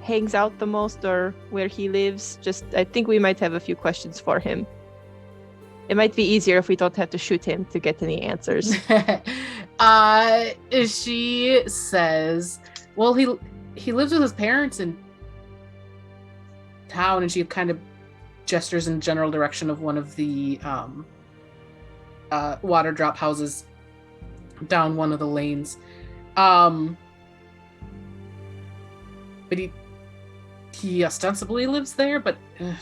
hangs out the most, or where he lives? I think we might have a few questions for him. It might be easier if we don't have to shoot him to get any answers. She says, well, he lives with his parents in town, and she kind of gestures in general direction of one of the water drop houses down one of the lanes. But he ostensibly lives there, but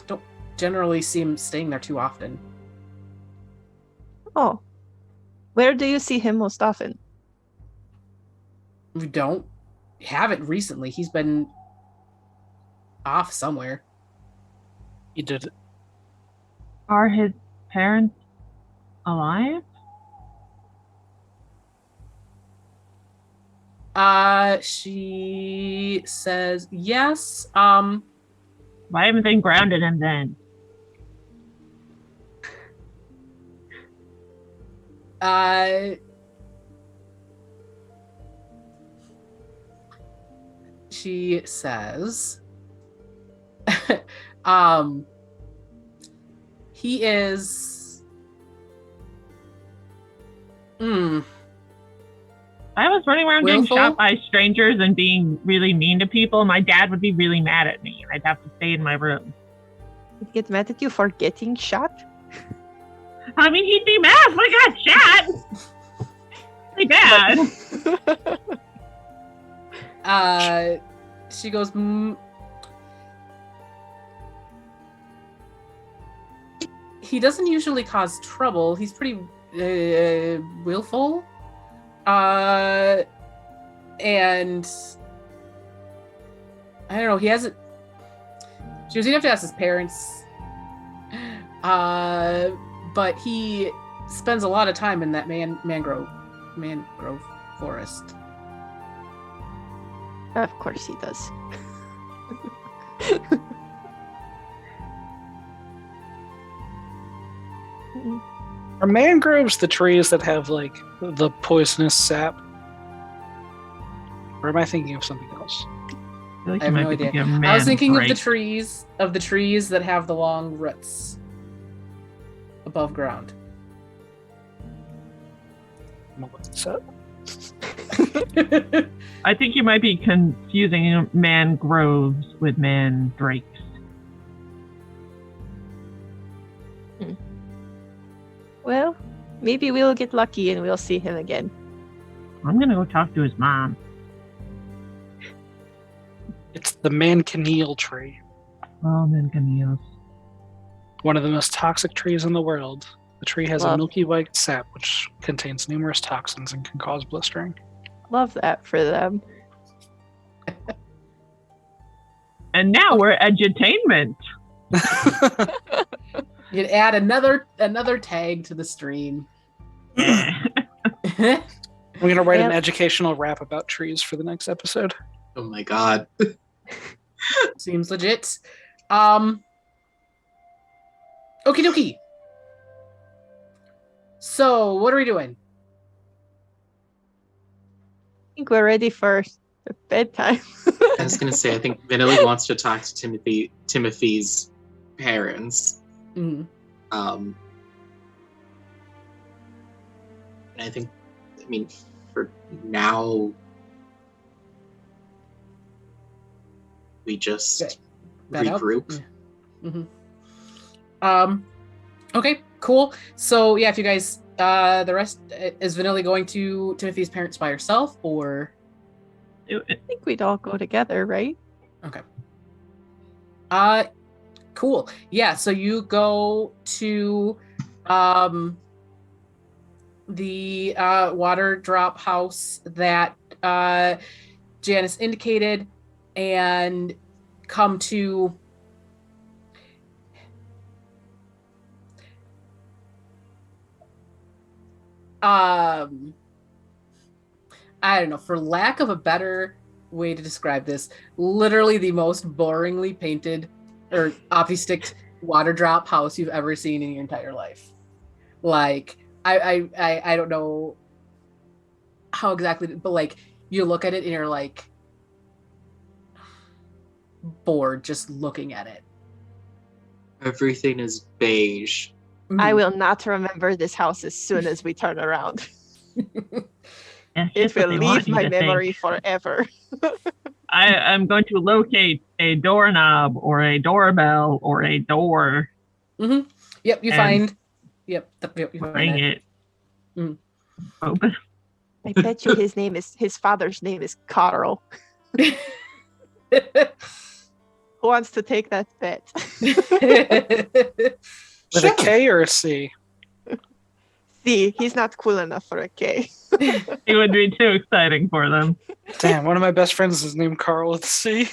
don't generally see him staying there too often. Oh. Where do you see him most often? We haven't recently. He's been off somewhere. You did it. Are his parents alive? She says yes. Why haven't they grounded him then? She says he is I was running around willful? getting shot by strangers and being really mean to people. My dad would be really mad at me, and I'd have to stay in my room. He'd get mad at you for getting shot? I mean, he'd be mad if I got shot. Really bad. She goes, he doesn't usually cause trouble. He's pretty willful. And I don't know, he hasn't She was gonna have to ask his parents. But he spends a lot of time in that mangrove forest. Of course he does. Are mangroves the trees that have like the poisonous sap? Or am I thinking of something else? I feel like I you have might no be idea. thinking of I was thinking of the mandrake. trees that have the long roots above ground. I'm gonna look this up. I think you might be confusing mangroves with mandrakes. Well, maybe we'll get lucky and we'll see him again. I'm gonna go talk to his mom. It's the mancaneel tree, Oh, manganiels. one of the most toxic trees in the world. The tree has a Love. milky white sap which contains numerous toxins and can cause blistering. Love that for them. And now we're edutainment. You'd add another tag to the stream. I'm gonna write an Yep. educational rap about trees for the next episode. Oh my god. Seems legit. Okie dokie. So, what are we doing? I think we're ready for bedtime. I was gonna say I think Vanilly wants to talk to Timothy's parents. Mhm. And I mean, for now, we just Okay. That out? regroup. Yeah. Okay, cool. So yeah, if you guys, the rest is Vanilly going to Timothy's parents by herself, or I think we'd all go together, right? okay. Cool. Yeah. So you go to, the water drop house that Janis indicated, and come to I don't know, for lack of a better way to describe this, literally the most boringly painted or opti-sticked water drop house you've ever seen in your entire life. Like, I don't know how exactly, but like, you look at it and you're like bored just looking at it. Everything is beige. I will not remember this house as soon as we turn around. That's It just what will they want leave you my to think. memory forever. I am going to locate a doorknob or a doorbell or a door. Mm-hmm. Yep, you And find. Yep, you find Ring that. it. Mm. Open. I bet you his father's name is Carl. Who wants to take that bet? With a K or a C? See, he's not cool enough for a K. It would be too exciting for them. Damn, one of my best friends is named Carl with a C.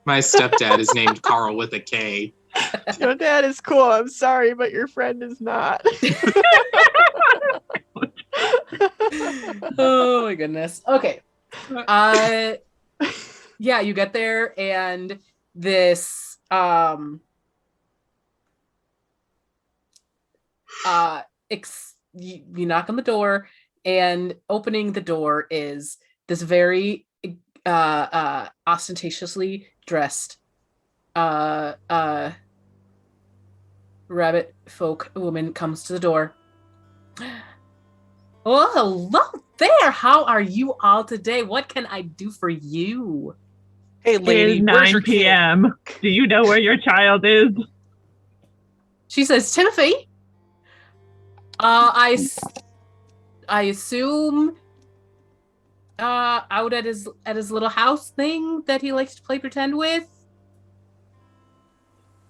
My stepdad is named Carl with a K. Your dad is cool. I'm sorry, but your friend is not. Oh my goodness. Okay. Yeah, you get there and this you knock on the door, and opening the door is this very ostentatiously dressed rabbit folk woman comes to the door. Oh, hello there. How are you all today? What can I do for you? Hey, It lady, is where's 9 your kid? p.m. Do you know where your child is? She says, Timothy, I assume out at his little house thing that he likes to play pretend with.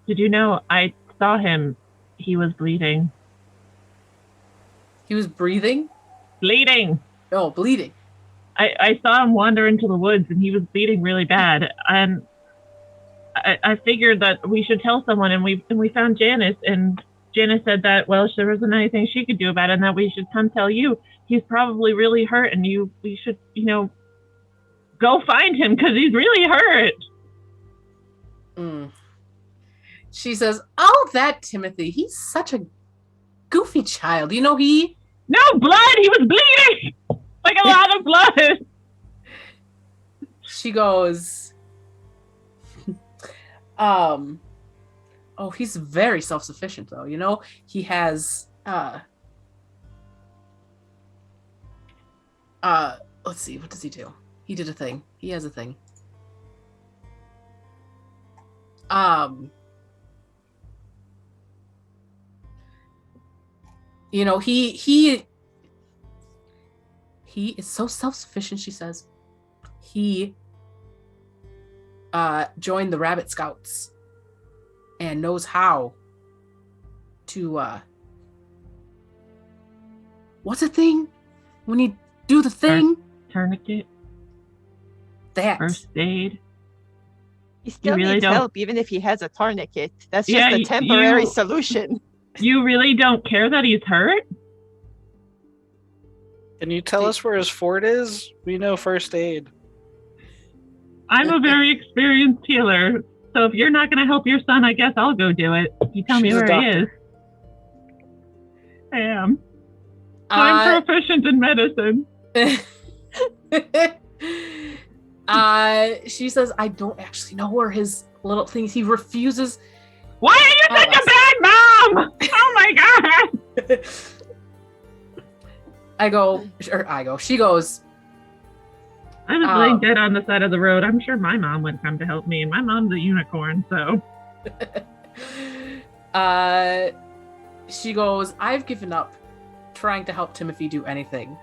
Did you know I saw him? He was bleeding. He was breathing. Bleeding! Oh, bleeding. I saw him wander into the woods and he was bleeding really bad. And I figured that we should tell someone, and we found Janis, and Janis said that, well, there wasn't anything she could do about it, and that we should come tell you. He's probably really hurt, and we should, go find him because he's really hurt. She says, "Oh, that Timothy, he's such a goofy child. No blood. He was bleeding, like a lot of blood." She goes, "Oh, he's very self-sufficient, though. He has let's see, what does he do? He did a thing. He has a thing. He is so self-sufficient," she says. He joined the Rabbit Scouts and knows how to what's a thing when you do the thing? Tourniquet. That. First aid. He still really needs don't- help, even if he has a tourniquet. That's Yeah, just a temporary solution. You really don't care that he's hurt? Can you tell us where his fort is? We know first aid. I'm a very experienced healer, so if you're not going to help your son, I guess I'll go do it. You tell me She's a where he is. doctor. I am. I'm proficient in medicine. She says, "I don't actually know where his little things." He refuses. Why are you such a bad mom? Oh my god! She goes, I was laying dead on the side of the road. I'm sure my mom would come to help me. My mom's a unicorn, so. She goes, "I've given up trying to help Timothy do anything."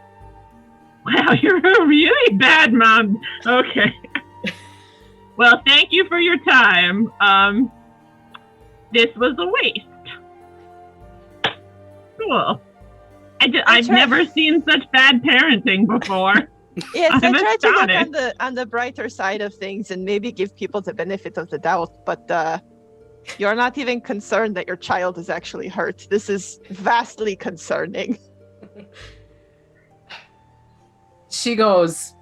Wow, you're a really bad mom. Okay. Well, thank you for your time. This was a waste. Cool. I've never seen such bad parenting before. Yes, I'm I try to astonished. look on the brighter side of things and maybe give people the benefit of the doubt, but you're not even concerned that your child is actually hurt. This is vastly concerning. She goes,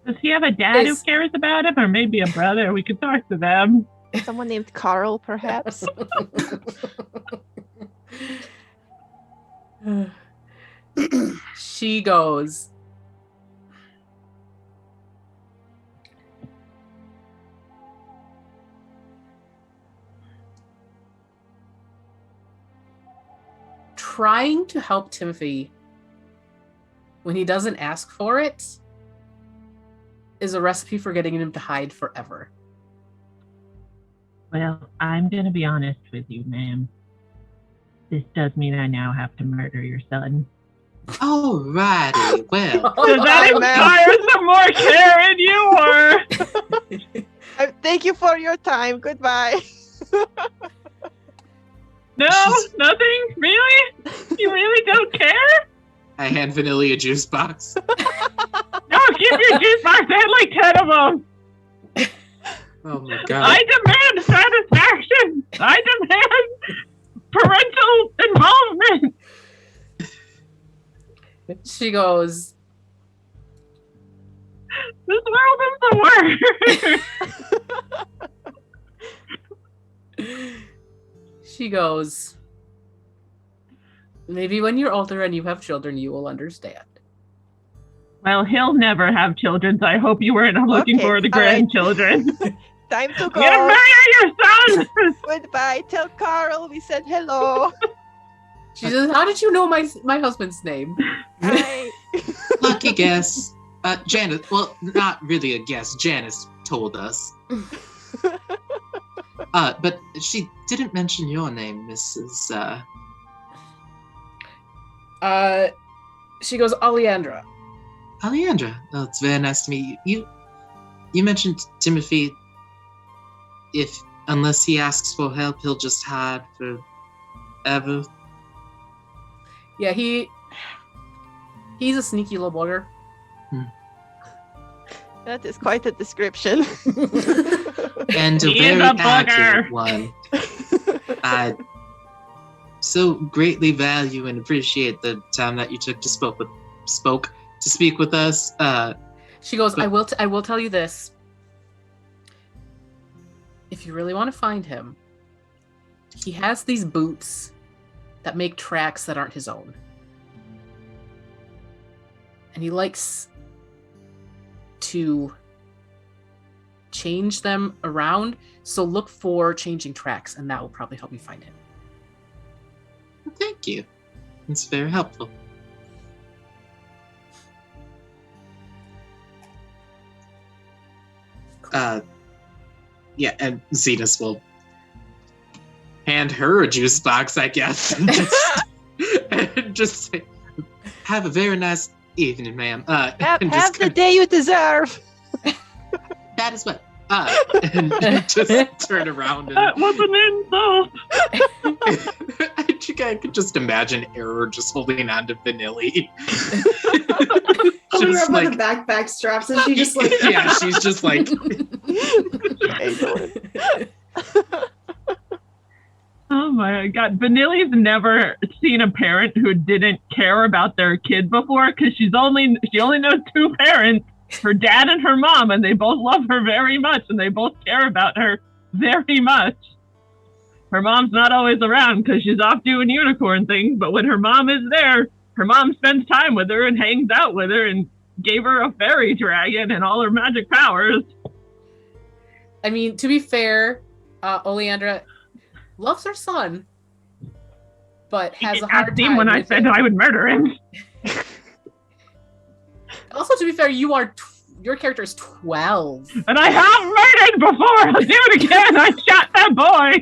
Does he have a dad who cares about him, or maybe a brother? We could talk to them. Someone named Carl, perhaps? She goes, "Trying to help Timothy when he doesn't ask for it is a recipe for getting him to hide forever." Well, I'm going to be honest with you, ma'am. This does mean I now have to murder your son. Alrighty, well. Does that inspire some more care in you, or? Thank you for your time. Goodbye. No, nothing? Really? You really don't care? I hand Vanilly a juice box. No, keep your juice box. I had like 10 of them. Oh my god. I demand satisfaction. I demand parental involvement. She goes, This world is the worst. She goes, "Maybe when you're older and you have children, you will understand." Well, he'll never have children, so I hope you weren't looking Okay, for the all right. grandchildren. Time to I'm gonna go. murder your son! Goodbye. Tell Carl we said hello. She says, "How did you know my husband's name?" Bye. Lucky guess. Janice, well, not really a guess. Janice told us. But she didn't mention your name, Mrs. She goes, "Oleandra." Alejandra. Oh, it's very nice to meet you. You mentioned Timothy. Unless he asks for help, he'll just hide forever. Yeah, he's a sneaky little bugger. That is quite a description. And a He is very a bugger. accurate one. I so greatly value and appreciate the time that you took to speak with us. She goes, But- I will tell you this. If you really want to find him, he has these boots that make tracks that aren't his own. And he likes to change them around. So look for changing tracks, and that will probably help you find him. Thank you. It's very helpful. Yeah, and Zenus will hand her a juice box, I guess, and just say, "Have a very nice evening, ma'am." Have and just the day you deserve. that is what. And just turn around and That was an insult. I think I could just imagine Eror just holding on to Vanilly. Holding her Just up by like- the backpack straps, and she just like, yeah, she's just like, Oh my god. Vanilly's never seen a parent who didn't care about their kid before because she only knows two parents, her dad and her mom, and they both love her very much and they both care about her very much. Her mom's not always around because she's off doing unicorn things, but when her mom is there, her mom spends time with her and hangs out with her and gave her a fairy dragon and all her magic powers. I mean, to be fair, Oleandra loves her son, but has a hard time when I with said it. I would murder him. Also, to be fair, your character is 12. And I have murdered before. I'll do it again. I shot that boy.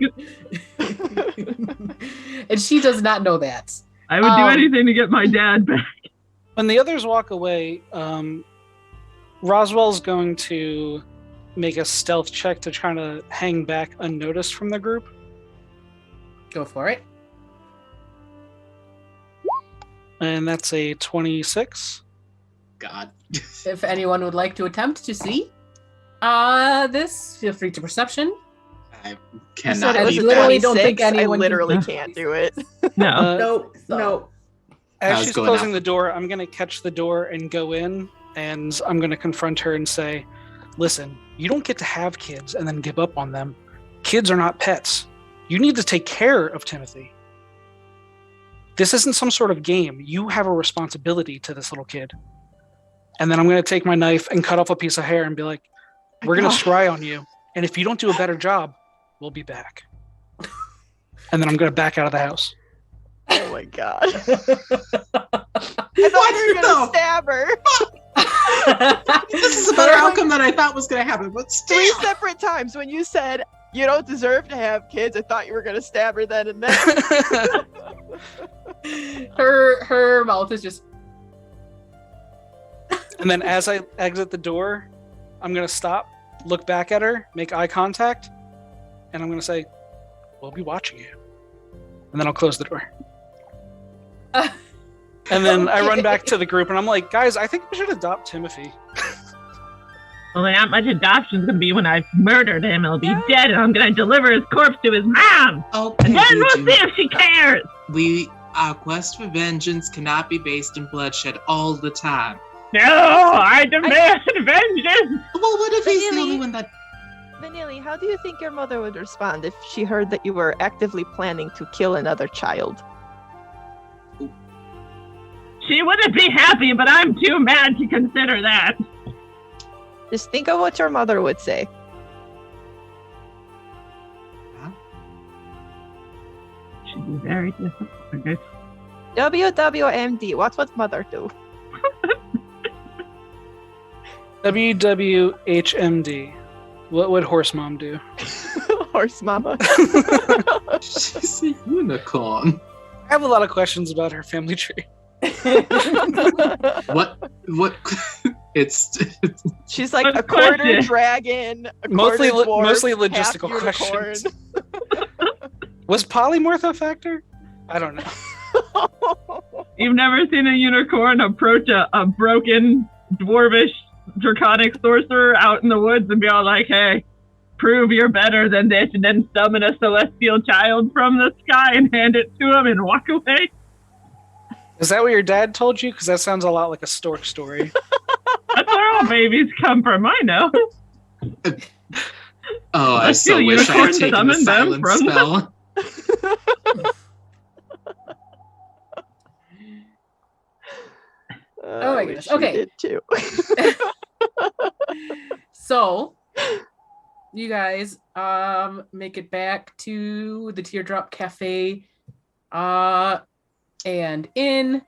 And she does not know that. I would do anything to get my dad back. When the others walk away, Roswell's going to make a stealth check to try to hang back unnoticed from the group. Go for it. And that's a 26. God. If anyone would like to attempt to see this, feel free to perception. I You cannot said it was I a beat literally that. don't think 26. I anyone can- literally can't do it. No. nope, So- nope. As How's she's going closing out? the door, I'm going to catch the door and go in, and I'm going to confront her and say, listen, you don't get to have kids and then give up on them. Kids are not pets. You need to take care of Timothy. This isn't some sort of game. You have a responsibility to this little kid. And then I'm going to take my knife and cut off a piece of hair and be like, we're going to scry on you. And if you don't do a better job, we'll be back. And then I'm going to back out of the house. Oh my god. I thought What? you were No. gonna stab her. This is a better outcome than I thought was going to happen, but still. 3 separate times when you said you don't deserve to have kids. I thought you were gonna stab her then and there. Her mouth is just. And then as I exit the door, I'm going to stop, look back at her, make eye contact, and I'm going to say, we'll be watching you. And then I'll close the door. And then I run back to the group and I'm like, guys, I think we should adopt Timothy. Well, not much adoption's gonna be when I've murdered him. He'll be dead, and I'm gonna deliver his corpse to his mom. Okay, And then we'll Eugene. see if she cares. Our quest for vengeance cannot be based in bloodshed all the time. No, I demand vengeance. Well, what if he's the Really? only one that... Vanilly, how do you think your mother would respond if she heard that you were actively planning to kill another child? She wouldn't be happy, but I'm too mad to consider that. Just think of what your mother would say. She'd be very disappointed. WWMD, what would mother do? WWHMD. What would Horse Mom do? Horse mama. She's a unicorn. I have a lot of questions about her family tree. What? It's... She's like Good a quarter question. dragon, a Mostly quarter dwarf, mostly half logistical unicorn. questions. Was polymorph a factor? I don't know. You've never seen a unicorn approach a broken dwarvish draconic sorcerer out in the woods and be all like, hey, prove you're better than this, and then summon a celestial child from the sky and hand it to him and walk away? Is that what your dad told you? Because that sounds a lot like a stork story. That's where all babies come from, I know. Oh, I Let's so do wish I had unicorn taken the summon them silent from- spell. Oh my I goodness. wish you Okay. did too. So you guys make it back to the Teardrop Cafe and inn.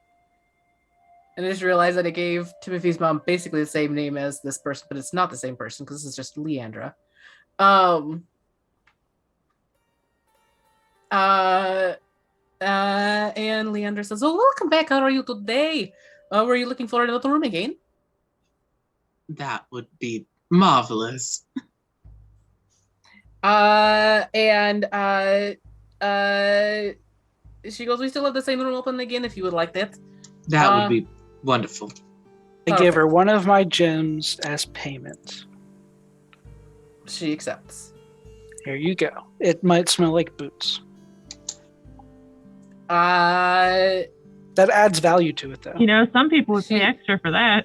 And I just realized that I gave Timothy's mom basically the same name as this person, but it's not the same person because this is just Leandra. And Leandra says, "Oh, welcome back. How are you today? Were you looking for another room again?" That would be marvelous. She goes, "We still have the same room open again if you would like that." That would be wonderful. I give her one of my gems as payment. She accepts. Here you go. It might smell like boots. That adds value to it, though. You know, some people would pay She- extra for that.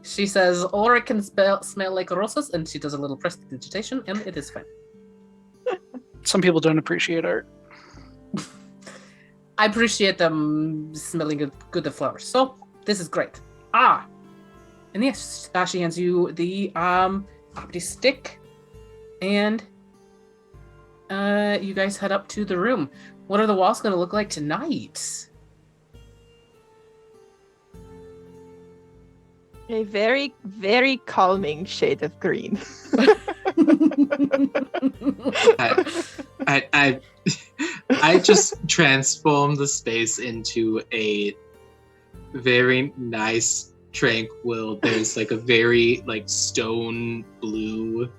She says, "Or it can smell like roses," and she does a little prestidigitation, and it is fine. Some people don't appreciate art. I appreciate them smelling good of flowers, so this is great. And yes, she hands you the opti stick, and you guys head up to the room. What are the walls going to look like tonight? A very, very calming shade of green. I just transformed the space into a very nice, tranquil. There's like a very like stone blue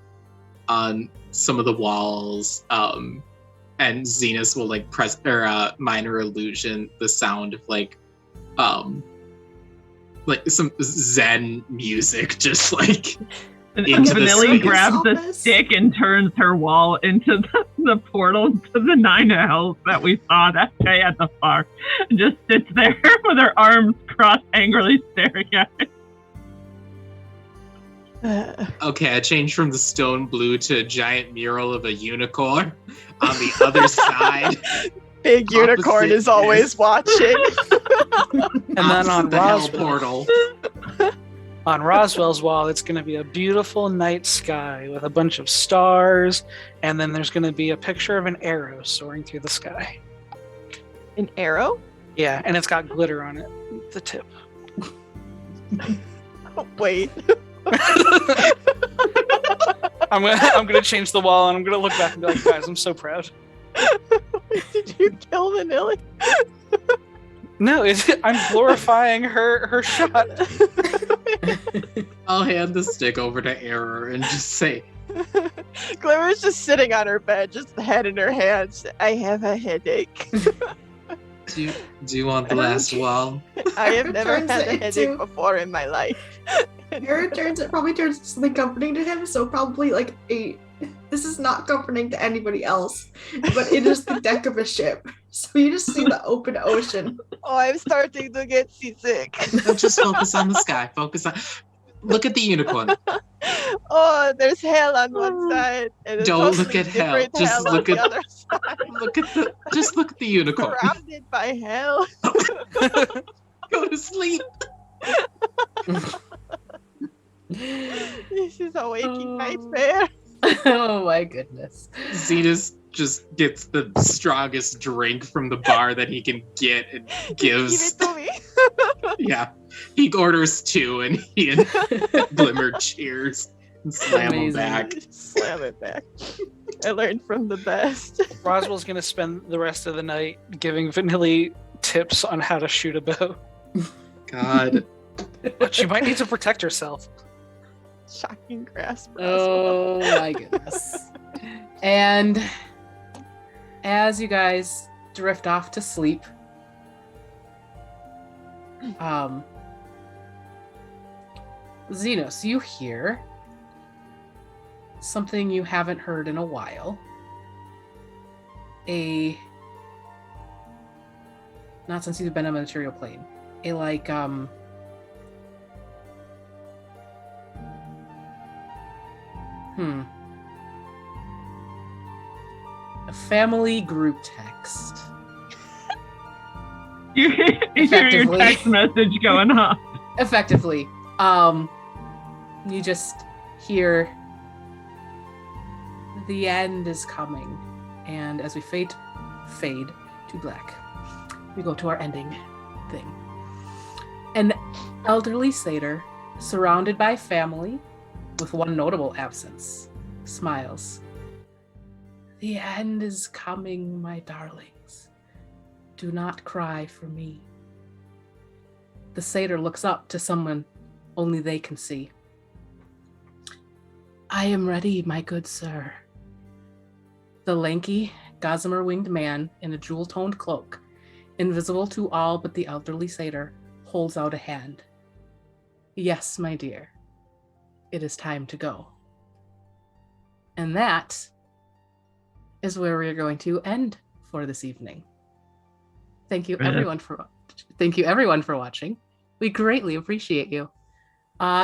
on some of the walls. And Zenus will like press or minor illusion the sound of like some Zen music, just like And into the Vanilly space. grabs the Office. stick and turns her wall into the portal to the Nine Hells that we saw that day at the park. And just sits there with her arms crossed, angrily staring at it. Okay, I changed from the stone blue to a giant mural of a unicorn on the other side. Big unicorn Opposite is always this. watching. And then on the hell Roswell, portal. on Roswell's wall, it's going to be a beautiful night sky with a bunch of stars, and then there's going to be a picture of an arrow soaring through the sky. An arrow? Yeah, and it's got glitter on it, the tip. Oh, wait. I'm gonna change the wall, and I'm gonna look back and be like, guys, I'm so proud. Did you kill Vanilly? No, I'm glorifying her shot. I'll hand the stick over to Eror and just say, Glimmer's just sitting on her bed, just the head in her hands. I have a headache. do you want the last wall? I have never Turns had it a headache into- before in my life. It probably turns into something comforting to him, so probably like this is not comforting to anybody else, but it is the deck of a ship. So you just see the open ocean. Oh, I'm starting to get seasick. No, just focus on the sky. Look at the unicorn. Oh, there's hell on one side. And a Don't look totally at hell. different Just hell look on at- the other side. Look at the unicorn. Surrounded by hell. Go to sleep. This is a waking Oh. nightmare. Oh my goodness. Zenus just gets the strongest drink from the bar that he can get and Give gives. it to me. Yeah, he orders two, and he and Glimmer cheers and slam them Amazing. back. Slam it back. I learned from the best. Roswell's gonna spend the rest of the night giving Vanilly tips on how to shoot a bow. God, But she might need to protect herself. Shocking grasp. Oh my goodness. And as you guys drift off to sleep, Zenus, you hear something you haven't heard in a while. Not since you've been on the material plane. A family group text. You hear your Effectively. text message going off. Effectively. You just hear the end is coming. And as we fade to black, we go to our ending thing. An elderly satyr, surrounded by family, with one notable absence, smiles. The end is coming, my darlings. Do not cry for me. The satyr looks up to someone only they can see. I am ready, my good sir. The lanky, gossamer-winged man in a jewel-toned cloak, invisible to all but the elderly satyr, holds out a hand. Yes, my dear. It is time to go. And that is where we are going to end for this evening. Thank you everyone for watching. We greatly appreciate you.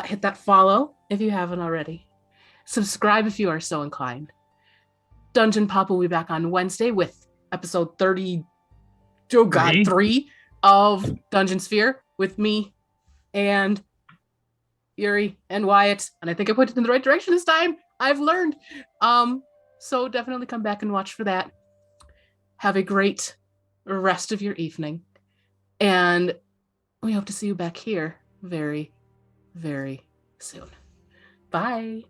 Hit that follow if you haven't already. Subscribe if you are so inclined. Dungeon Pop will be back on Wednesday with episode 3 of Dungeon Sphere with me and Yuri and Wyatt. And I think I pointed in the right direction this time. I've learned. So definitely come back and watch for that. Have a great rest of your evening. And we hope to see you back here very, very soon. Bye.